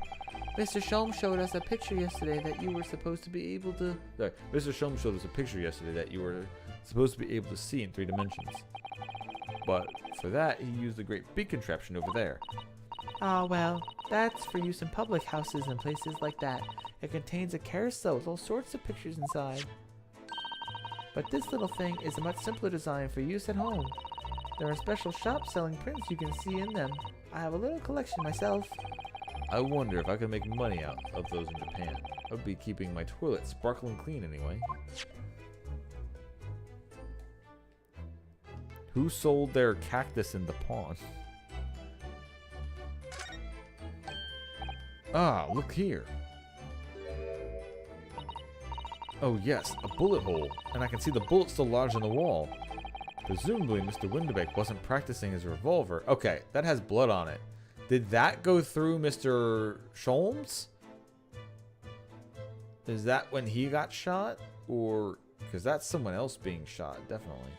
Mr. Sholmes showed us a picture yesterday that you were supposed to be able to... Sorry, Mr. Sholmes showed us a picture yesterday that you were supposed to be able to see in 3 dimensions. But for that, he used the great big contraption over there. Ah well, that's for use in public houses and places like that. It contains a carousel with all sorts of pictures inside. But this little thing is a much simpler design for use at home. There are special shops selling prints you can see in them. I have a little collection myself. I wonder if I could make money out of those in Japan. I would be keeping my toilet sparkling clean anyway. Who sold their cactus in the pawn? Ah, look here. Oh yes, a bullet hole, and I can see the bullet still lodged in the wall. Presumably Mr. Windibank wasn't practicing his revolver. Okay, that has blood on it. Did that go through Mr. Sholmes? Is that when he got shot? Or, because that's someone else being shot, definitely.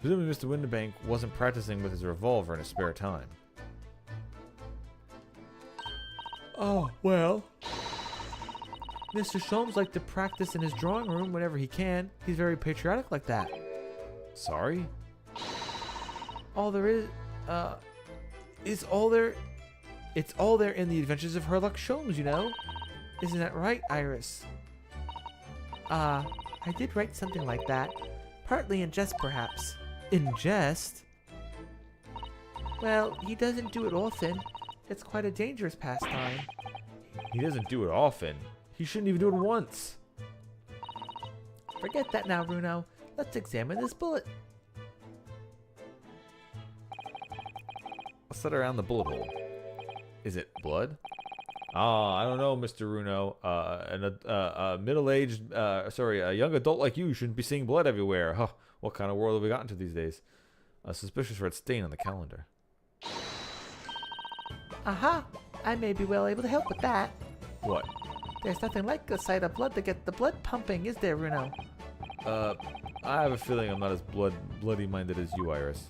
Presumably Mr. Windibank wasn't practicing with his revolver in his spare time. Oh, well. Mr. Sholmes liked to practice in his drawing room whenever he can. He's very patriotic like that. Sorry? All there is all there. It's all there in the Adventures of Herlock Sholmes, you know. Isn't that right, Iris? I did write something like that. Partly in jest, perhaps. In jest? Well, he doesn't do it often. It's quite a dangerous pastime. He doesn't do it often. He shouldn't even do it once. Forget that now, Runo. Let's examine this bullet. I'll set around the bullet hole. Is it blood? I don't know, Mr. Runo. A middle-aged, a young adult like you shouldn't be seeing blood everywhere. Huh, what kind of world have we gotten to these days? A suspicious red stain on the calendar. Aha! I may be well able to help with that. What? There's nothing like the sight of blood to get the blood pumping, is there, Runo? I have a feeling I'm not as bloody-minded as you, Iris.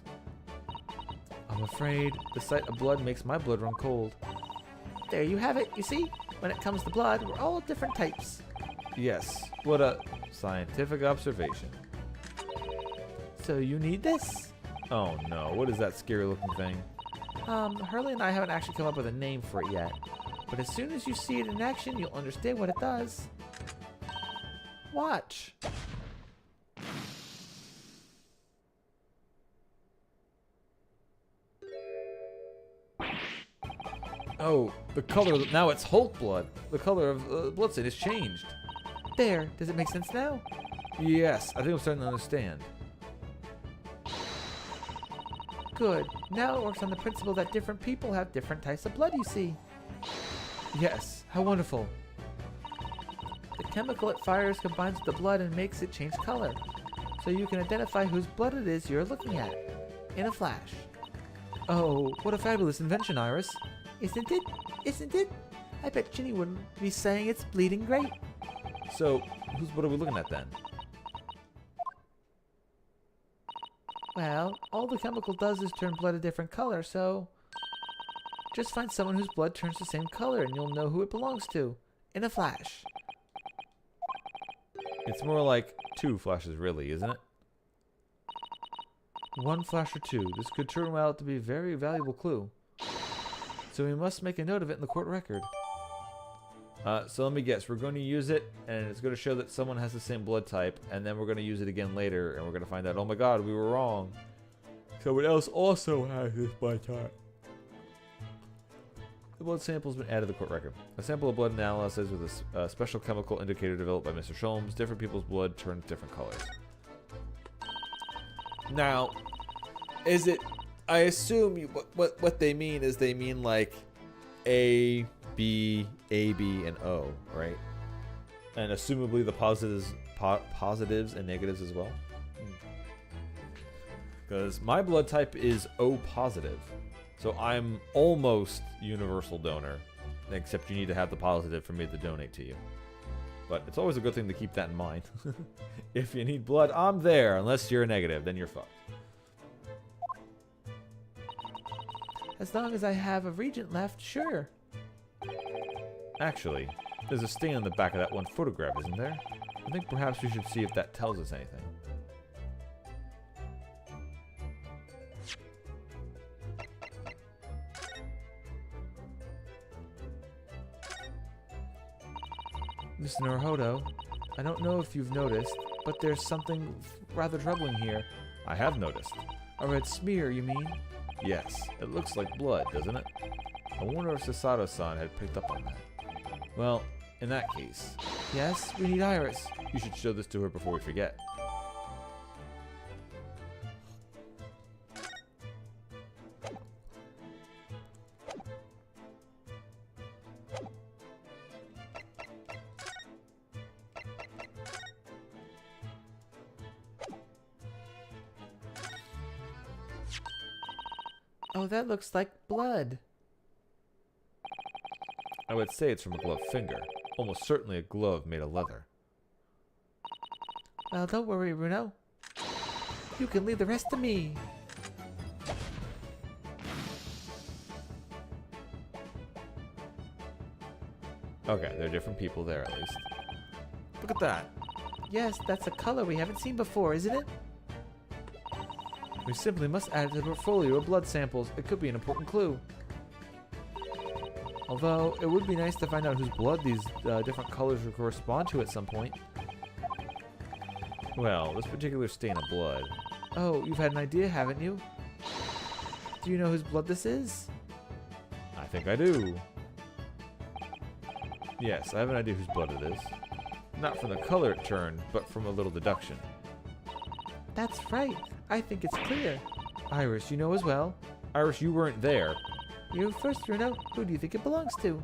I'm afraid the sight of blood makes my blood run cold. There you have it, you see? When it comes to blood, we're all different types. Yes, what a scientific observation. So you need this? Oh no, what is that scary-looking thing? Hurley and I haven't actually come up with a name for it yet. But as soon as you see it in action, you'll understand what it does. Watch. Oh, the color, now it's Hulk blood. the color of blood stain has changed. There, does it make sense now? Yes, I think I'm starting to understand. Good. Now it works on the principle that different people have different types of blood, you see. Yes, how wonderful. The chemical it fires combines with the blood and makes it change color. So you can identify whose blood it is you're looking at. In a flash. Oh, what a fabulous invention, Iris. Isn't it? Isn't it? I bet Ginny wouldn't be saying it's bleeding great. So, whose blood are we looking at then? Well, all the chemical does is turn blood a different color, so... Just find someone whose blood turns the same color and you'll know who it belongs to. In a flash. It's more like 2 flashes, really, isn't it? 1 flash or 2. This could turn out to be a very valuable clue. So we must make a note of it in the court record. So let me guess. We're going to use it, and it's going to show that someone has the same blood type, and then we're going to use it again later, and we're going to find out, oh my god, we were wrong. Someone else also has this blood type. The blood sample has been added to the court record. A sample of blood analysis with a special chemical indicator developed by Mr. Sholmes. Different people's blood turns different colors. Now, is it? I assume what they mean is they mean like A, B, and O, right? And assumably the positives and negatives as well. Because my blood type is O positive. So I'm almost universal donor, except you need to have the positive for me to donate to you. But it's always a good thing to keep that in mind. If you need blood, I'm there. Unless you're a negative, then you're fucked. As long as I have a regent left, sure. Actually, there's a stain on the back of that one photograph, isn't there? I think perhaps we should see if that tells us anything. Mr. Naruhodo, I don't know if you've noticed, but there's something rather troubling here. I have noticed. A red smear, you mean? Yes, it looks like blood, doesn't it? I wonder if Sasato-san had picked up on that. Well, in that case, Yes, we need Iris. you should show this to her before we forget. Oh, that looks like blood. I would say it's from a gloved finger. Almost certainly a glove made of leather. Well, don't worry, Bruno. You can leave the rest to me. Okay, there are different people there at least. Look at that. Yes, that's a color we haven't seen before, isn't it? We simply must add it to the portfolio of blood samples. It could be an important clue. Although, it would be nice to find out whose blood these different colors will correspond to at some point. Well, this particular stain of blood. Oh, you've had an idea, haven't you? Do you know whose blood this is? I think I do. Yes, I have an idea whose blood it is. Not from the color it turned, but from a little deduction. That's right. I think it's clear. Iris, you know as well. Iris, you weren't there. You first, Bruno. Who do you think it belongs to?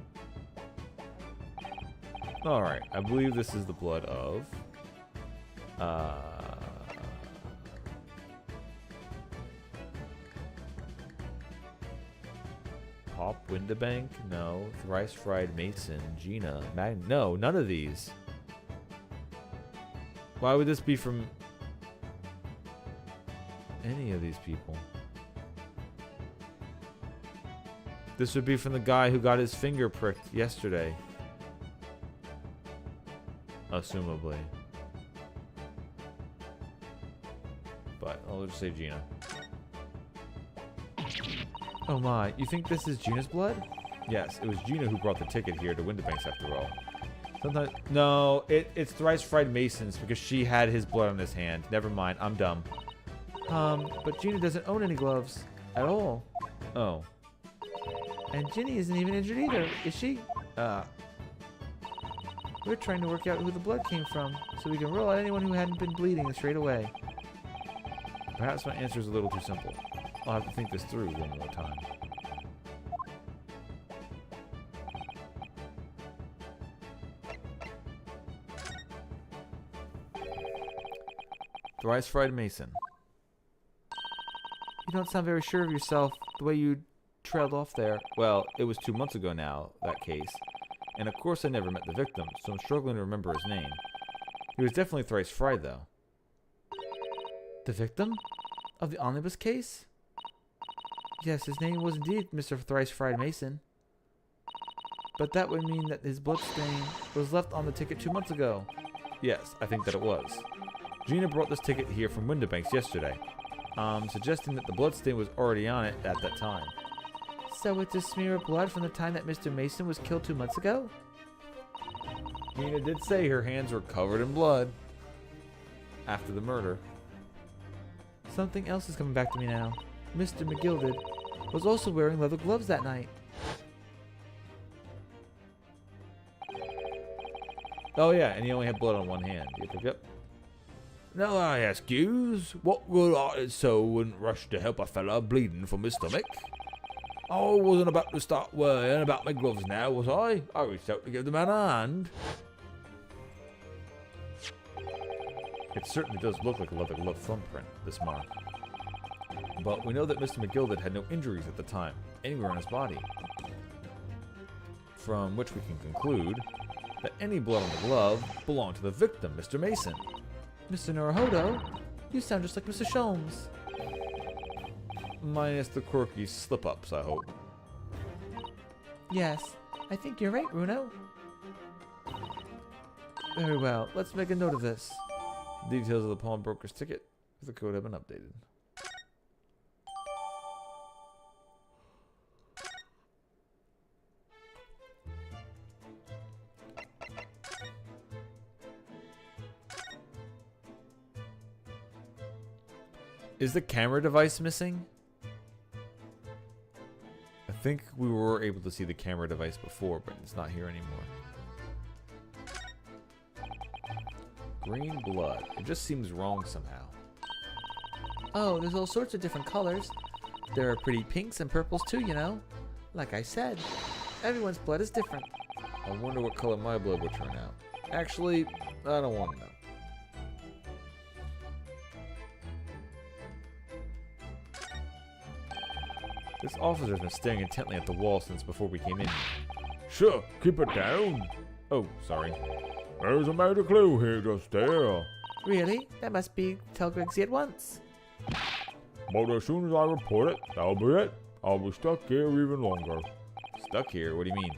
Alright, I believe this is the blood of... Pop Windabank? No. Thrice Fried Mason? Gina? No, none of these. Why would this be from any of these people? This would be from the guy who got his finger pricked yesterday. Assumably. But I'll just say Gina. Oh my, you think this is Gina's blood? Yes, it was Gina who brought the ticket here to Windabanks after all. Sometimes, no, it's Thrice Fried Mason's because she had his blood on his hand. Never mind, I'm dumb. But Gina doesn't own any gloves. At all. Oh. And Ginny isn't even injured either, is she? We're trying to work out who the blood came from, so we can rule out anyone who hadn't been bleeding straight away. Perhaps my answer is a little too simple. I'll have to think this through one more time. Thrice Fried Mason. You don't sound very sure of yourself, the way you trailed off there. Well, it was 2 months ago now, that case. And of course I never met the victim, so I'm struggling to remember his name. He was definitely thrice fried, though. The victim? Of the omnibus case? Yes, his name was indeed Mr. Thrice Fried Mason. But that would mean that his blood stain was left on the ticket 2 months ago. Yes, I think that it was. Gina brought this ticket here from Windobanks yesterday, suggesting that the bloodstain was already on it at that time. So it's a smear of blood from the time that Mr. Mason was killed 2 months ago? Gina did say her hands were covered in blood after the murder. Something else is coming back to me now. Mr. McGilded was also wearing leather gloves that night. Oh yeah, and he only had blood on one hand. Yep. Now I ask yous, what good-hearted soul wouldn't rush to help a fella bleeding from his stomach? I wasn't about to start worrying about my gloves now, was I? I reached out to give the man a hand. It certainly does look like a leather glove thumbprint, this mark. But we know that Mr. McGilded had no injuries at the time, anywhere on his body. From which we can conclude that any blood on the glove belonged to the victim, Mr. Mason. Mr. Naruhodo, you sound just like Mr. Sholmes. Minus the quirky slip-ups, I hope. Yes, I think you're right, Runo. Very well, let's make a note of this. Details of the pawnbroker's ticket with the code have been updated. Is the camera device missing? I think we were able to see the camera device before, but it's not here anymore. Green blood. It just seems wrong somehow. Oh, there's all sorts of different colors. There are pretty pinks and purples too, you know. Like I said, everyone's blood is different. I wonder what color my blood would turn out. Actually, I don't want to know. This officer's been staring intently at the wall since before we came in here. Sure, keep it down. Oh, sorry. There's a major clue here just there. Really? That must be tell Gregsy at once. But as soon as I report it, that'll be it. I'll be stuck here even longer. Stuck here? What do you mean?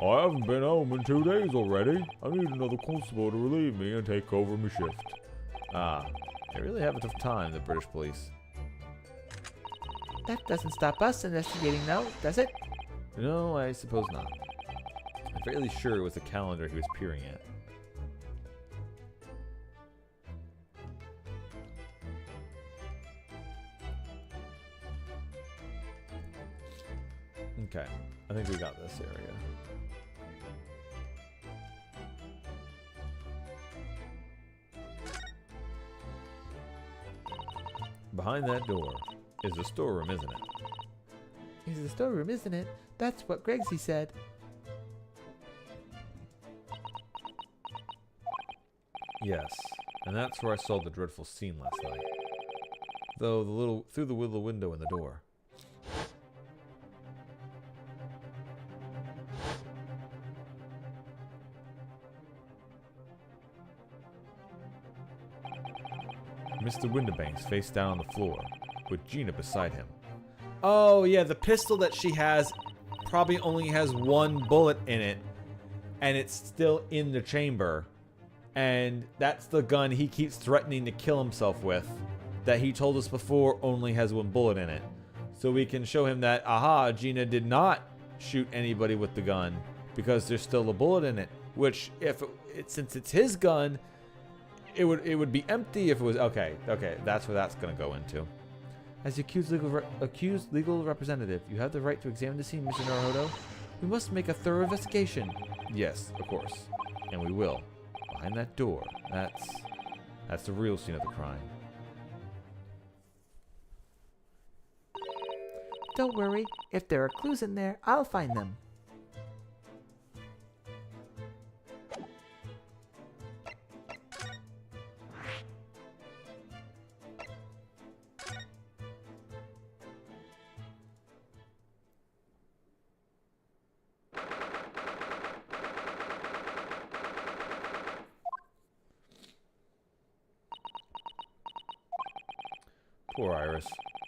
I haven't been home in 2 days already. I need another constable to relieve me and take over my shift. Ah, they really have a tough time, the British police. That doesn't stop us investigating though, does it? No, I suppose not. I'm fairly sure it was the calendar he was peering at. Okay, I think we got this area. Behind that door is the storeroom, isn't it? It's the storeroom, isn't it? That's what Gregsy said. Yes, and that's where I saw the dreadful scene last night. Through the little window in the door. Mr. Windobanks face down on the floor, with Gina beside him. Oh, yeah, the pistol that she has probably only has one bullet in it, and it's still in the chamber. And that's the gun he keeps threatening to kill himself with, that he told us before only has one bullet in it. So we can show him that, aha, Gina did not shoot anybody with the gun, because there's still a bullet in it. Which, since it's his gun, it would be empty if it was... Okay, that's where that's going to go into. As the accused legal representative, you have the right to examine the scene, Mr. Naruhodo. We must make a thorough investigation. Yes, of course. And we will. Behind that door. That's the real scene of the crime. Don't worry. If there are clues in there, I'll find them. Poor Iris.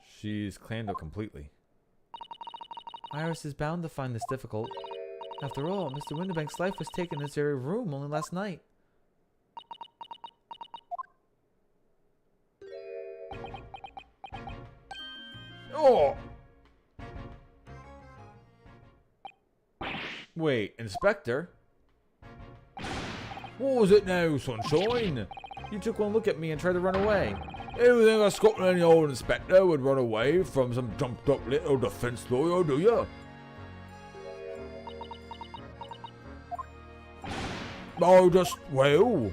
She's clammed up completely. Iris is bound to find this difficult. After all, Mr. Windibank's life was taken in this very room only last night. Oh! Wait, Inspector? What was it now, Sunshine? You took one look at me and tried to run away. You think a Scotland Yard inspector would run away from some jumped up little defence lawyer, do you? I just, well...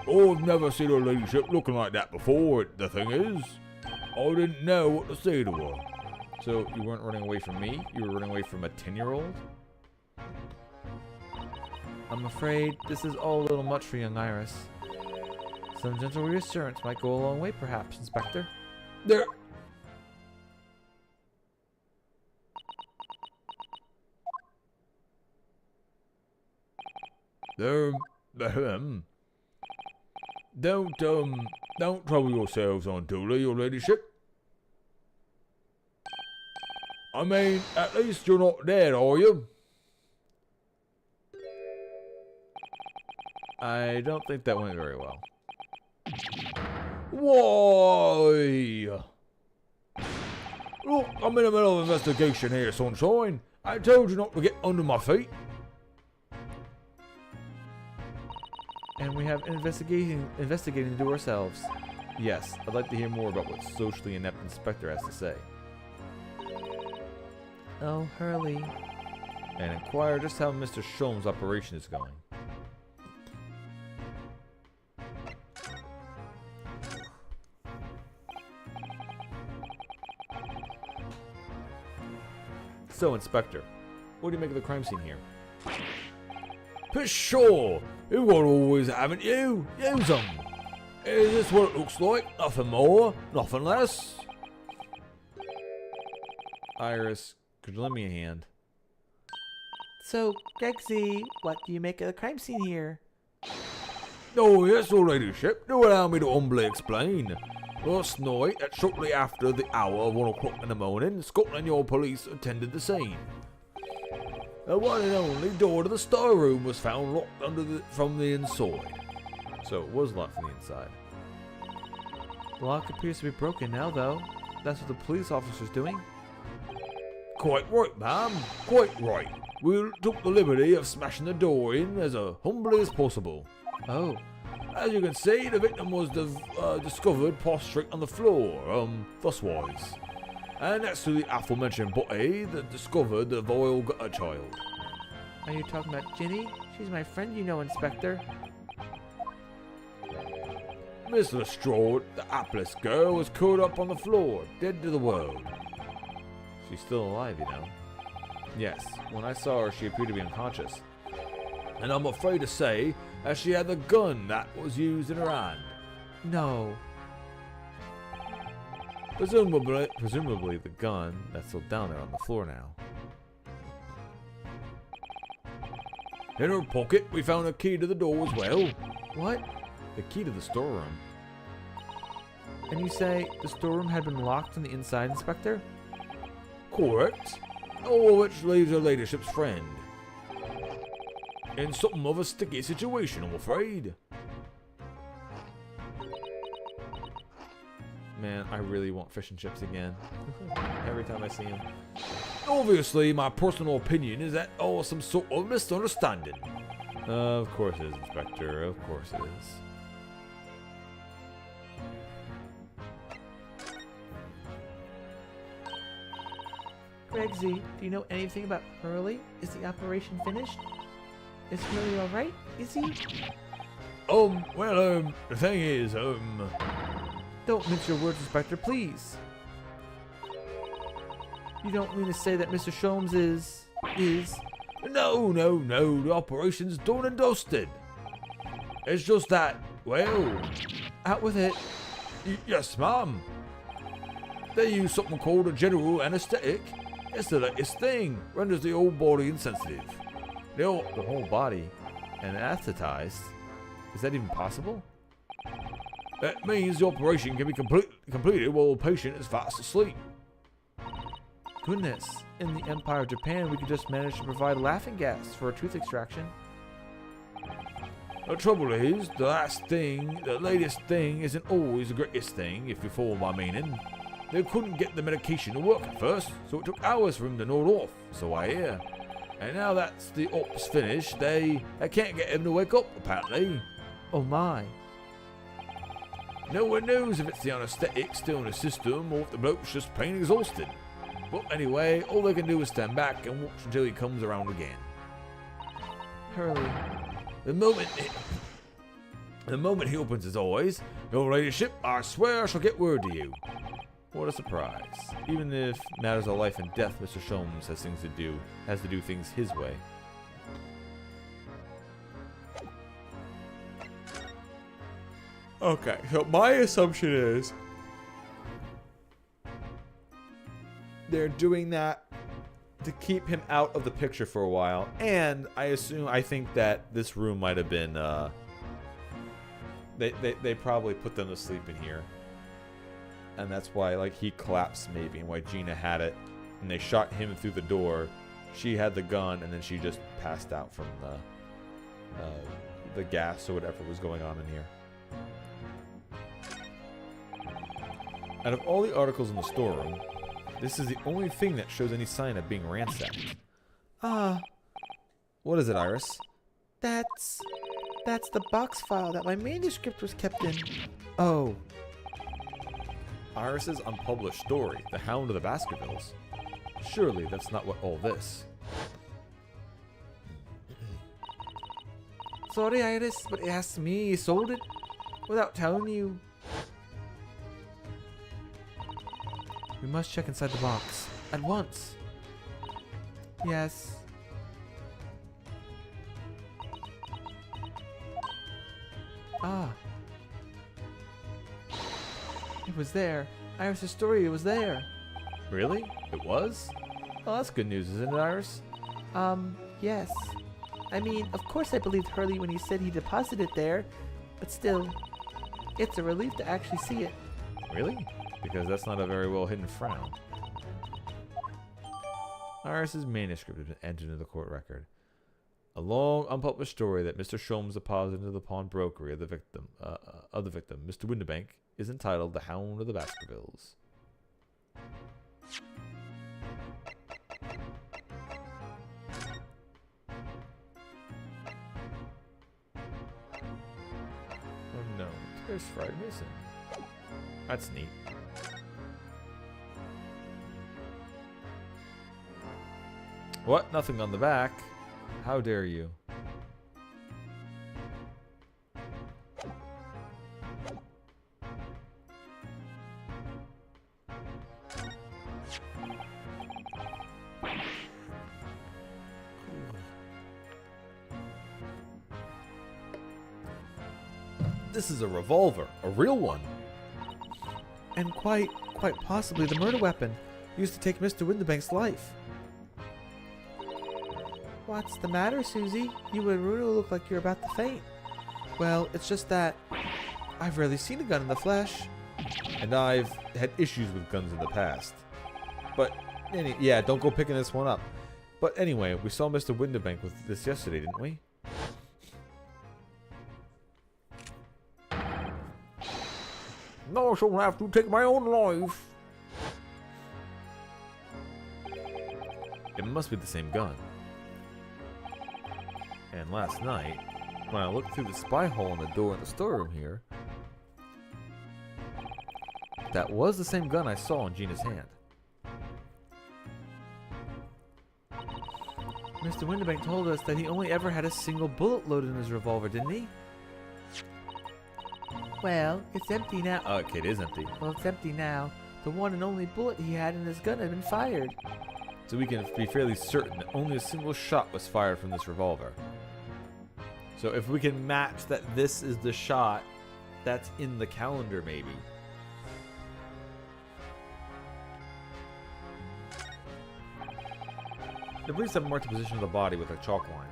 I've never seen her ladyship looking like that before, the thing is. I didn't know what to say to her. So you weren't running away from me? You were running away from a 10-year-old? I'm afraid this is all a little much for young Iris. Some gentle reassurance might go a long way, perhaps, Inspector. There... Don't trouble yourselves unduly, your ladyship. I mean, at least you're not dead, are you? I don't think that went very well. Why? Look, I'm in the middle of an investigation here, Sunshine. I told you not to get under my feet. And we have investigating to do ourselves. Yes, I'd like to hear more about what socially inept Inspector has to say. Oh, Hurley. And inquire just how Mr. Sholmes' operation is going. So, Inspector, what do you make of the crime scene here? Pshaw! You've got always, haven't you? Use 'em. Is this what it looks like? Nothing more, nothing less. Iris, could you lend me a hand? So, Gregsy, what do you make of the crime scene here? Oh, yes, your ladyship. Do allow me to humbly explain. Last night, at shortly after the hour of 1 o'clock in the morning, Scotland Yard police attended the scene. The one and only door to the storeroom was found locked from the inside. So it was locked from the inside. The lock appears to be broken now, though. That's what the police officer's doing. Quite right, ma'am. Quite right. We took the liberty of smashing the door in as humbly as possible. Oh, As you can see, the victim was discovered prostrate on the floor, thuswise. And next to the aforementioned body that discovered the vile gutter child. are you talking about Ginny? She's my friend, you know, Inspector. Miss Lestrade, the hapless girl, was curled up on the floor, dead to the world. She's still alive, you know. Yes, when I saw her, she appeared to be unconscious. And I'm afraid to say that she had the gun that was used in her hand. No. Presumably the gun that's still down there on the floor now. In her pocket, we found a key to the door as well. What? The key to the storeroom. And you say the storeroom had been locked from the inside, Inspector? Correct. All of which leaves her ladyship's friend in something of a sticky situation, I'm afraid. Man, I really want fish and chips again. Every time I see them. Obviously, my personal opinion is that some sort of misunderstanding. Of course it is, Inspector. Of course it is. Gregsy, do you know anything about Hurley? Is the operation finished? Is Hurley alright? Is he? Well, the thing is, Don't mince your words, Inspector, please. You don't mean to say that Mr. Sholmes is... No, the operation's done and dusted. It's just that, well, Out with it. yes, ma'am. They use something called a general anesthetic. It's the latest thing, renders the whole body insensitive. The whole body anesthetized? Is that even possible? That means the operation can be completed while the patient is fast asleep. Goodness. In the Empire of Japan, we could just manage to provide laughing gas for a tooth extraction. The trouble is, the latest thing isn't always the greatest thing, if you follow my meaning. They couldn't get the medication to work at first, so it took hours for him to nod off, so I hear. And now that's the op's finished, they can't get him to wake up, apparently. Oh my. No one knows if it's the anesthetic still in the system or if the bloke's just plain exhausted. But anyway, all they can do is stand back and watch until he comes around again. Hurley. The moment he opens his eyes, your ladyship, I swear I shall get word to you. What a surprise. Even if matters of life and death, Mr. Sholmes has to do things his way. Okay, so my assumption is they're doing that to keep him out of the picture for a while, and I think that this room might have been they probably put them to sleep in here, and that's why like he collapsed maybe, and why Gina had it, and they shot him through the door. She had the gun, and then she just passed out from the gas or whatever was going on in here. Out of all the articles in the storeroom, this is the only thing that shows any sign of being ransacked. Ah, What is it, Iris? that's the box file that my manuscript was kept in. Oh, Iris's unpublished story, The Hound of the Baskervilles. Surely that's not what all this. sorry, Iris, but it has me. You sold it without telling you. We must check inside the box at once. Yes. Ah. It was there. Iris' story, it was there. Really? It was? Well, that's good news, isn't it, Iris? Yes. I mean, of course I believed Hurley when he said he deposited it there, but still, it's a relief to actually see it. Really? Because that's not a very well hidden frown. Iris's manuscript has been entered into the court record. A long, unpublished story that Mr. Sholmes deposited into the pawnbrokery of the victim, Mr. Windibank, is entitled The Hound of the Baskervilles. Oh no, there's Friar Mason. That's neat. What? Nothing on the back? How dare you? This is a revolver, a real one. And quite possibly the murder weapon used to take Mr. Windibank's life. What's the matter, Susie? You and Runo look like you're about to faint. Well, it's just that I've rarely seen a gun in the flesh. And I've had issues with guns in the past. But, yeah, don't go picking this one up. But anyway, we saw Mr. Windibank with this yesterday, didn't we? No, I shall have to take my own life. It must be the same gun. And last night, when I looked through the spy hole in the door in the storeroom here, that was the same gun I saw in Gina's hand. Mr. Winterbank told us that he only ever had a single bullet loaded in his revolver, didn't he? Well, it's empty now. Oh, okay, it is empty. Well, it's empty now. The one and only bullet he had in his gun had been fired. So we can be fairly certain that only a single shot was fired from this revolver. So if we can match that this is the shot that's in the calendar, maybe. The police have marked the position of the body with a chalk line.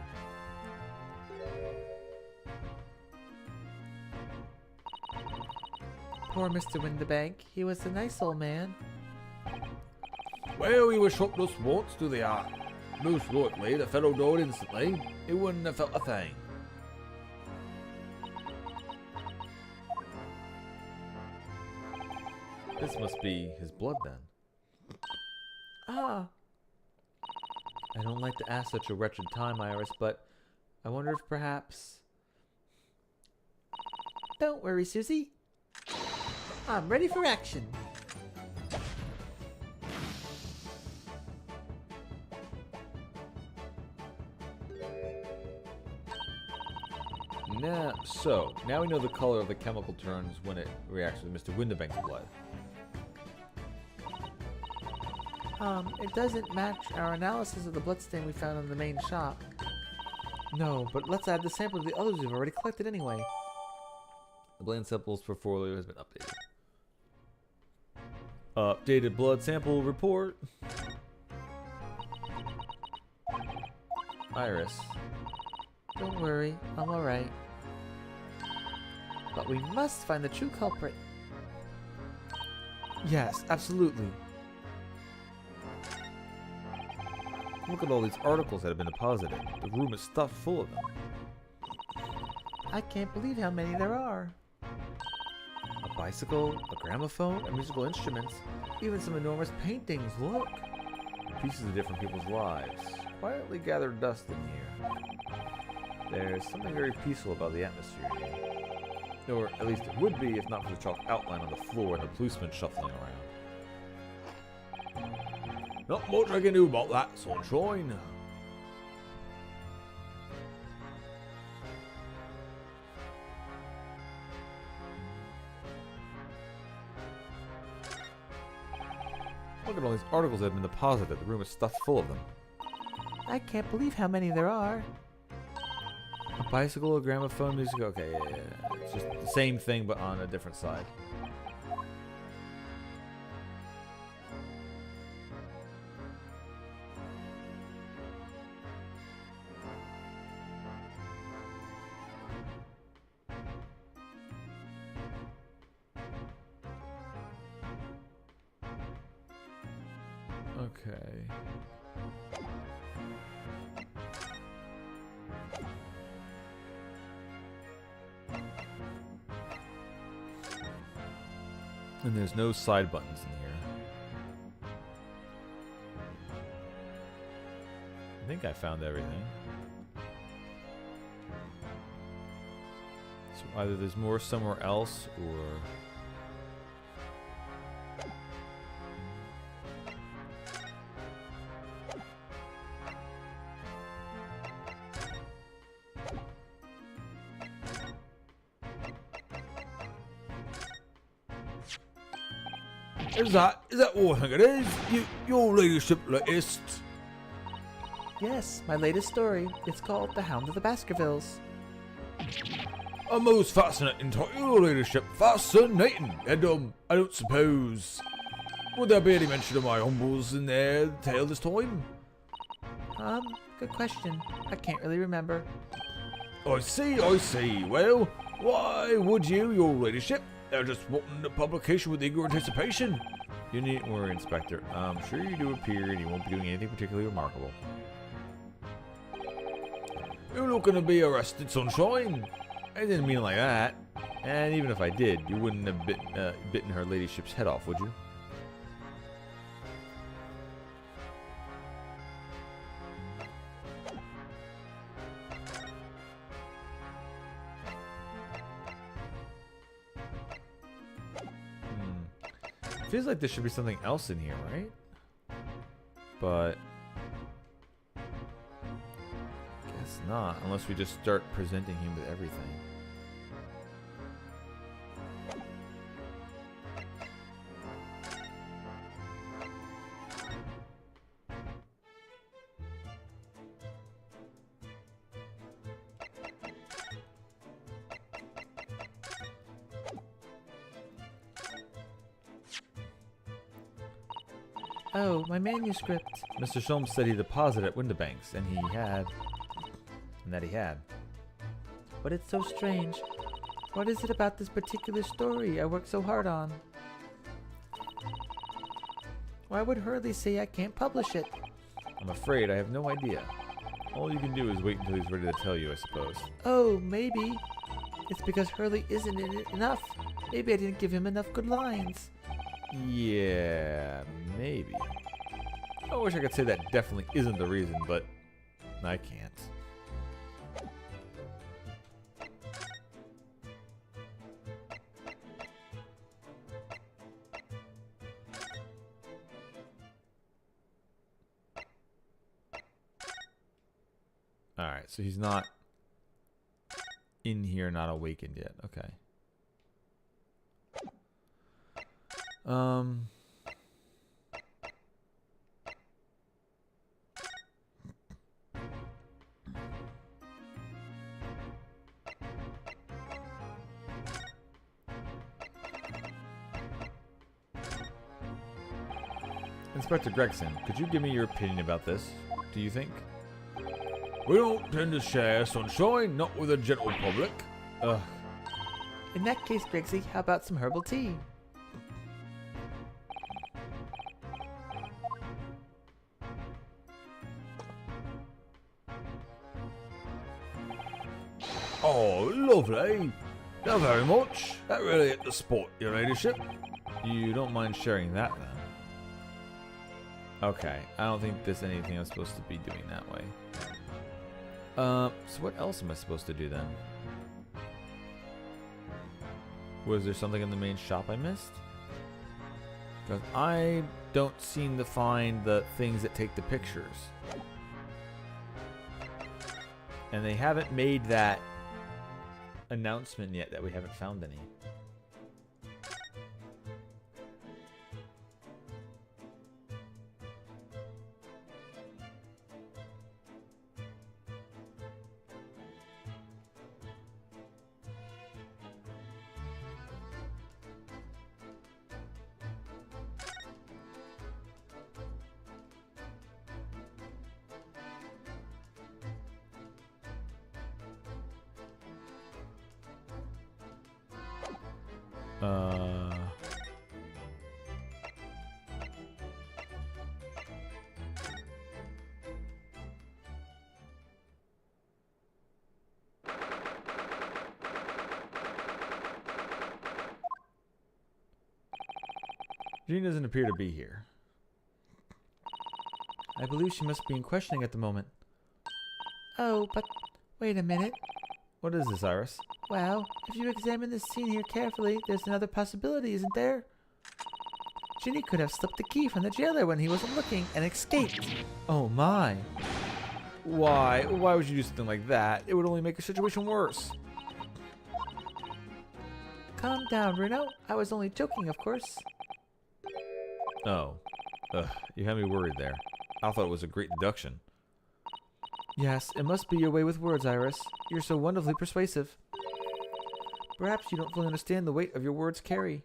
Poor Mr. Winterbank. He was a nice old man. Well, he was shot just once to the eye. Most likely, the fellow died instantly. He wouldn't have felt a thing. This must be his blood then. Ah, I don't like to ask such a wretched time, Iris, but I wonder if perhaps... don't worry, Susie. I'm ready for action. Now we know the color of the chemical turns when it reacts with Mr. Winterbank's blood. It doesn't match our analysis of the bloodstain we found in the main shop. No, but let's add the sample to the others we've already collected anyway. The blood samples portfolio has been updated. Updated blood sample report. Iris. Don't worry, I'm alright. But we must find the true culprit. Yes, absolutely. Look at all these articles that have been deposited. The room is stuffed full of them. I can't believe how many there are. A bicycle, a gramophone, and musical instruments. Even some enormous paintings, look. Pieces of different people's lives. Quietly gathered dust in here. There's something very peaceful about the atmosphere here. Or at least it would be if not for the chalk outline on the floor and the policeman shuffling around. Not much I can do about that, sunshine. Look at all these articles that have been deposited. The room is stuffed full of them. I can't believe how many there are. A bicycle, a gramophone, music. Okay, yeah. It's just the same thing but on a different side. Okay. And there's no side buttons in here. I think I found everything. So either there's more somewhere else or... Is that what I think it is? Your ladyship latest. Yes, my latest story. It's called The Hound of the Baskervilles. A most fascinating title, your ladyship. Fascinating. And I don't suppose... would there be any mention of my humbles in their tale this time? Good question. I can't really remember. I see. Well, why would you, your ladyship? They're just wanting the publication with eager anticipation. You needn't worry, Inspector. I'm sure you do appear and you won't be doing anything particularly remarkable. You're looking to be arrested, sunshine. I didn't mean it like that. And even if I did, you wouldn't have bitten her ladyship's head off, would you? Feels like there should be something else in here, right? But it's not, unless we just start presenting him with everything. Oh, my manuscript. Mr. Sholmes said he deposited at Windibanks, and that he had. But it's so strange. What is it about this particular story I worked so hard on? Why would Hurley say I can't publish it? I'm afraid I have no idea. All you can do is wait until he's ready to tell you, I suppose. Oh, maybe. It's because Hurley isn't in it enough. Maybe I didn't give him enough good lines. Yeah, maybe. I wish I could say that definitely isn't the reason, but I can't. Alright, so he's not in here, not awakened yet. Okay. Inspector Gregson, could you give me your opinion about this? Do you think? We don't tend to share sunshine, not with the general public. Ugh. In that case, Gregsy, how about some herbal tea? Oh, lovely. Not very much. That really hit the spot, your ladyship. You don't mind sharing that then? Okay, I don't think there's anything I'm supposed to be doing that way. So what else am I supposed to do then? Was there something in the main shop I missed? Because I don't seem to find the things that take the pictures. And they haven't made that announcement yet that we haven't found any. Jean doesn't appear to be here. I believe she must be in questioning at the moment. Oh, but wait a minute. What is this, Iris? Well, if you examine this scene here carefully, there's another possibility, isn't there? Ginny could have slipped the key from the jailer when he wasn't looking and escaped. Oh my. Why? Why would you do something like that? It would only make the situation worse. Calm down, Bruno. I was only joking, of course. Oh. Ugh, you had me worried there. I thought it was a great deduction. Yes, it must be your way with words, Iris. You're so wonderfully persuasive. Perhaps you don't fully understand the weight of your words carry.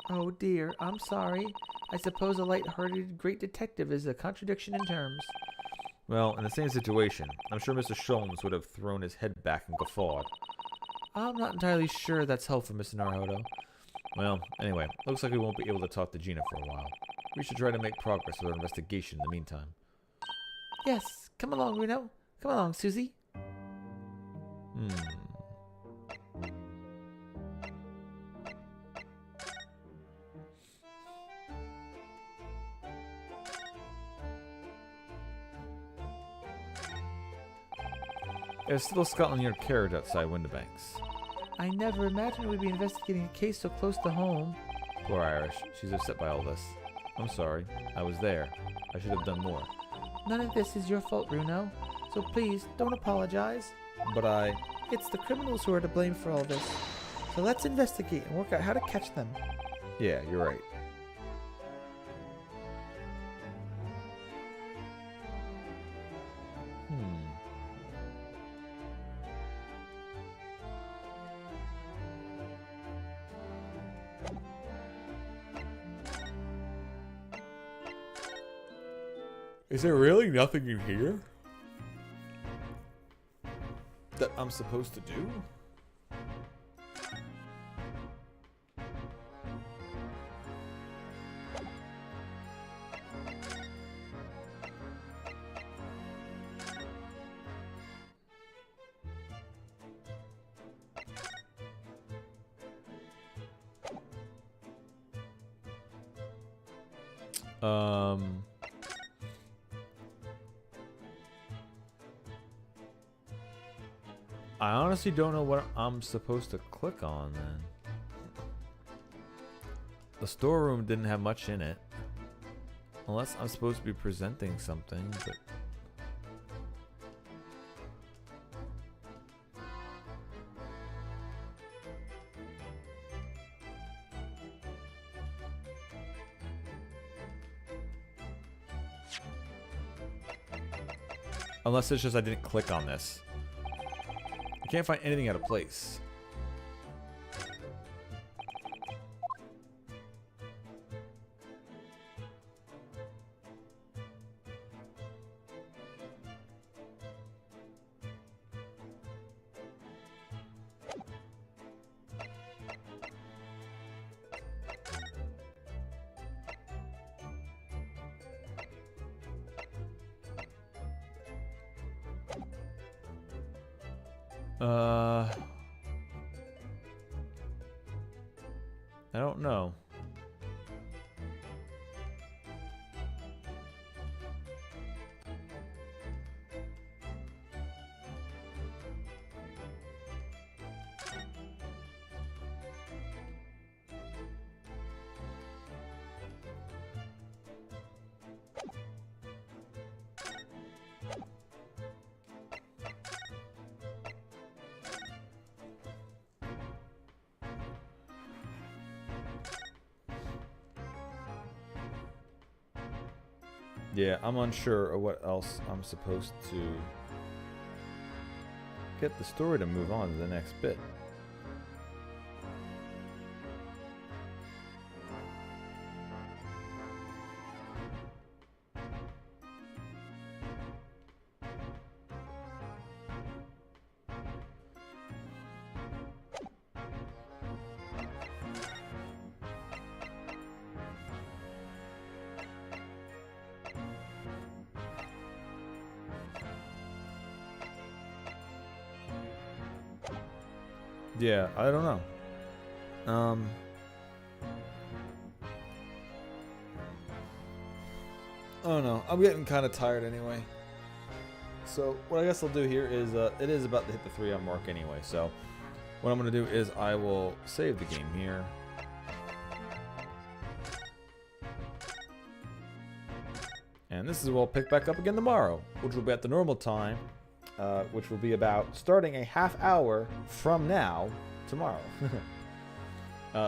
Oh dear, I'm sorry. I suppose a light-hearted great detective is a contradiction in terms. Well, in the same situation, I'm sure Mr. Sholmes would have thrown his head back and guffawed. I'm not entirely sure that's helpful, Mr. Naruto. Well, anyway, looks like we won't be able to talk to Gina for a while. We should try to make progress with our investigation in the meantime. Yes, come along, Bruno. Come along, Susie. There's still a Scotland Yard carriage outside Windibanks. I never imagined we'd be investigating a case so close to home. Poor Irish. She's upset by all this. I'm sorry. I was there. I should have done more. None of this is your fault, Bruno. So please, don't apologize. But It's the criminals who are to blame for all this. So let's investigate and work out how to catch them. yeah, you're right. Is there really nothing in here? That I'm supposed to do? I honestly don't know what I'm supposed to click on then. The storeroom didn't have much in it. Unless I'm supposed to be presenting something, but... Unless it's just I didn't click on this. I can't find anything out of place. I don't know. Yeah, I'm unsure of what else I'm supposed to get the story to move on to the next bit. Yeah, I don't know. I don't know. I'm getting kind of tired anyway. So what I guess I'll do here is, it is about to hit the 3 hour mark anyway. So what I'm going to do is I will save the game here. And this is where I'll pick back up again tomorrow, which will be at the normal time. Which will be about starting a half hour from now, tomorrow.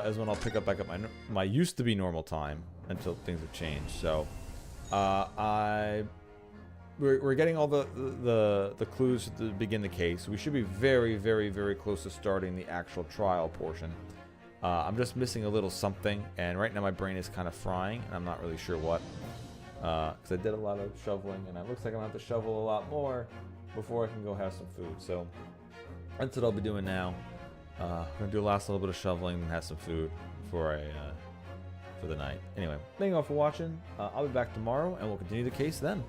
Is when I'll pick up back up my used to be normal time until things have changed. So, we're getting all the clues to begin the case. We should be very, very, very close to starting the actual trial portion. I'm just missing a little something, and right now my brain is kind of frying, and I'm not really sure what. Because I did a lot of shoveling, and it looks like I'm gonna have to shovel a lot more before I can go have some food. So that's what I'll be doing now. I'm gonna do a last little bit of shoveling and have some food before for the night. Anyway, thank you all for watching. I'll be back tomorrow and we'll continue the case then.